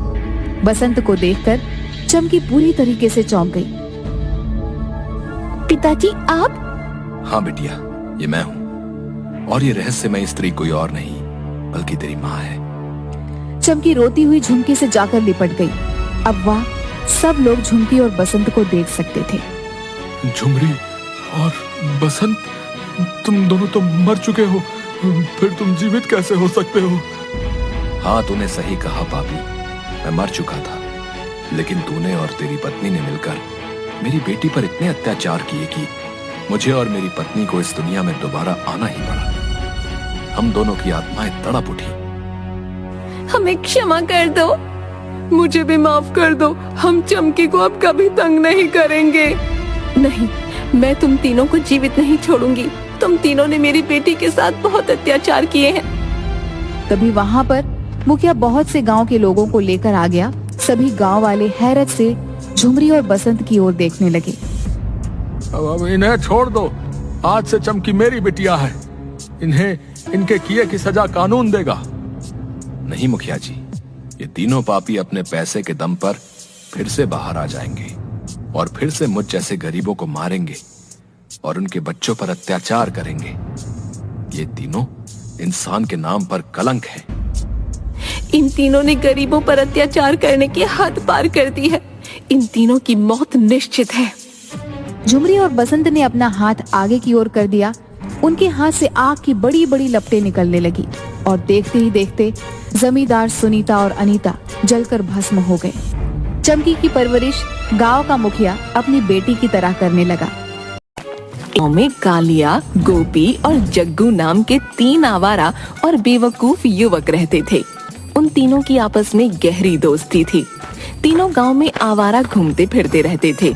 बसंत को देखकर चमकी पूरी तरीके से चौंक गई। पिताजी आप? हाँ बिटिया, ये मैं हूँ, और ये रहस्यमय स्त्री कोई और नहीं बल्कि तेरी माँ है। चमकी रोती हुई झुमकी से जाकर लिपट गई। अब वह सब लोग झुमकी और बसंत को देख सकते थे। झुमरी और बसंत, तुम दोनों तो मर चुके हो, फिर तुम जीवित कैसे हो सकते हो? हाँ, तूने सही कहा पापी, मैं मर चुका था, लेकिन तूने और तेरी पत्नी ने मिलकर मेरी बेटी पर इतने अत्याचार किए कि मुझे और मेरी पत्नी को इस दुनिया में दोबारा आना ही पड़ा। हम दोनों की आत्माएं तड़प उठी। हमें क्षमा कर दो, मुझे भी माफ कर दो। हम चमकी को अब कभी तंग नहीं करेंगे। नहीं, मैं तुम तीनों को जीवित नहीं छोड़ूंगी। तुम तीनों ने मेरी बेटी के साथ बहुत अत्याचार किए हैं। तभी वहाँ पर मुखिया बहुत से गांव के लोगों को लेकर आ गया। सभी गांव वाले हैरत से झुमरी और बसंत की ओर देखने लगे। अब इन्हें छोड़ दो, आज से चमकी मेरी बिटिया है। इन्हें इनके किए की सजा कानून देगा। नहीं मुखिया जी, ये तीनों पापी अपने पैसे के दम पर फिर से बाहर आ जाएंगे और फिर से मुझ जैसे गरीबों को मारेंगे और उनके बच्चों पर अत्याचार करेंगे। ये तीनों इंसान के नाम पर कलंक है। इन तीनों ने गरीबों पर अत्याचार करने की हद पार कर दी है। इन तीनों की मौत निश्चित है। झुमरी और बसंत ने अपना हाथ आगे की ओर कर दिया। उनके हाथ से आग की बड़ी बड़ी लपटें निकलने लगी और देखते ही देखते जमींदार सुनीता और अनीता जलकर भस्म हो गए। चमकी की परवरिश गांव का मुखिया अपनी बेटी की तरह करने लगा। गांव में कालिया, गोपी और जग्गू नाम के 3 आवारा और बेवकूफ युवक रहते थे। उन तीनों की आपस में गहरी दोस्ती थी। तीनों गांव में आवारा घूमते फिरते रहते थे।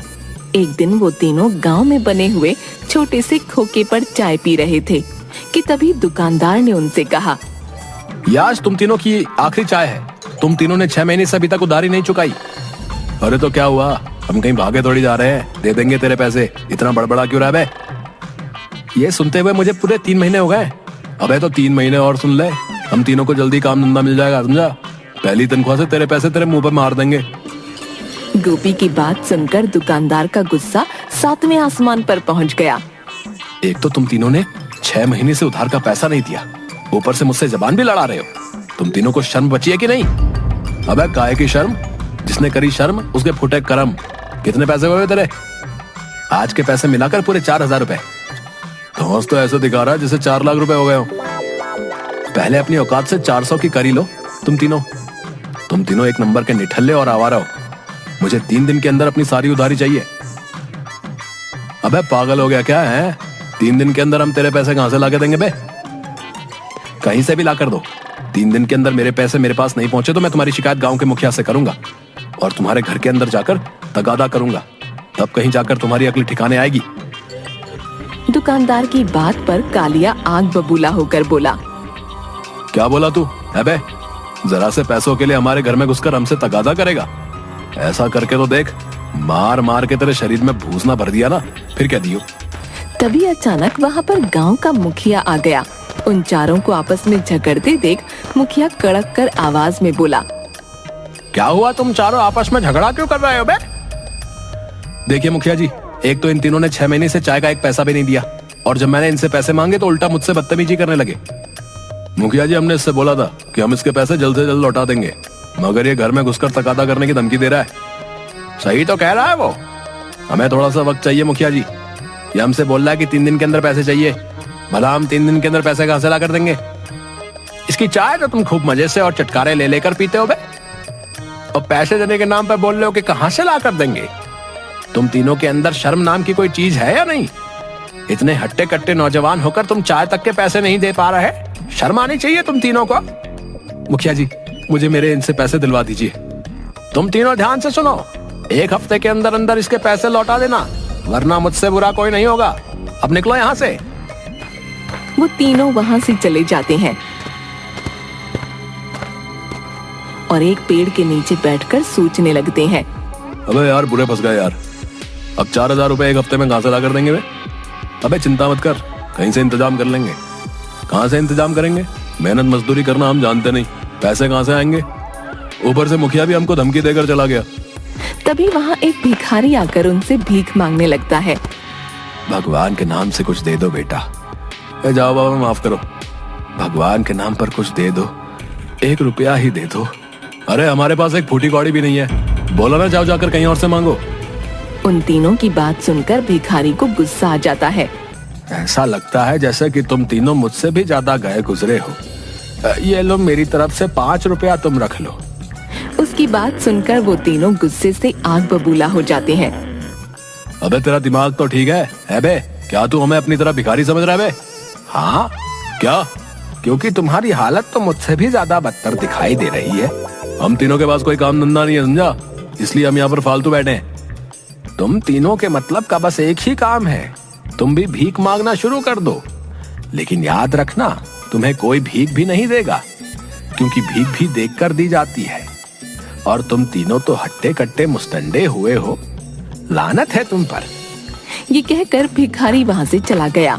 एक दिन वो तीनों गांव में बने हुए छोटे से खोखे पर चाय पी रहे थे कि तभी दुकानदार ने उनसे कहा, ये आज तुम तीनों की आखिरी चाय है। तुम तीनों ने 6 महीने से अभी तक उधारी नहीं चुकाई। अरे तो क्या हुआ, हम कहीं भागे थोड़ी जा रहे हैं, दे देंगे तेरे पैसे। इतना बड़बड़ा क्यों रहा बे? ये सुनते हुए मुझे पूरे 3 महीने हो गए। अबे तो 3 महीने और सुन ले, हम तीनों को जल्दी काम धंधा मिल जाएगा, समझा? पहली तनख्वाह से तेरे पैसे तेरे मुंह पर मार देंगे। गोपी की बात सुनकर दुकानदार का गुस्सा 7वें आसमान पर पहुंच गया। एक तो तुम तीनों ने 6 महीने से उधार का पैसा नहीं दिया, ऊपर से मुझसे जबान भी लड़ा रहे हो। तुम तीनों को शर्म बची है कि नहीं? अबे काहे की शर्म? जिसने करी शर्म उसके फुटे कर्म। कितने पैसे हुए तेरे? आज के पैसे मिलाकर पूरे 4000 रुपए। धौंस तो ऐसे दिखा रहा है जैसे 4 लाख रुपए हो गए हो। पहले अपनी औकात से 400 की करी लो। तुम तीनों एक नंबर के निठल्ले और आवारा हो। मुझे 3 दिन के अंदर अपनी सारी उधारी चाहिए। अबे पागल हो गया क्या है? 3 दिन के अंदर हम तेरे पैसे कहां से लाके देंगे बे? कहीं से भी लाकर दो। 3 दिन के अंदर मेरे पैसे मेरे पास नहीं पहुंचे तो मैं तुम्हारी शिकायत गांव के मुखिया से करूंगा और तुम्हारे घर के अंदर जाकर तगादा करूंगा। तब कहीं जाकर तुम्हारी अकल ठिकाने आएगी। दुकानदार की बात पर कालिया आग बबूला होकर बोला। क्या बोला तू? अबे जरा से पैसों के लिए हमारे घर में घुसकर हमसे तगादा करेगा? ऐसा करके तो देख, मार मार के तेरे शरीर में भूसना भर दिया ना, फिर क्या दियो। तभी अचानक वहाँ पर गांव का मुखिया आ गया। उन चारों को आपस में झगड़ते देख मुखिया कड़क कर आवाज में बोला। क्या हुआ, तुम चारों आपस में झगड़ा क्यों कर रहे हो बे? देखिए मुखिया जी, एक तो इन तीनों ने 6 महीने से चाय का एक पैसा भी नहीं दिया, और जब मैंने इनसे पैसे मांगे तो उल्टा मुझसे बदतमीजी करने लगे। मुखिया जी, हमने इससे बोला था कि हम इसके पैसे जल्द से जल्द लौटा देंगे, मगर ये घर में घुसकर तकादा करने की धमकी दे रहा है। सही तो कह रहा है वो। हमें थोड़ा सा वक्त चाहिए मुखिया जी। ये हमसे बोल रहा है कि 3 दिन के अंदर पैसे चाहिए। भला हम 3 दिन के अंदर पैसे कहां से ला कर देंगे? इसकी चाय तो तुम खूब मजे से और चटकारे ले लेकर पीते हो बे, और पैसे देने के नाम पर बोल रहे हो कि कहां से ला कर देंगे। तुम तीनों के अंदर शर्म नाम की कोई चीज है या नहीं? इतने हट्टे कट्टे नौजवान होकर तुम चाय तक के पैसे नहीं दे पा रहे। शर्म आनी चाहिए तुम तीनों को। मुखिया जी, मुझे मेरे इनसे पैसे दिलवा दीजिए। तुम तीनों ध्यान से सुनो, 1 हफ्ते के अंदर अंदर इसके पैसे लौटा देना, वरना मुझसे बुरा कोई नहीं होगा। अब निकलो यहाँ से। वो तीनों वहाँ से चले जाते हैं और एक पेड़ के नीचे बैठकर सोचने लगते हैं। अबे यार, बुरे फंस गए यार। अब 4000 रुपए 1 हफ्ते में कहां से ला कर देंगे वे? अबे चिंता मत कर, कहीं से इंतजाम कर लेंगे। कहां से इंतजाम करेंगे? मेहनत मजदूरी करना हम जानते नहीं, पैसे कहां से आएंगे? ऊपर से मुखिया भी हमको धमकी देकर चला गया। तभी वहाँ एक भिखारी आकर उनसे भीख मांगने लगता है। भगवान के नाम से कुछ दे दो बेटा। जाओ बाबा, माफ करो, भगवान के नाम पर कुछ दे दो, 1 रुपया ही दे दो। अरे हमारे पास एक फूटी कौड़ी भी नहीं है, बोला ना जाओ जाकर कहीं और से मांगो। उन तीनों की बात सुनकर भिखारी को गुस्सा आ जाता है। ऐसा लगता है जैसे कि तुम तीनों मुझसे भी ज्यादा गए गुजरे हो। ये लो, मेरी तरफ से 5 रुपया तुम रख लो। उसकी बात सुनकर वो तीनों गुस्से से आग बबूला हो जाते हैं। अबे तेरा दिमाग तो ठीक है? अबे क्या तू हमें अपनी तरह भिखारी समझ रहा है बे? हाँ, क्या? क्योंकि तुम्हारी हालत तो मुझसे भी ज्यादा बदतर दिखाई दे रही है। हम तीनों के पास कोई काम धंधा नहीं है, समझा? इसलिए हम यहाँ पर फालतू बैठे हैं। तुम तीनों के मतलब का बस एक ही काम है, तुम भी भीख मांगना शुरू कर दो। लेकिन याद रखना, तुम्हें कोई भीख भी नहीं देगा, क्योंकि भीख भी देखकर दी जाती है। और तुम तीनों तो हट्टे कट्टे मुस्तंडे हुए हो, लानत है तुम पर। ये कहकर भिखारी वहाँ से चला गया।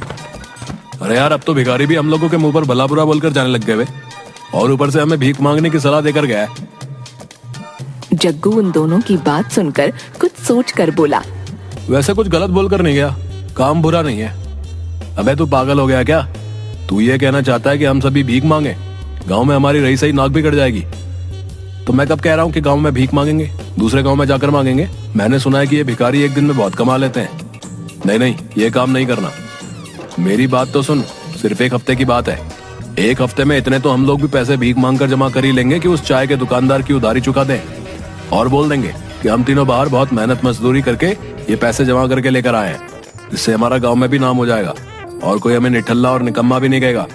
अरे यार, अब तो भिखारी भी हम लोगों के मुंह पर भला बुरा बोलकर जाने लग गए वे, और ऊपर से हमें भीख मांगने की सलाह देकर गया है। जग्गू उन दोनों की बात सुनकर कुछ सोचकर बोला। वैसे कुछ गलत बोलकर नहीं गया, काम बुरा नहीं है। अबे तू पागल हो गया क्या? तू ये कहना चाहता है कि हम सभी भीख मांगे? गांव में हमारी रही सही नाक भी कट जाएगी। तो मैं कब कह रहा हूँ कि गांव में भीख मांगेंगे? दूसरे गांव में जाकर मांगेंगे। मैंने सुना है कि ये भिखारी एक दिन में बहुत कमा लेते हैं। नहीं नहीं, ये काम नहीं करना। मेरी बात तो सुन, सिर्फ 1 हफ्ते की बात है। 1 हफ्ते में इतने तो हम लोग भी पैसे भीख मांग कर जमा कर ही लेंगे कि उस चाय के दुकानदार की उधारी चुका दें, और बोल देंगे कि हम तीनों बाहर बहुत मेहनत मजदूरी करके ये पैसे जमा करके लेकर आए हैं। इससे हमारा गांव में भी नाम हो जाएगा और कोई हमें निठल्ला और निकम्मा भी नहीं कहेगा।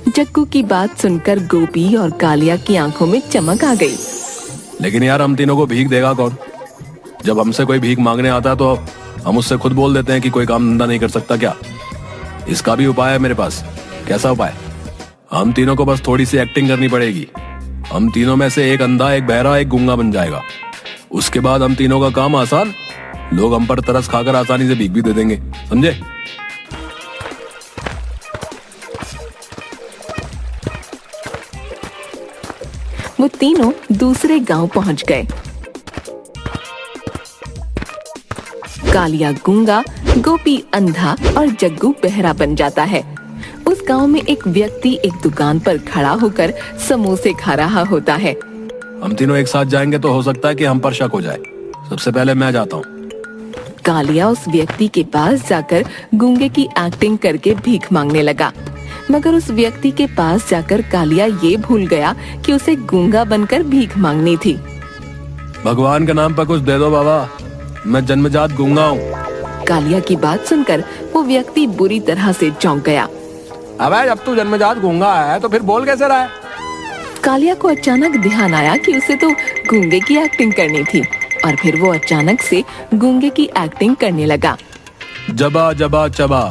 जग्गू की बात सुनकर गोपी और कालिया की आंखों में चमक आ गई। लेकिन यार, हम तीनों को भीख देगा कौन? जब हमसे कोई भीख मांगने आता है तो हम उससे खुद बोल देते हैं कि कोई काम धंधा नहीं कर सकता क्या? इसका भी उपाय है मेरे पास। कैसा उपाय? हम तीनों को बस थोड़ी सी एक्टिंग करनी पड़ेगी। हम तीनों में से एक अंधा, एक बहरा, एक गूंगा बन जाएगा। उसके बाद हम तीनों का काम आसान, लोग हम पर तरस खाकर आसानी से भीख भी दे देंगे, समझे? वो तीनों दूसरे गांव पहुंच गए। कालिया गूंगा, गोपी अंधा और जग्गू बहरा बन जाता है। उस गांव में एक व्यक्ति एक दुकान पर खड़ा होकर समोसे खा रहा होता है। हम तीनों एक साथ जाएंगे तो हो सकता है कि हम पर शक हो जाए। सबसे पहले मैं जाता हूँ। कालिया उस व्यक्ति के पास जाकर गूंगे की एक्टिंग करके भीख मांगने लगा, मगर उस व्यक्ति के पास जाकर कालिया ये भूल गया कि उसे गूंगा बनकर भीख मांगनी थी। भगवान के नाम पर कुछ दे दो बाबा, मैं जन्मजात गूंगा हूँ। कालिया की बात सुनकर वो व्यक्ति बुरी तरह से चौंक गया। अबे जब तू जन्मजात गूंगा है तो फिर बोल कैसे रहा है? कालिया को अचानक ध्यान आया कि उसे तो गूंगे की एक्टिंग करनी थी, और फिर वो अचानक से गूंगे की एक्टिंग करने लगा। जबा जबा चबा,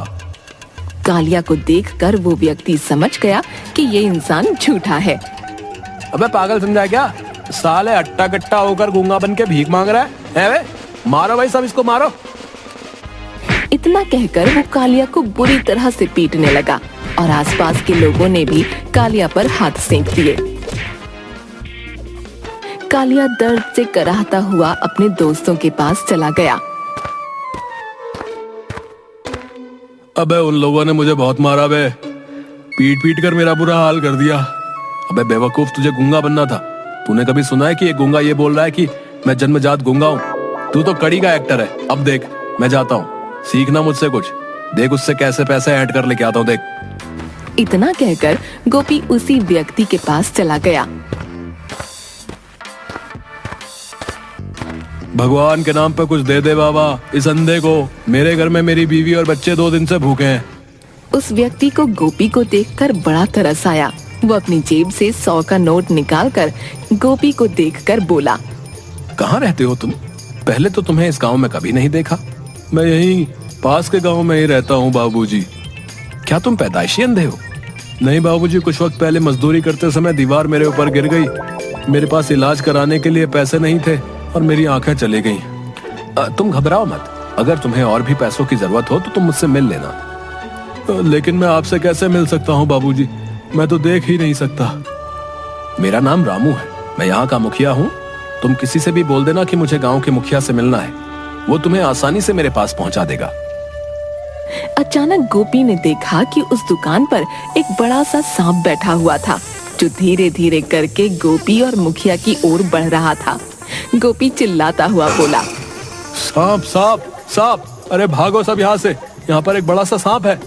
कालिया को देखकर वो व्यक्ति समझ गया कि ये इंसान झूठा है। अबे पागल समझा क्या? साले अट्टा कट्टा होकर गूंगा बन के भीख मांग रहा है वे? मारो भाई, सब इसको मारो। इतना कहकर वो कालिया को बुरी तरह से पीटने लगा और आसपास के लोगों ने भी कालिया पर हाथ सेंक दिए। कालिया दर्द से कराहता हुआ अपने दोस्तों के पास चला गया। अबे उन लोगों ने मुझे बहुत मारा बे, पीट पीट कर मेरा बुरा हाल कर दिया। अबे बेवकूफ, तुझे गूंगा बनना था। तूने कभी सुना है कि ये गूंगा ये बोल रहा है कि मैं जन्मजात गूंगा हूँ? तू तो कड़ी का एक्टर है। अब देख, मैं जाता हूँ, सीखना मुझसे कुछ। देख उससे कैसे पैसे ऐड कर लेके आता हूँ, देख। इतना कहकर गोपी उसी व्यक्ति के पास चला गया। भगवान के नाम पे कुछ दे दे बाबा इस अंधे को। मेरे घर में मेरी बीवी और बच्चे 2 दिन से भूखे हैं। उस व्यक्ति को गोपी को देखकर बड़ा तरस आया। वो अपनी जेब से 100 का नोट निकालकर गोपी को देखकर बोला, कहाँ रहते हो तुम? पहले तो तुम्हें इस गांव में कभी नहीं देखा। मैं यहीं पास के गांव में ही रहता हूँ बाबूजी। क्या तुम पैदाइशी अंधे हो? नहीं बाबूजी, कुछ वक्त पहले मजदूरी करते समय दीवार मेरे ऊपर गिर गई। मेरे पास इलाज कराने के लिए पैसे नहीं थे और मेरी आंखें चली गईं। तुम घबराओ मत, अगर तुम्हें और भी पैसों की जरूरत हो तो तुम मुझसे मिल लेना। लेकिन मैं आपसे कैसे मिल सकता हूँ बाबूजी? मैं तो देख ही नहीं सकता। मेरा नाम रामू है, मैं यहाँ का मुखिया हूँ। तुम किसी से भी बोल देना कि मुझे गांव के मुखिया से मिलना है, वो तुम्हें आसानी से मेरे पास पहुंचा देगा। अचानक गोपी ने देखा कि उस दुकान पर एक बड़ा सा सांप बैठा हुआ था, जो धीरे धीरे करके गोपी और मुखिया की ओर बढ़ रहा था। गोपी चिल्लाता हुआ बोला, सांप सांप सांप, अरे भागो सब यहाँ से, यहाँ पर एक बड़ा सा सांप है।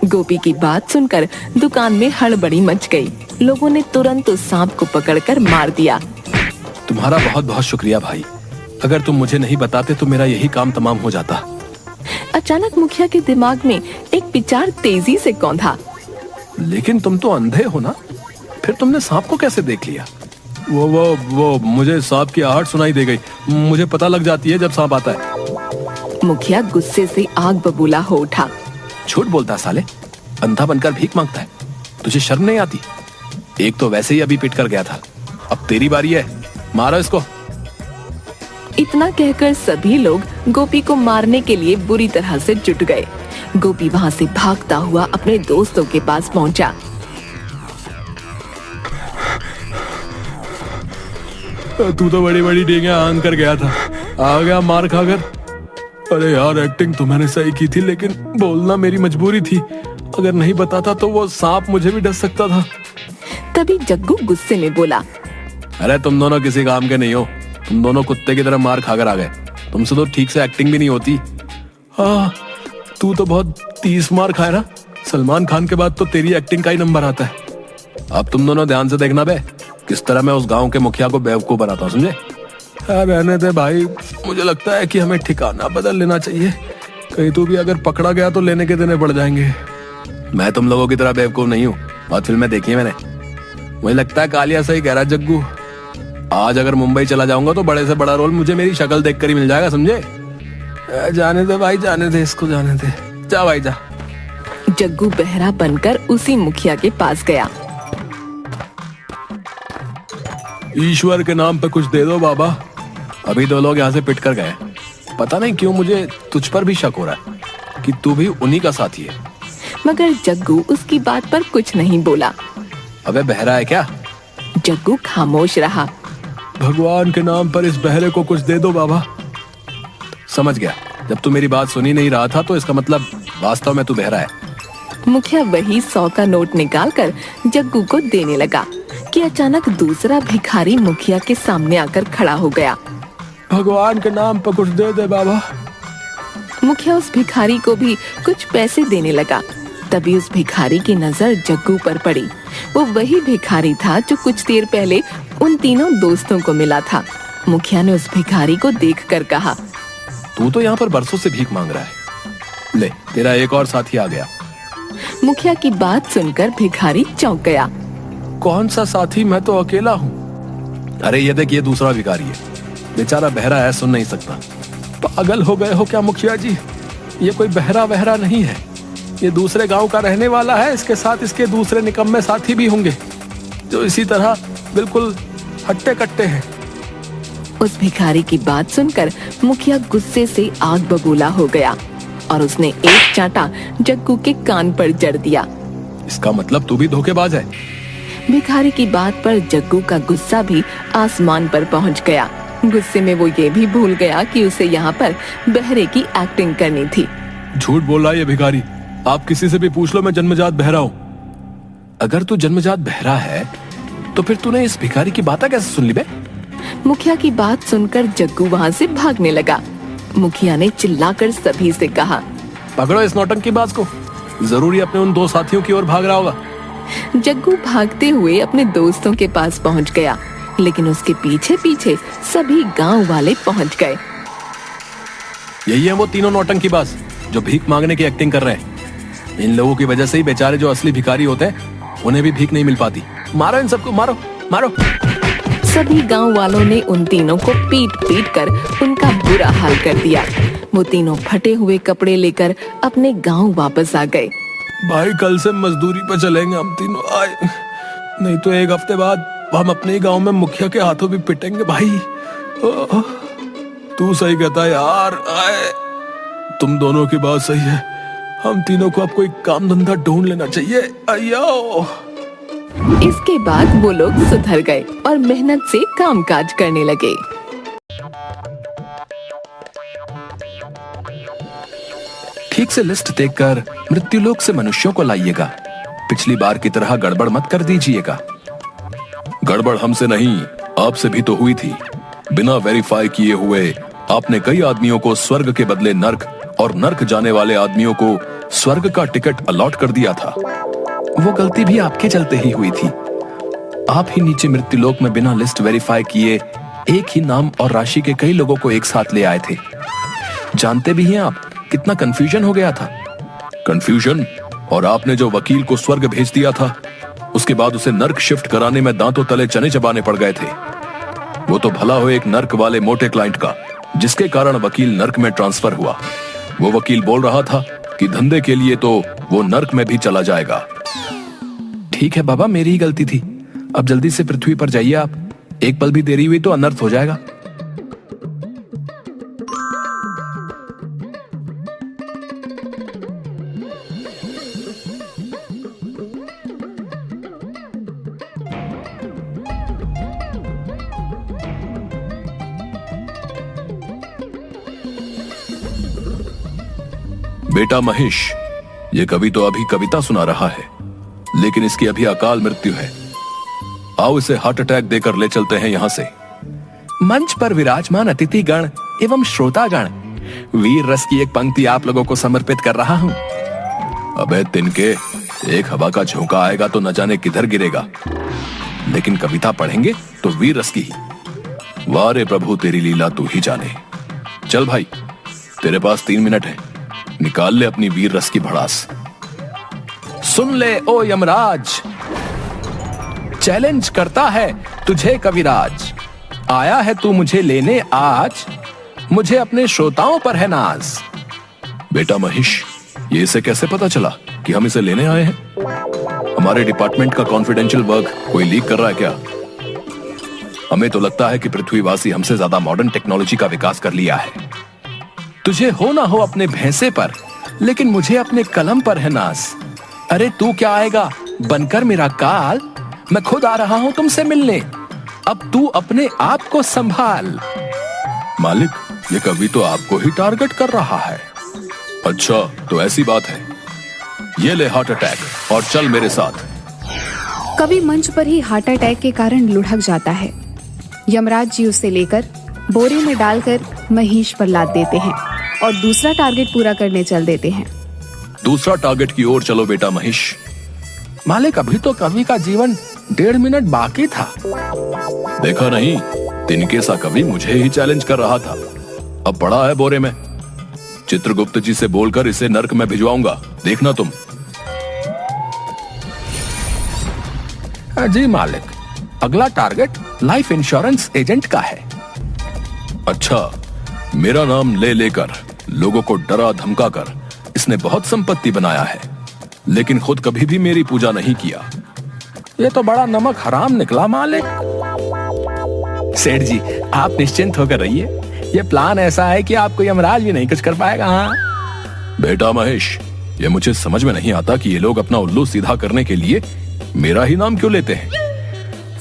गोपी की बात सुनकर दुकान में हड़बड़ी मच गई। लोगों ने तुरंत उस सांप को पकड़कर मार दिया। तुम्हारा बहुत बहुत शुक्रिया भाई, अगर तुम मुझे नहीं बताते तो मेरा यही काम तमाम हो जाता। अचानक मुखिया के दिमाग में एक विचार तेजी से कौंधा। लेकिन तुम तो अंधे हो ना, फिर तुमने सांप को कैसे देख लिया? वो मुझे सांप की आहट सुनाई दे गई। मुझे पता लग जाती है जब सांप आता है। मुखिया गुस्से से आग बबूला हो उठा। झूठ बोलता साले, अंधा बनकर भीख मांगता है, तुझे शर्म नहीं आती? एक तो वैसे ही अभी पिट कर गया था, अब तेरी बारी है, मारो इसको। इतना कहकर सभी लोग गोपी को मारने के लिए बुरी तरह से जुट गए। गोपी वहां से भागता हुआ अपने दोस्तों के पास पहुंचा। तू तो बड़ी बड़ी डेंगे आंग कर गया था, आ गया मार खाकर। अरे यार, एक्टिंग तो मैंने सही की थी, लेकिन बोलना मेरी मजबूरी थी। अगर नहीं बताता तो वो सांप मुझे भी डस सकता था। तभी जग्गू गुस्से में बोला, अरे तुम दोनों किसी काम के नहीं हो, तुम दोनों कुत्ते की तरह मार खाकर आ गए। तुमसे तो ठीक से एक्टिंग भी नहीं होती। हाँ, तू तो बहुत 30 मार खाए ना, सलमान खान के बाद तो तेरी एक्टिंग का ही नंबर आता है। अब तुम दोनों ध्यान से देखना बे, किस तरह मैं उस गांव के मुखिया को बेवकूफ बनाता हूँ, समझे? रहने दे भाई, मुझे लगता है कि हमें ठिकाना बदल लेना चाहिए। कहीं तो भी अगर पकड़ा गया तो लेने के देने पड़ जाएंगे। मैं तुम लोगों की तरह बेवकूफ नहीं हूँ, बहुत फिल्में देखी है मैंने। मुझे लगता है कालिया सही कह रहा है जग्गू। आज अगर मुंबई चला जाऊंगा तो बड़े से बड़ा रोल मुझे मेरी शक्ल देखकर ही मिल जाएगा, समझे? जाने दे भाई, जाने दे इसको, जाने दे। जा भाई जा। जग्गू बहरा बनकर उसी मुखिया के पास गया। ईश्वर के नाम पे कुछ दे दो बाबा। अभी 2 लोग यहाँ से पिट कर गए। पता नहीं क्यों मुझे तुझ पर भी शक हो रहा है कि तू भी उन्हीं का साथी है। मगर जग्गू उसकी बात पर कुछ नहीं बोला। अबे बहरा है क्या? जग्गू खामोश रहा। भगवान के नाम पर इस बहरे को कुछ दे दो बाबा। समझ गया, जब तू मेरी बात सुनी नहीं रहा था तो इसका मतलब वास्तव में तू बहरा है। मुखिया वही 100 का नोट निकालकर जग्गू को देने लगा कि अचानक दूसरा भिखारी मुखिया के सामने आकर खड़ा हो गया। भगवान के नाम पर कुछ दे दे बाबा। मुखिया उस भिखारी को भी कुछ पैसे देने लगा। तभी उस भिखारी की नजर जग्गू पर पड़ी। वो वही भिखारी था जो कुछ देर पहले उन तीनों दोस्तों को मिला था। मुखिया ने उस भिखारी को देखकर कहा, तू तो यहाँ पर बरसों से भीख मांग रहा है, ले तेरा एक और साथी आ गया। मुखिया की बात सुनकर भिखारी चौंक गया। कौन सा साथी? मैं तो अकेला हूँ। अरे ये देख, ये दूसरा भिखारी है, बेचारा बहरा है, सुन नहीं सकता। पागल हो गए हो क्या मुखिया जी? ये कोई बहरा वहरा नहीं है, ये दूसरे गांव का रहने वाला है, इसके साथ इसके दूसरे निकम्मे साथी भी होंगे जो इसी तरह बिल्कुल हट्टे कट्टे हैं। उस भिखारी की बात सुनकर मुखिया गुस्से से आग बबूला हो गया और उसने एक चांटा जग्गू के कान पर जड़ दिया। इसका मतलब तू भी धोखेबाज है। भिखारी की बात पर जग्गू का गुस्सा भी आसमान पर पहुंच गया। गुस्से में वो ये भी भूल गया कि उसे यहाँ पर बहरे की एक्टिंग करनी थी। झूठ बोल रहा है ये भिखारी। आप किसी से भी पूछ लो, मैं जन्मजात बहरा हूँ। अगर तू जन्मजात बहरा है तो फिर तूने इस भिखारी की बातें कैसे सुन ली बे? मुखिया की बात सुनकर जग्गू वहाँ से भागने लगा। मुखिया ने चिल्लाकर सभी से कहा, पकड़ो इस नौटंकीबाज को, जरूरी अपने उन दो साथियों की ओर भाग रहा होगा। जग्गू भागते हुए अपने दोस्तों के पास पहुंच गया, लेकिन उसके पीछे पीछे सभी गांव वाले पहुंच गए। यही है वो तीनों नौटंकीबाज जो भीख मांगने की एक्टिंग कर रहे हैं। इन लोगों की वजह से ही बेचारे जो असली भिखारी होते हैं उन्हें भी भीख नहीं मिल पाती। मारो इन सबको, मारो मारो। सभी गांव वालों ने उन तीनों को पीट पीट कर उनका बुरा हाल कर दिया। वो तीनों फटे हुए कपड़े लेकर अपने गांव वापस आ गए। भाई कल से मजदूरी पर चलेंगे हम तीनों, आए नहीं तो एक हफ्ते बाद हम अपने गांव में मुखिया के हाथों भी पिटेंगे। भाई तू सही कहता है यार, आए तुम दोनों की बात सही है। हम तीनों को अब कोई काम धंधा ढूंढ लेना चाहिए। अयो। इसके बाद वो लोग सुधर गए और मेहनत से कामकाज करने लगे। ठीक से लिस्ट देखकर मृत्युलोक से मनुष्यों को लाइएगा। पिछली बार की तरह गड़बड़ मत कर दीजिएगा। गड़बड़ हमसे नहीं, आपसे भी तो हुई थी। बिना वेरीफाई किए हुए आपने कई आदमियों को स्वर्ग के बदले नर्क और नर्क जाने वाले आदमियों को स्वर्ग का टिकट अलॉट कर दिया था। वो गलती भी आपके चलते ही हुई थी। आप ही नीचे मृत्युलोक में बिना लिस्ट वेरीफाई किए एक ही नाम और राशि के कई लोगों को एक साथ ले आए थे। जानते भी हैं आप कितना कंफ्यूजन हो गया था। कंफ्यूजन? और आपने जो वकील को स्वर्ग भेज दिया था, उसके बाद उसे नर्क शिफ्ट कराने में दांतों तले चने चबाने पड़ गए थे। वो तो भला हो एक नर्क वाले मोटे क्लाइंट का, जिसके कारण वकील नर्क में ट्रांसफर हुआ। वो वकील बोल रहा था कि धंधे के लिए तो वो नर्क में भी चला जाएगा। ठीक है बाबा, मेरी ही गलती थी। अब जल्दी से पृथ्वी पर जाइए आप। एक पल भी देरी हुई तो अनर्थ हो जाएगा। बेटा महेश, ये कवि तो अभी कविता सुना रहा है, लेकिन इसकी अभी अकाल मृत्यु है। आओ इसे हार्ट अटैक देकर ले चलते हैं यहाँ से। मंच पर विराजमान अतिथिगण एवं श्रोतागण, वीर रस की एक पंक्ति आप लोगों को समर्पित कर रहा हूँ। अबे तिनके, एक हवा का झोंका आएगा तो न जाने किधर गिरेगा, लेकिन कविता पढ़ेंगे तो वीर रस की ही। वाह रे प्रभु, तेरी लीला तू ही जाने। चल भाई, तेरे पास 3 मिनट है, निकाल ले अपनी वीर रस की भड़ास। सुन ले ओ यमराज, चैलेंज करता है तुझे कविराज। आया है तू मुझे लेने आज, मुझे अपने श्रोताओं पर है नाज। बेटा महेश, ये इसे कैसे पता चला कि हम इसे लेने आए हैं? हमारे डिपार्टमेंट का कॉन्फिडेंशियल वर्क कोई लीक कर रहा है क्या? हमें तो लगता है कि पृथ्वीवासी हमसे ज्यादा मॉडर्न टेक्नोलॉजी का विकास कर लिया है। तुझे हो ना हो अपने भैंसे पर, लेकिन मुझे अपने कलम पर है नाज। अरे तू क्या आएगा बनकर मेरा काल, मैं खुद आ रहा हूं तुमसे मिलने। अब तू अपने आप को संभाल। मालिक, ये कवि तो आपको ही टारगेट कर रहा है। अच्छा तो ऐसी बात है, ये ले हार्ट अटैक और चल मेरे साथ। कवि मंच पर ही हार्ट अटैक के कारण लुढ़क जाता है। यमराज जी उसे लेकर बोरे में डालकर महेश पर लाद देते हैं और दूसरा टारगेट पूरा करने चल देते हैं। दूसरा टारगेट की ओर चलो बेटा महेश। मालिक, अभी तो कवि का जीवन 1.5 मिनट बाकी था। देखा नहीं, तिनके सा कवि मुझे ही चैलेंज कर रहा था। अब पड़ा है बोरे में। चित्रगुप्त जी से बोलकर इसे नर्क में भिजवाऊंगा, देखना तुम। जी मालिक, अगला टारगेट लाइफ इंश्योरेंस एजेंट का है। अच्छा, मेरा नाम ले लेकर लोगों को डरा धमका कर इसने बहुत संपत्ति बनाया है। लेकिन खुद कभी भी मेरी पूजा नहीं किया। ये तो बड़ा नमक हराम निकला मालिक। सेठ जी, आप निश्चिंत होकर रहिए। ये प्लान ऐसा है कि आपको यमराज भी नहीं कुछ कर पाएगा। हाँ बेटा महेश, ये मुझे समझ में नहीं आता कि ये लोग अपना उल्लू सीधा करने के लिए मेरा ही नाम क्यों लेते हैं।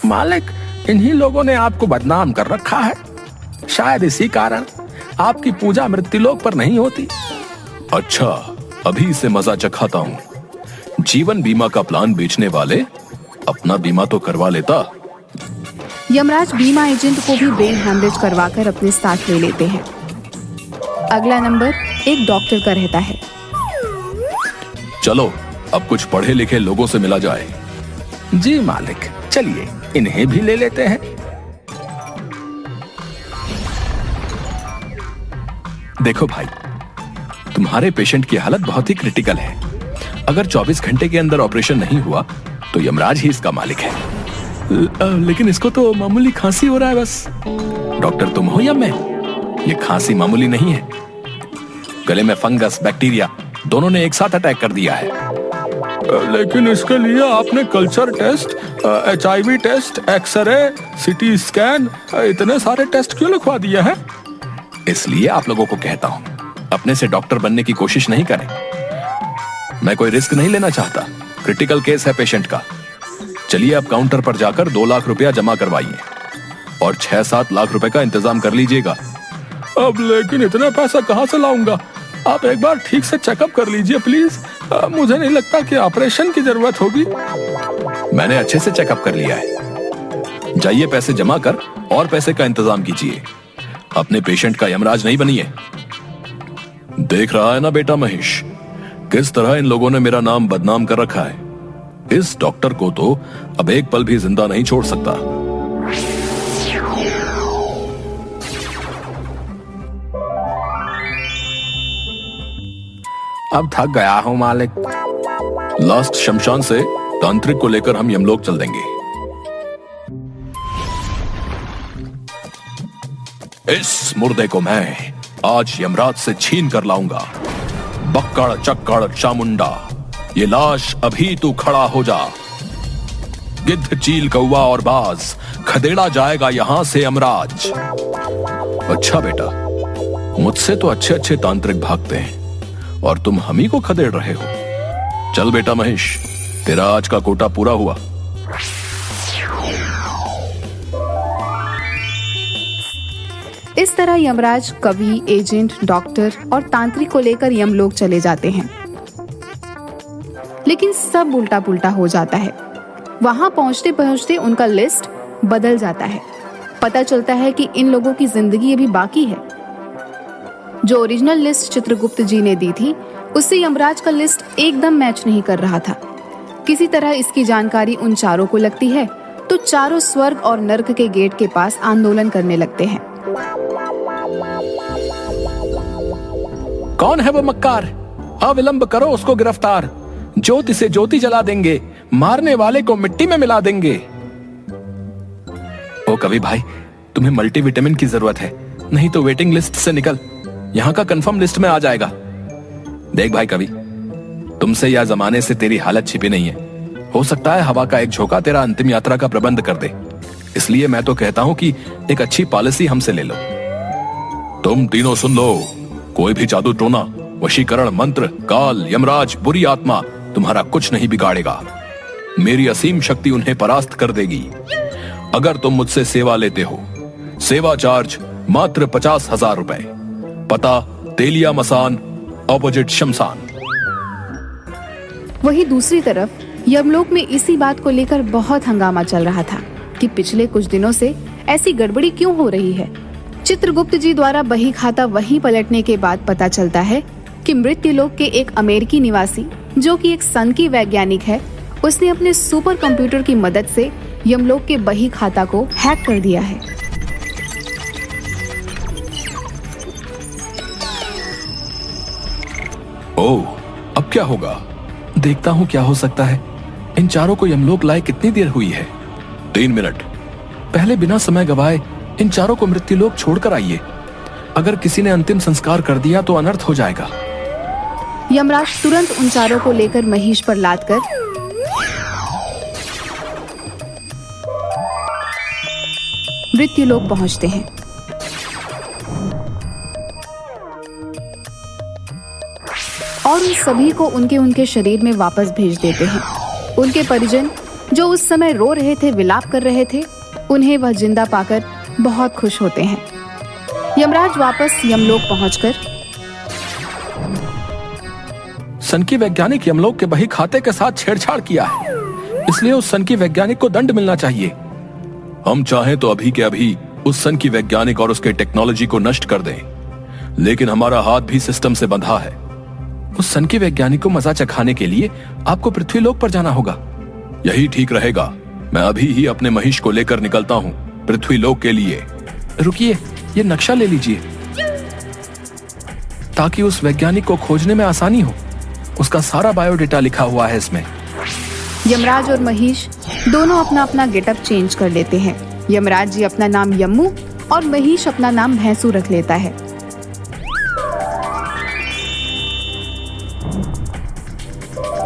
मालिक, इन्हीं लोगों ने आपको बदनाम कर रखा है। शायद इसी कारण आपकी पूजा मृत्युलोक पर नहीं होती। अच्छा, अभी इसे मजा चखाता हूँ। जीवन बीमा का प्लान बेचने वाले अपना बीमा तो करवा लेता। यमराज बीमा एजेंट को भी ब्रेन हैमरेज करवाकर अपने साथ ले लेते हैं। अगला नंबर एक डॉक्टर का रहता है। चलो अब कुछ पढ़े लिखे लोगों से मिला जाए। जी मालिक, चलिए इन्हें भी ले लेते हैं। देखो भाई, तुम्हारे पेशेंट की हालत बहुत ही क्रिटिकल है। अगर 24 घंटे के अंदर ऑपरेशन नहीं हुआ तो यमराज ही इसका मालिक है। लेकिन इसको तो मामूली खांसी हो रहा है बस। डॉक्टर तुम हो या मैं? ये खांसी मामूली नहीं है। गले में फंगस, बैक्टीरिया दोनों ने एक साथ अटैक कर दिया है। लेकिन इसके लिए आपने culture test, HIV test, x-ray, CT scan, इतने सारे टेस्ट क्यों लिखवा दिए हैं? इसलिए आप लोगों को कहता हूं, अपने से डॉक्टर बनने की कोशिश नहीं करें। मैं कोई रिस्क नहीं लेना चाहता। क्रिटिकल केस है पेशेंट का। चलिए अब काउंटर पर जाकर 2 लाख रुपया जमा करवाइए और 6-7 लाख रुपए का इंतजाम कर लीजिएगा। अब लेकिन इतना पैसा कहां से लाऊंगा? आप एक बार ठीक से चेकअप कर लीजिए प्लीज। मुझे नहीं लगता कि ऑपरेशन की जरूरत होगी। मैंने अच्छे से चेकअप कर लिया है। जाइए पैसे जमा कर और पैसे का इंतजाम कीजिए। अपने पेशेंट का यमराज नहीं बनिए। देख रहा है ना बेटा महेश, किस तरह इन लोगों ने मेरा नाम बदनाम कर रखा है। इस डॉक्टर को तो अब एक पल भी जिंदा नहीं छोड़ सकता। अब थक गया हूं मालिक। लास्ट शमशान से तांत्रिक को लेकर हम यमलोक चल देंगे। इस मुर्दे को मैं आज यमराज से छीन कर लाऊंगा। बक्कड़ चक्कड़ चामुंडा, ये लाश अभी तू खड़ा हो जा। गिद्ध, चील, कौवा और बाज, खदेड़ा जाएगा यहां से यमराज। अच्छा बेटा, मुझसे तो अच्छे अच्छे तांत्रिक भागते हैं और तुम हम ही को खदेड़ रहे हो। चल बेटा महेश, तेरा आज का कोटा पूरा हुआ। इस तरह यमराज कवि, एजेंट, डॉक्टर और तांत्रिक को लेकर यमलोक चले जाते हैं। लेकिन सब उल्टा पुल्टा हो जाता है। वहां पहुंचते पहुंचते उनका लिस्ट बदल जाता है। पता चलता है कि इन लोगों की जिंदगी अभी बाकी है। जो ओरिजिनल लिस्ट चित्रगुप्त जी ने दी थी, उससे यमराज का लिस्ट एकदम मैच नहीं कर रहा था। किसी तरह इसकी जानकारी उन चारों को लगती है तो चारों स्वर्ग और नर्क के गेट के पास आंदोलन करने लगते हैं। कौन है वो मक्कार? अविलंब करो उसको गिरफ्तार। ज्योति से ज्योति जला देंगे, मारने वाले को मिट्टी में मिला देंगे। ओ कवि भाई, तुम्हें मल्टीविटामिन की जरूरत है, नहीं तो वेटिंग लिस्ट से निकल। यहाँ का कंफर्म लिस्ट में आ जाएगा। देख भाई कवि, तुमसे या जमाने से तेरी हालत छिपी नहीं है। हो सकता है हवा का एक झोंका तेरा अंतिम यात्रा का प्रबंध कर दे। इसलिए मैं तो कहता हूं कि एक अच्छी पॉलिसी हमसे ले लो। तुम तीनों सुन लो, कोई भी जादू टोना, वशीकरण मंत्र, काल, यमराज, बुरी आत्मा तुम्हारा कुछ नहीं बिगाड़ेगा। मेरी असीम शक्ति उन्हें परास्त कर देगी। अगर तुम मुझसे सेवा लेते हो, सेवा चार्ज मात्र 50,000 रुपए। पता तेलिया मसान, ऑपोजिट शमशान। वहीं दूसरी तरफ यमलोक में इसी बात को लेकर बहुत हंगामा चल रहा था कि पिछले कुछ दिनों से ऐसी गड़बड़ी क्यों हो रही है। चित्रगुप्त जी द्वारा बही खाता वहीं पलटने के बाद पता चलता है कि मृत्युलोक के एक अमेरिकी निवासी, जो कि एक सन की वैज्ञानिक है, उसने अपने सुपर कंप्यूटर की मदद से यमलोक के बही खाता को हैक कर दिया है। ओह, अब क्या होगा? देखता हूँ क्या हो सकता है। इन चारों को यमलोक लाए कितनी देर हुई है? 3 मिनट। पहले बिना समय गवाए इन चारों को मृत्युलोक छोड़कर आइए। अगर किसी ने अंतिम संस्कार कर दिया तो अनर्थ हो जाएगा। यमराज तुरंत उन चारों को लेकर महिष पर लाद कर मृत्युलोक पहुंचते हैं। और उन सभी को उनके उनके शरीर में वापस भेज देते हैं। उनके परिजन जो उस समय रो रहे थे, विलाप कर रहे थे, उन्हें वह जिंदा पाकर बहुत खुश होते हैं। यमराज वापस यमलोक पहुंचकर सन की वैज्ञानिक यमलोक के बही खाते के साथ छेड़छाड़ किया है, इसलिए उस सन की वैज्ञानिक को दंड मिलना चाहिए। हम चाहें तो अभी के अभी उस सन की वैज्ञानिक और उसके टेक्नोलॉजी को नष्ट कर दें, लेकिन हमारा हाथ भी सिस्टम से बंधा है। उस सन की वैज्ञानिक को मजा चखाने के लिए आपको पृथ्वीलोक पर जाना होगा। यही ठीक रहेगा। मैं अभी ही अपने महिष को लेकर निकलता हूँ पृथ्वीलोक के लिए। रुकिए, ये नक्शा ले लीजिए ताकि उस वैज्ञानिक को खोजने में आसानी हो। उसका सारा बायोडेटा लिखा हुआ है इसमें। यमराज और महिष दोनों अपना अपना गेटअप चेंज कर लेते हैं। यमराज जी अपना नाम यम्मू और महिष अपना नाम भैंसू रख लेता है।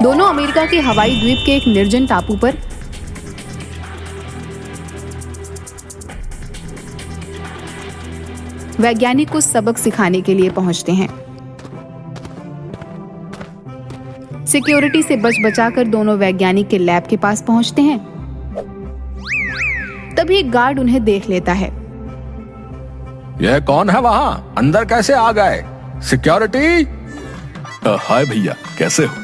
दोनों अमेरिका के हवाई द्वीप के एक निर्जन टापू पर वैज्ञानिक को सबक सिखाने के लिए पहुंचते हैं। सिक्योरिटी से बच बचाकर दोनों वैज्ञानिक के लैब के पास पहुंचते हैं। तभी एक गार्ड उन्हें देख लेता है। यह कौन है वहां? अंदर कैसे आ गए? सिक्योरिटी। हाय भैया, कैसे हो?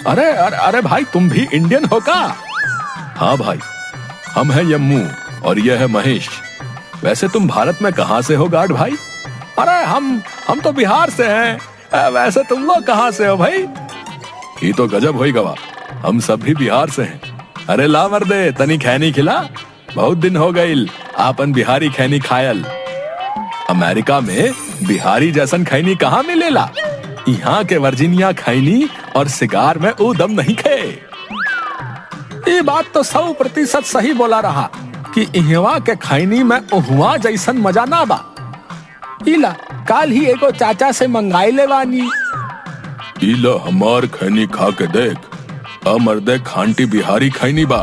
अरे अरे अरे भाई, तुम भी इंडियन हो का? हाँ भाई, हम हैं यम्मू और यह है महेश। वैसे तुम भारत में कहाँ से हो गार्ड भाई? अरे हम तो बिहार से हैं। वैसे तुम लोग कहाँ से हो भाई? ये तो गजब होई गवा, हम सब भी बिहार से हैं। अरे ला मर्दे, तनी खैनी खिला। बहुत दिन हो गई आपन बिहारी खैनी खायल। अमेरिका में बिहारी जैसन खैनी कहाँ मिलेला? यहाँ के वर्जीनिया खैनी और सिगार में ऊ दम नहीं खे। ये बात तो 100% सही बोला रहा कि इहवा के खैनी में उहवा जैसन मजा ना बा। इला काल ही एगो चाचा से मंगाई ले बानी। इला हमार खैनी खा के देख, मर्दे खांटी बिहारी खैनी बा।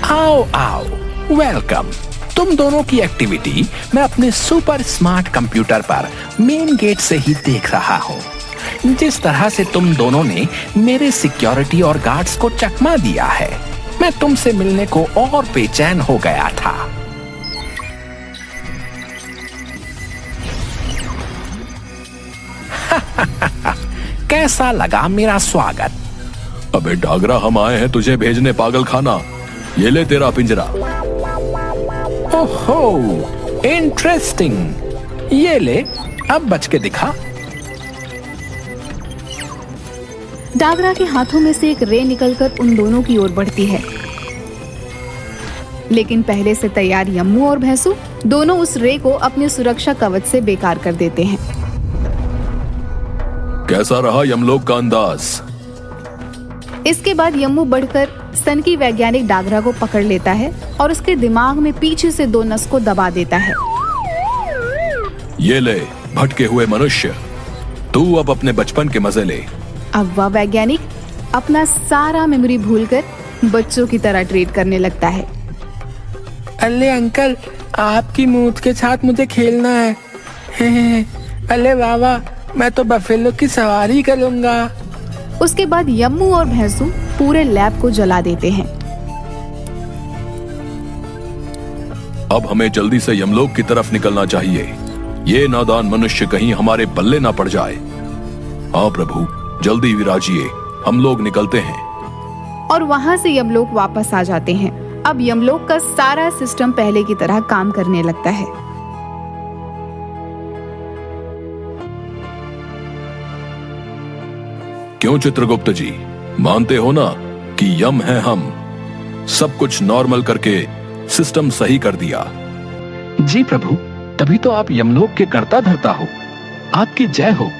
आओ आओ, वेलकम। तुम दोनों की एक्टिविटी मैं अपने सुपर स्मार्ट कंप्यूटर पर मेन गेट से ही देख रहा हूँ। जिस तरह से तुम दोनों ने मेरे सिक्योरिटी और गार्ड्स को चकमा दिया है, मैं तुमसे मिलने को और बेचैन हो गया था। कैसा लगा मेरा स्वागत? अबे डागरा, हम आए हैं तुझे भेजने पागल खाना। ये ले तेरा पिंजरा। ओहो, इंटरेस्टिंग। ये ले, अब बच के दिखा। डागरा के हाथों में से एक रे निकलकर उन दोनों की ओर बढ़ती है, लेकिन पहले से तैयार यम्मू और भैंसू दोनों उस रे को अपने सुरक्षा कवच से बेकार कर देते हैं। कैसा रहा यमलोक का अंदाज? इसके बाद यम्मू बढ़कर सन की वैज्ञानिक डागरा को पकड़ लेता है और उसके दिमाग में पीछे से 2 नस को दबा देता है। ये ले भटके हुए मनुष्य, तू अब अपने बचपन के मजे ले। अब वह वैज्ञानिक अपना सारा मेमोरी भूलकर बच्चों की तरह ट्रीट करने लगता है। अल्ले अंकल, आपकी मूत के साथ मुझे खेलना है। अल्ले बाबा, मैं तो बफेलो की सवारी करूंगा। उसके बाद यम्मू और भैंसू पूरे लैब को जला देते हैं। अब हमें जल्दी से यमलोक की तरफ निकलना चाहिए। ये नादान मनुष्य कहीं हमारे पल्ले ना पड़ जाए। हाँ प्रभु, जल्दी विराजिए, हम लोग निकलते हैं। और वहां से यमलोक वापस आ जाते हैं। अब यमलोक का सारा सिस्टम पहले की तरह काम करने लगता है। क्यों चित्रगुप्त जी, मानते हो ना कि यम है हम? सब कुछ नॉर्मल करके सिस्टम सही कर दिया। जी प्रभु, तभी तो आप यमलोक के कर्ता धर्ता हो। आपकी जय हो।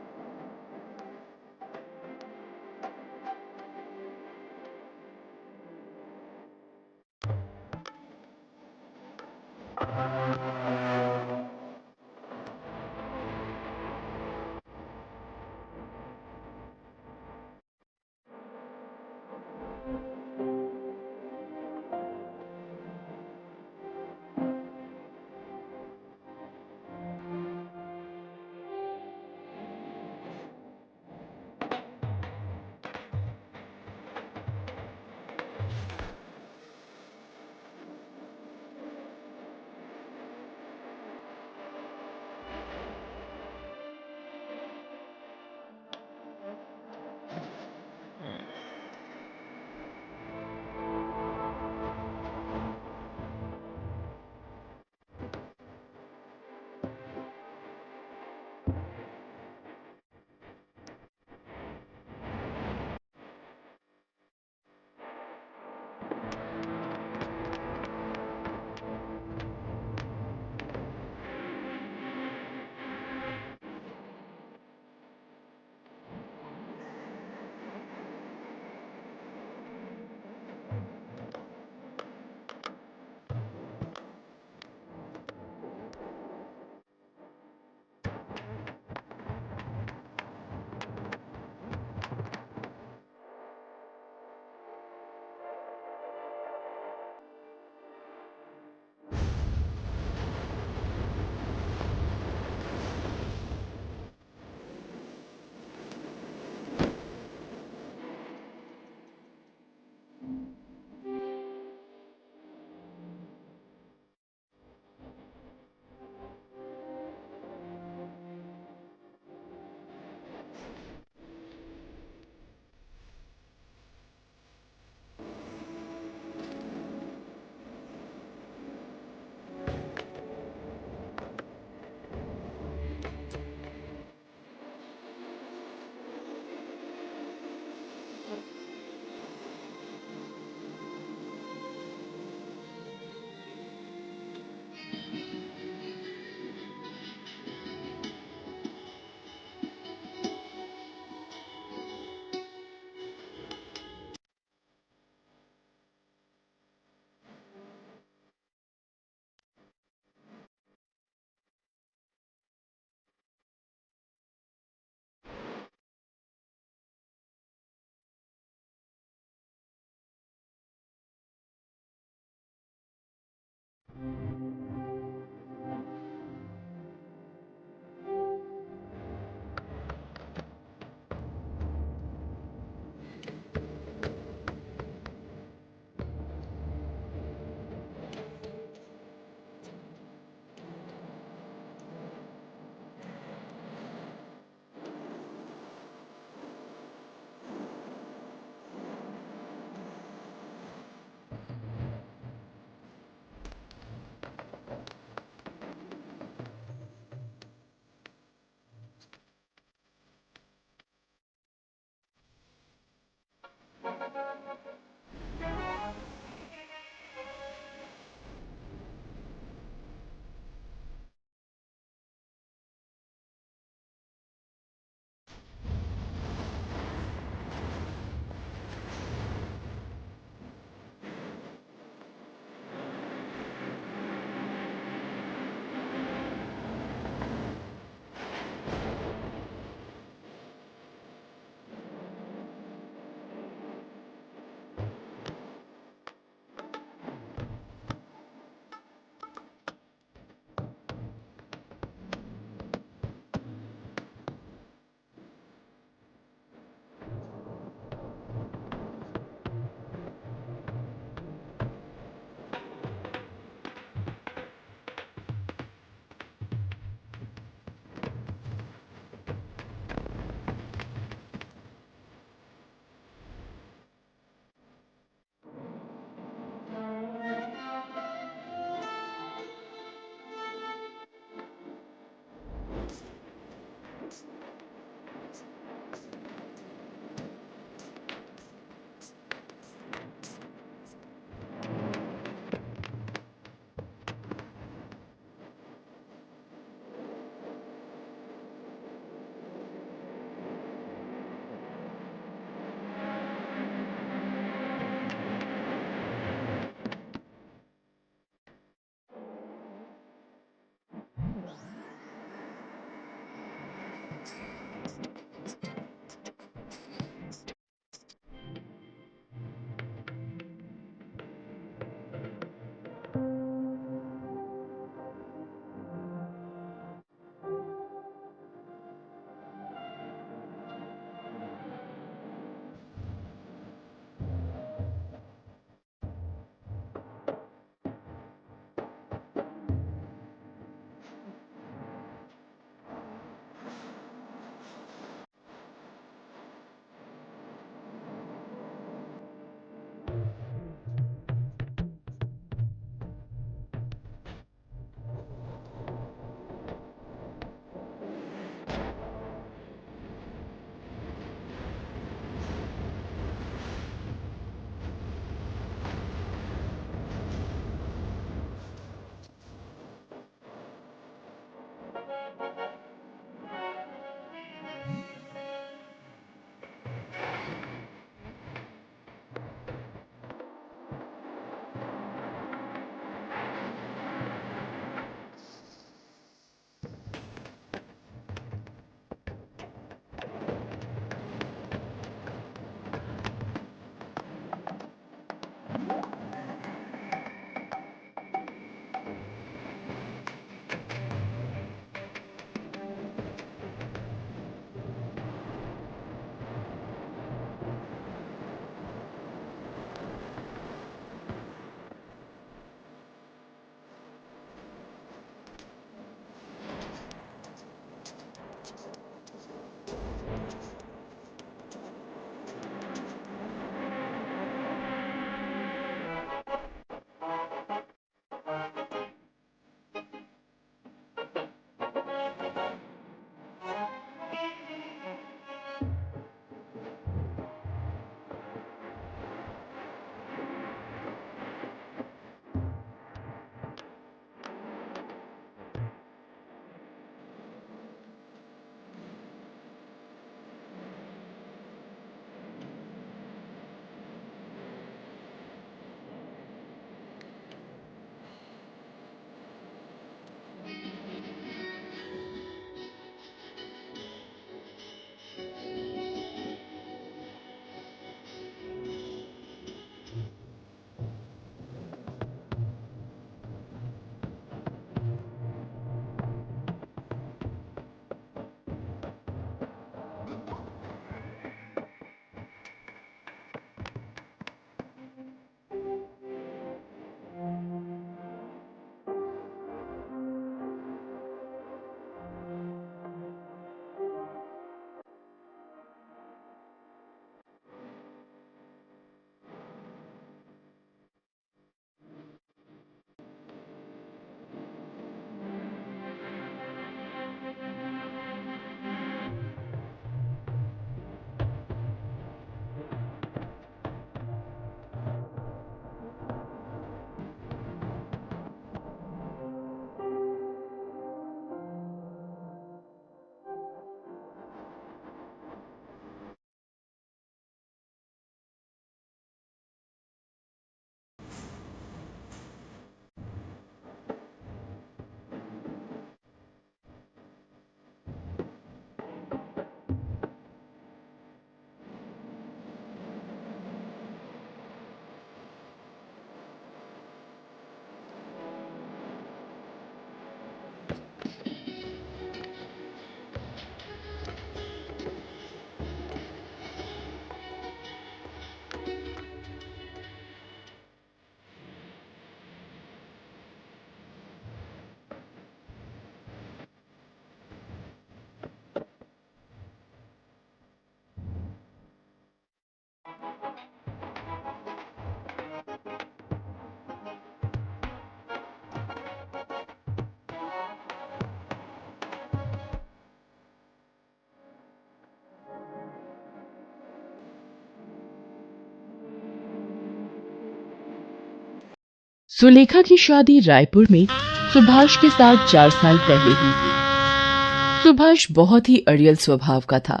सुलेखा की शादी रायपुर में सुभाष के साथ 4 साल पहले हुई थी। सुभाष बहुत ही अड़ियल स्वभाव का था।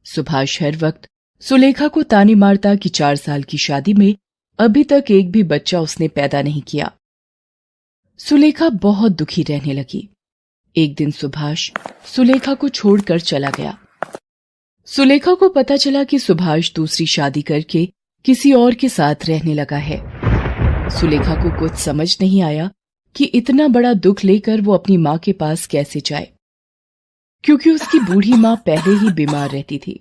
सुभाष हर वक्त सुलेखा को ताने मारता कि 4 साल की शादी में अभी तक एक भी बच्चा उसने पैदा नहीं किया। सुलेखा बहुत दुखी रहने लगी। एक दिन सुभाष सुलेखा को छोड़कर चला गया। सुलेखा को पता चला कि सुभाष दूसरी शादी करके किसी और के साथ रहने लगा है। सुलेखा को कुछ समझ नहीं आया कि इतना बड़ा दुख लेकर वो अपनी माँ के पास कैसे जाए, क्योंकि उसकी बूढ़ी माँ पहले ही बीमार रहती थी।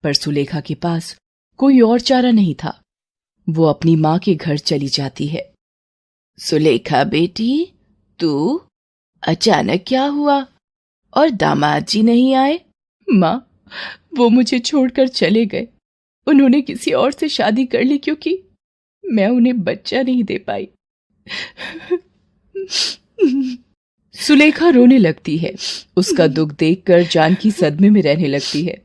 पर सुलेखा के पास कोई और चारा नहीं था। वो अपनी माँ के घर चली जाती है। सुलेखा बेटी, तू अचानक क्या हुआ और दामाद जी नहीं आए? माँ, वो मुझे छोड़कर चले गए। उन्होंने किसी और से शादी कर ली क्योंकि मैं उन्हें बच्चा नहीं दे पाई। सुलेखा रोने लगती है। उसका दुख देखकर जानकी सदमे में रहने लगती है।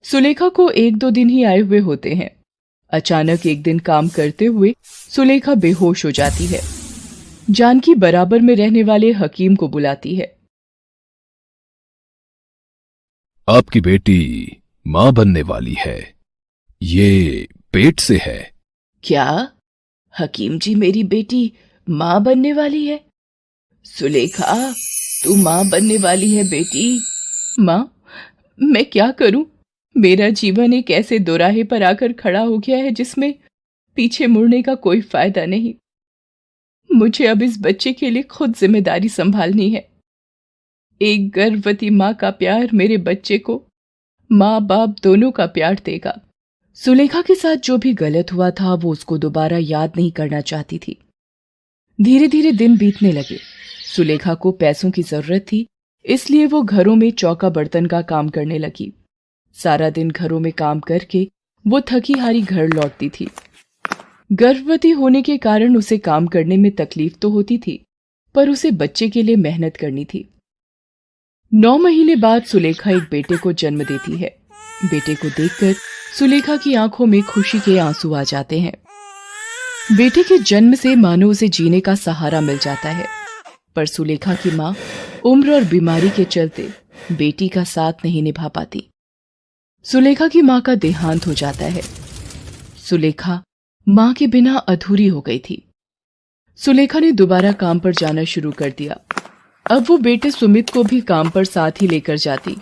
सुलेखा को 1-2 दिन ही आए हुए होते हैं। अचानक एक दिन काम करते हुए सुलेखा बेहोश हो जाती है। जानकी बराबर में रहने वाले हकीम को बुलाती है। आपकी बेटी मां बनने वाली है, ये पेट से है। क्या हकीम जी, मेरी बेटी मां बनने वाली है? सुलेखा, तू मां बनने वाली है बेटी। मां, मैं क्या करूं? मेरा जीवन एक ऐसे दोराहे पर आकर खड़ा हो गया है जिसमें पीछे मुड़ने का कोई फायदा नहीं। मुझे अब इस बच्चे के लिए खुद जिम्मेदारी संभालनी है। एक गर्भवती मां का प्यार मेरे बच्चे को मां बाप दोनों का प्यार देगा। सुलेखा के साथ जो भी गलत हुआ था वो उसको दोबारा याद नहीं करना चाहती थी। धीरे धीरे दिन बीतने लगे। सुलेखा को पैसों की जरूरत थी, इसलिए वो घरों में चौका बर्तन का काम करने लगी। सारा दिन घरों में काम करके वो थकी हारी घर लौटती थी। गर्भवती होने के कारण उसे काम करने में तकलीफ तो होती थी, पर उसे बच्चे के लिए मेहनत करनी थी। 9 महीने बाद सुलेखा एक बेटे को जन्म देती है। बेटे को देखकर सुलेखा की आंखों में खुशी के आंसू आ जाते हैं। बेटे के जन्म से मानो उसे जीने का सहारा मिल जाता है, पर सुलेखा की मां उम्र और बीमारी के चलते बेटी का साथ नहीं निभा पाती। सुलेखा की मां का देहांत हो जाता है। सुलेखा मां के बिना अधूरी हो गई थी। सुलेखा ने दोबारा काम पर जाना शुरू कर दिया। अब वो बेटे सुमित को भी काम पर साथ ही लेकर जाती।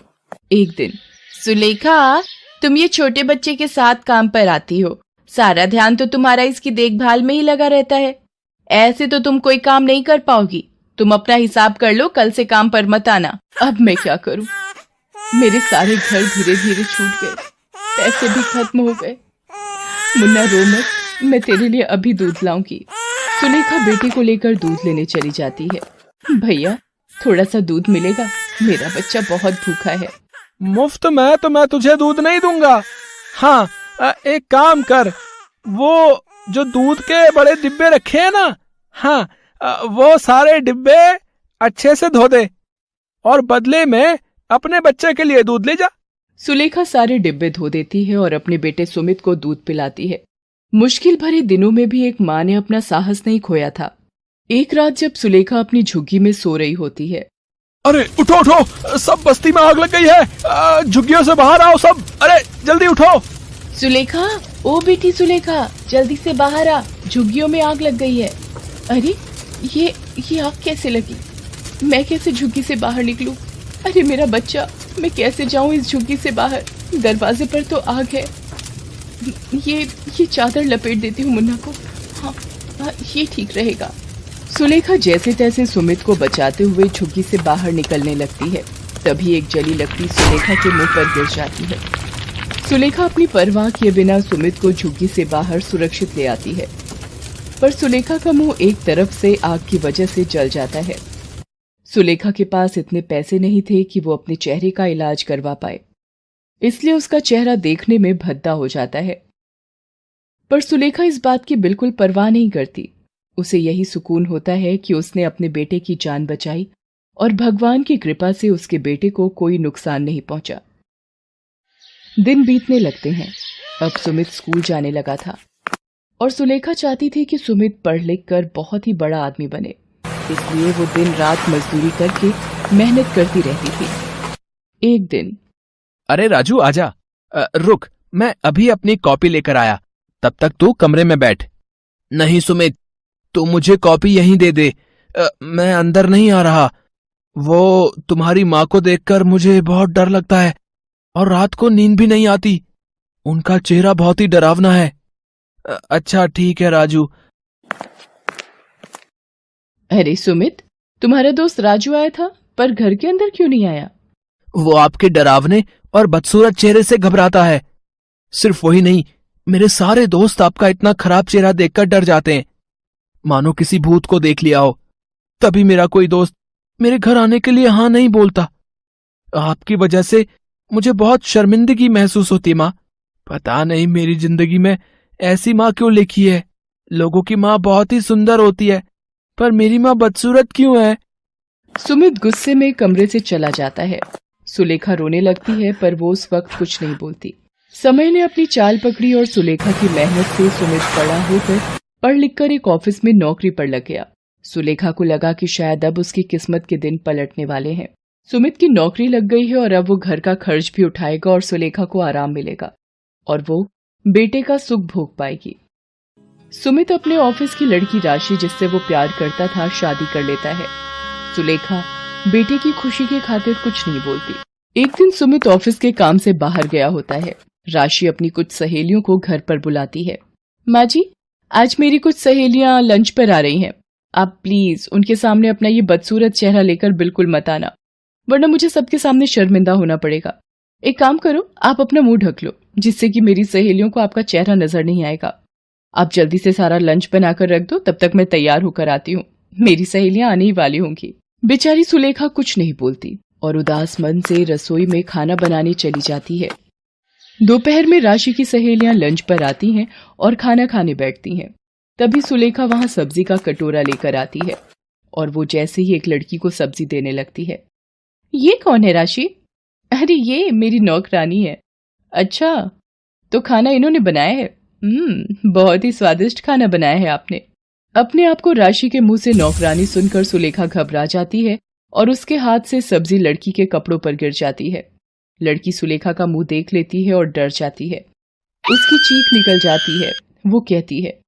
एक दिन, सुलेखा, तुम ये छोटे बच्चे के साथ काम पर आती हो, सारा ध्यान तो तुम्हारा इसकी देखभाल में ही लगा रहता है। ऐसे तो तुम कोई काम नहीं कर पाओगी। तुम अपना हिसाब कर लो, कल से काम पर मत आना। अब मैं क्या करूं? मेरे सारे घर धीरे धीरे छूट गए, पैसे भी खत्म हो गए। मुन्ना रो मत, मैं तेरे लिए अभी दूध लाऊंगी। सुलेखा बेटे को लेकर दूध लेने चली जाती है। भैया, थोड़ा सा दूध मिलेगा? मेरा बच्चा बहुत भूखा है। मुफ्त में तो मैं तुझे दूध नहीं दूंगा। हाँ, एक काम कर, वो जो दूध के बड़े डिब्बे रखे हैं ना, हाँ, वो सारे डिब्बे अच्छे से धो दे और बदले में अपने बच्चे के लिए दूध ले जा। सुलेखा सारे डिब्बे धो देती है और अपने बेटे सुमित को दूध पिलाती है। मुश्किल भरे दिनों में भी एक माँ ने अपना साहस नहीं खोया था। एक रात जब सुलेखा अपनी झुग्गी में सो रही होती है। अरे उठो उठो, सब बस्ती में आग लग गई है, झुग्गियों से बाहर आओ सब। अरे जल्दी उठो। सुलेखा, ओ बेटी सुलेखा, जल्दी से बाहर आ, झुग्गियों में आग लग गई है। अरे ये आग कैसे लगी? मैं कैसे झुग्गी से बाहर निकलूं? अरे मेरा बच्चा, मैं कैसे जाऊं इस झुग्गी से बाहर? दरवाजे पर तो आग है। ये चादर लपेट देती हूँ मुन्ना को। हाँ, ये ठीक रहेगा। सुलेखा जैसे तैसे सुमित को बचाते हुए झुग्गी से बाहर निकलने लगती है। तभी एक जली लकड़ी सुलेखा के मुंह पर गिर जाती है। सुलेखा अपनी परवाह किए बिना सुमित को झुग्गी से बाहर सुरक्षित ले आती है, पर सुलेखा का मुंह एक तरफ से आग की वजह से जल जाता है। सुलेखा के पास इतने पैसे नहीं थे कि वो अपने चेहरे का इलाज करवा पाए, इसलिए उसका चेहरा देखने में भद्दा हो जाता है। पर सुलेखा इस बात की बिल्कुल परवाह नहीं करती। उसे यही सुकून होता है कि उसने अपने बेटे की जान बचाई और भगवान की कृपा से उसके बेटे को कोई नुकसान नहीं पहुंचा। दिन बीतने लगते हैं। अब सुमित स्कूल जाने लगा था। और सुलेखा चाहती थी कि सुमित पढ़ लिख कर बहुत ही बड़ा आदमी बने, इसलिए वो दिन रात मजदूरी करके मेहनत करती रहती थी। एक दिन, अरे राजू आजा, रुक, मैं अभी अपनी कॉपी लेकर आया, तब तक तू कमरे में बैठ। नहीं सुमित, तू मुझे कॉपी यहीं दे दे, मैं अंदर नहीं आ रहा। वो तुम्हारी माँ को देखकर मुझे बहुत डर लगता है और रात को नींद भी नहीं आती। उनका चेहरा बहुत ही डरावना है। अच्छा ठीक है राजू। अरे सुमित, तुम्हारा दोस्त राजू आया था, पर घर के अंदर क्यों नहीं आया? वो आपके डरावने और बदसूरत चेहरे से घबराता है। सिर्फ वही नहीं, मेरे सारे दोस्त आपका इतना खराब चेहरा देखकर डर जाते हैं, मानो किसी भूत को देख लिया हो। तभी मेरा कोई दोस्त मेरे घर आने के लिए हाँ नहीं बोलता। आपकी वजह से मुझे बहुत शर्मिंदगी महसूस होती माँ। पता नहीं मेरी जिंदगी में ऐसी माँ क्यों लिखी है। लोगों की माँ बहुत ही सुंदर होती है, पर मेरी माँ बदसूरत क्यों है। सुमित गुस्से में कमरे से चला जाता है। सुलेखा रोने लगती है, पर वो उस वक्त कुछ नहीं बोलती। समय ने अपनी चाल पकड़ी और सुलेखा की मेहनत से सुमित बड़ा होकर पढ़ लिखकर एक ऑफिस में नौकरी पर लग गया। सुलेखा को लगा कि शायद अब उसकी किस्मत के दिन पलटने वाले हैं। सुमित की नौकरी लग गई है और अब वो घर का खर्च भी उठाएगा और सुलेखा को आराम मिलेगा और वो बेटे का सुख भोग पाएगी। सुमित अपने ऑफिस की लड़की राशि, जिससे वो प्यार करता था, शादी कर लेता है। सुलेखा बेटे की खुशी की खातिर कुछ नहीं बोलती। एक दिन सुमित ऑफिस के काम से बाहर गया होता है। राशि अपनी कुछ सहेलियों को घर पर बुलाती है। माँ जी, आज मेरी कुछ सहेलियां लंच पर आ रही हैं। आप प्लीज उनके सामने अपना ये बदसूरत चेहरा लेकर बिल्कुल मत आना, वरना मुझे सबके सामने शर्मिंदा होना पड़ेगा। एक काम करो, आप अपना मुंह ढक लो, जिससे कि मेरी सहेलियों को आपका चेहरा नजर नहीं आएगा। आप जल्दी से सारा लंच बनाकर रख दो, तब तक मैं तैयार होकर आती हूँ। मेरी सहेलियां आने ही वाली होंगी। बेचारी सुलेखा कुछ नहीं बोलती और उदास मन से रसोई में खाना बनाने चली जाती है। दोपहर में राशि की सहेलियां लंच पर आती हैं और खाना खाने बैठती हैं। तभी सुलेखा वहां सब्जी का कटोरा लेकर आती है और वो जैसे ही एक लड़की को सब्जी देने लगती है। ये कौन है राशि? अरे ये मेरी नौकरानी है। अच्छा, तो खाना इन्होंने बनाया है? बहुत ही स्वादिष्ट खाना बनाया है आपने। अपने आप को राशि के मुंह से नौकरानी सुनकर सुलेखा घबरा जाती है और उसके हाथ से सब्जी लड़की के कपड़ों पर गिर जाती है। लड़की सुलेखा का मुंह देख लेती है और डर जाती है। उसकी चीख निकल जाती है। वो कहती है,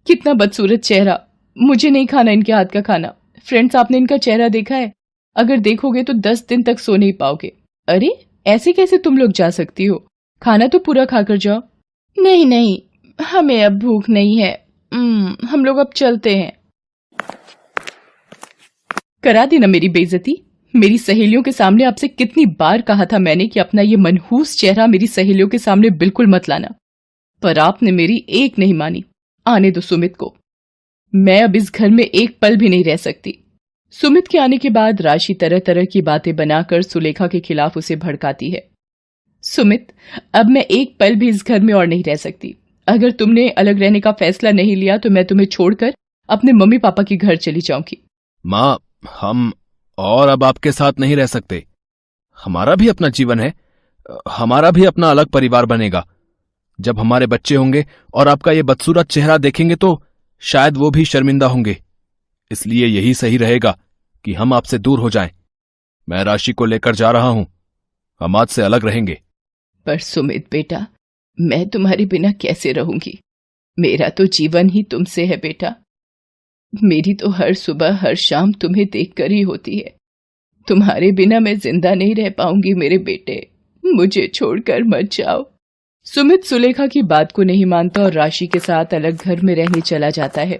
कितना बदसूरत चेहरा, मुझे नहीं खाना इनके हाथ का खाना। फ्रेंड्स, आपने इनका चेहरा देखा है? अगर देखोगे तो 10 दिन तक सो नहीं पाओगे। अरे ऐसे कैसे तुम लोग जा सकती हो? खाना तो पूरा खाकर जाओ। नहीं नहीं, हमें अब भूख नहीं है। हम लोग अब चलते हैं। करा दी ना मेरी बेइज्जती। मेरी सहेलियों के सामने आपसे कितनी बार कहा था मैंने कि अपना ये मनहूस चेहरा मेरी सहेलियों के सामने बिल्कुल मत लाना, पर आपने मेरी एक नहीं मानी। आने दो सुमित को, मैं अब इस घर में एक पल भी नहीं रह सकती। सुमित के आने के बाद राशि तरह तरह की बातें बनाकर सुलेखा के खिलाफ उसे भड़काती है। सुमित, अब मैं एक पल भी इस घर में और नहीं रह सकती। अगर तुमने अलग रहने का फैसला नहीं लिया तो मैं तुम्हें छोड़कर अपने मम्मी पापा के घर चली जाऊंगी। माँ, हम और अब आपके साथ नहीं रह सकते। हमारा भी अपना जीवन है, हमारा भी अपना अलग परिवार बनेगा। जब हमारे बच्चे होंगे और आपका ये बदसूरत चेहरा देखेंगे तो शायद वो भी शर्मिंदा होंगे। इसलिए यही सही रहेगा कि हम आपसे दूर हो जाएं। मैं राशि को लेकर जा रहा हूं, हम आज से अलग रहेंगे। पर सुमित बेटा, मैं तुम्हारे बिना कैसे रहूंगी? मेरा तो जीवन ही तुमसे है बेटा। मेरी तो हर सुबह हर शाम तुम्हें देखकर ही होती है। तुम्हारे बिना मैं जिंदा नहीं रह पाऊंगी मेरे बेटे, मुझे छोड़कर मत जाओ। सुमित सुलेखा की बात को नहीं मानता और राशि के साथ अलग घर में रहने चला जाता है।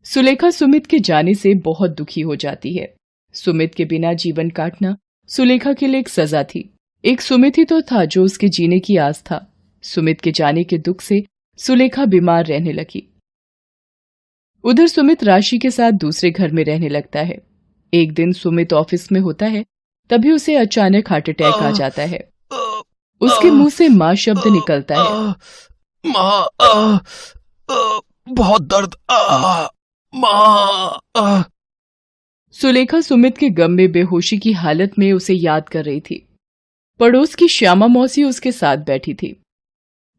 सुलेखा सुमित के जाने से बहुत दुखी हो जाती है। सुमित के बिना जीवन काटना सुलेखा के लिए एक सजा थी। एक सुमित ही तो था जो उसके जीने की आस था। सुमित के जाने के दुख से सुलेखा बीमार रहने लगी। उधर सुमित राशि के साथ दूसरे घर में रहने लगता है। एक दिन सुमित ऑफिस में होता है, तभी उसे अचानक हार्ट अटैक आ जाता है। उसके मुंह से माँ शब्द निकलता है। माँ, बहुत दर्द, माँ। सुलेखा सुमित के गम में बेहोशी की हालत में उसे याद कर रही थी। पड़ोस की श्यामा मौसी उसके साथ बैठी थी।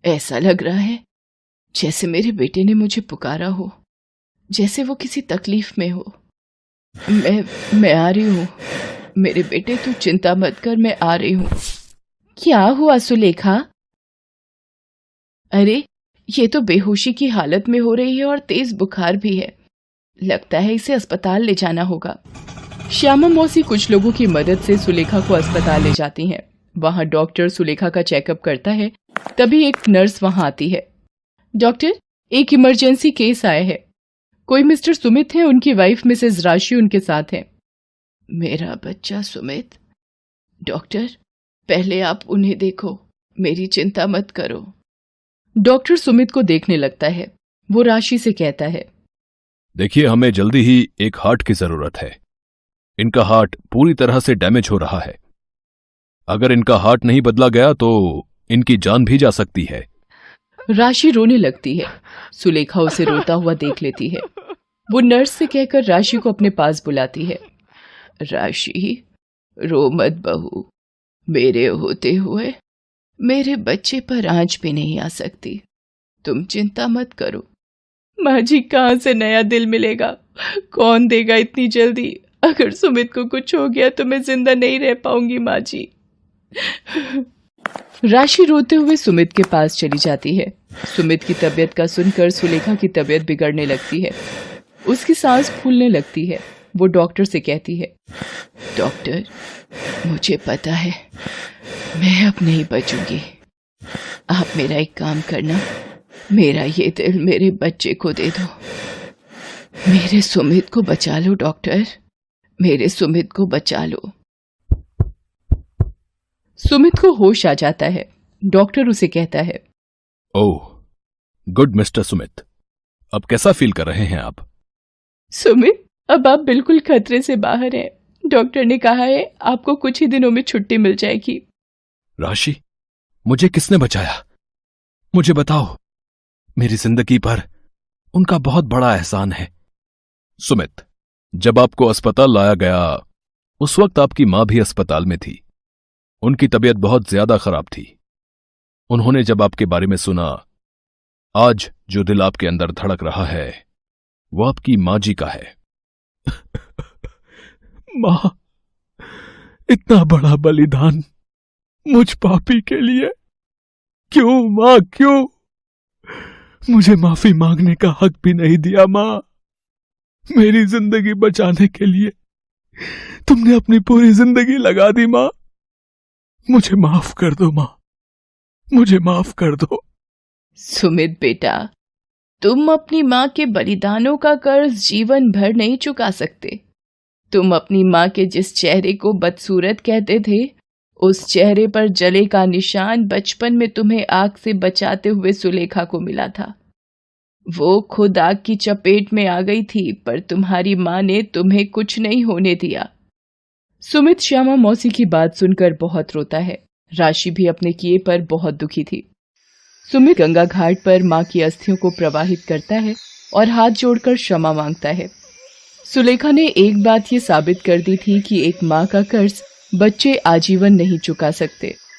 ऐसा लग रहा है जैसे मेरे बेटे ने मुझे पुकारा हो, जैसे वो किसी तकलीफ में हो। मैं आ रही हूँ मेरे बेटे, तू चिंता मत कर, मैं आ रही हूँ। क्या हुआ सुलेखा? अरे ये तो बेहोशी की हालत में हो रही है और तेज बुखार भी है, लगता है इसे अस्पताल ले जाना होगा। श्यामा मौसी कुछ लोगों की मदद से सुलेखा को अस्पताल ले जाती हैं। वहां डॉक्टर सुलेखा का चेकअप करता है। तभी एक नर्स वहां आती है। डॉक्टर, एक इमरजेंसी केस आया है। कोई मिस्टर सुमित है, उनकी वाइफ मिसेस राशि उनके साथ है। मेरा बच्चा सुमित? डॉक्टर, पहले आप उन्हें देखो, मेरी चिंता मत करो। डॉक्टर सुमित को देखने लगता है। वो राशि से कहता है, देखिए, हमें जल्दी ही एक हार्ट की जरूरत है। इनका हार्ट पूरी तरह से डैमेज हो रहा है। अगर इनका हार्ट नहीं बदला गया तो इनकी जान भी जा सकती है। राशि रोने लगती है। सुलेखा उसे रोता हुआ देख लेती है। वो नर्स से कहकर राशि को अपने पास बुलाती है। राशि, रो मत बहू, मेरे होते हुए मेरे बच्चे पर आंच भी नहीं आ सकती, तुम चिंता मत करो। माँ जी, कहाँ से नया दिल मिलेगा? कौन देगा इतनी जल्दी? अगर सुमित को कुछ हो गया तो मैं जिंदा नहीं रह पाऊंगी माँ जी। राशि रोते हुए सुमित के पास चली जाती है। सुमित की तबीयत का सुनकर सुलेखा की तबीयत बिगड़ने लगती है। उसकी सांस फूलने लगती है। वो डॉक्टर से कहती है, डॉक्टर, मुझे पता है मैं अब नहीं बचूंगी। आप मेरा एक काम करना, मेरा ये दिल मेरे बच्चे को दे दो। मेरे सुमित को बचा लो डॉक्टर, मेरे सुमित को बचा लो। सुमित को होश आ जाता है। डॉक्टर उसे कहता है, ओह गुड मिस्टर सुमित, अब कैसा फील कर रहे हैं आप? सुमित, अब आप बिल्कुल खतरे से बाहर हैं। डॉक्टर ने कहा है आपको कुछ ही दिनों में छुट्टी मिल जाएगी। राशि, मुझे किसने बचाया? मुझे बताओ। मेरी जिंदगी पर उनका बहुत बड़ा एहसान है। सुमित, जब आपको अस्पताल लाया गया उस वक्त आपकी मां भी अस्पताल में थी। उनकी तबीयत बहुत ज्यादा खराब थी। उन्होंने जब आपके बारे में सुना, आज जो दिल आपके अंदर धड़क रहा है वो आपकी मां जी का है। मां, इतना बड़ा बलिदान मुझ पापी के लिए क्यों मां, क्यों? मुझे माफी मांगने का हक भी नहीं दिया मां। मेरी जिंदगी बचाने के लिए तुमने अपनी पूरी जिंदगी लगा दी मां। मुझे माफ कर दो मां, मुझे माफ कर दो। सुमित बेटा, तुम अपनी मां के बलिदानों का कर्ज जीवन भर नहीं चुका सकते। तुम अपनी मां के जिस चेहरे को बदसूरत कहते थे, उस चेहरे पर जले का निशान बचपन में तुम्हें आग से बचाते हुए सुलेखा को मिला था। वो खुद आग की चपेट में आ गई थी, पर तुम्हारी मां ने तुम्हें कुछ नहीं होने दिया। सुमित श्यामा मौसी की बात सुनकर बहुत रोता है। राशि भी अपने किए पर बहुत दुखी थी। सुमित गंगा घाट पर मां की अस्थियों को प्रवाहित करता है और हाथ जोड़कर क्षमा मांगता है। सुलेखा ने एक बात ये साबित कर दी थी कि एक मां का कर्ज बच्चे आजीवन नहीं चुका सकते।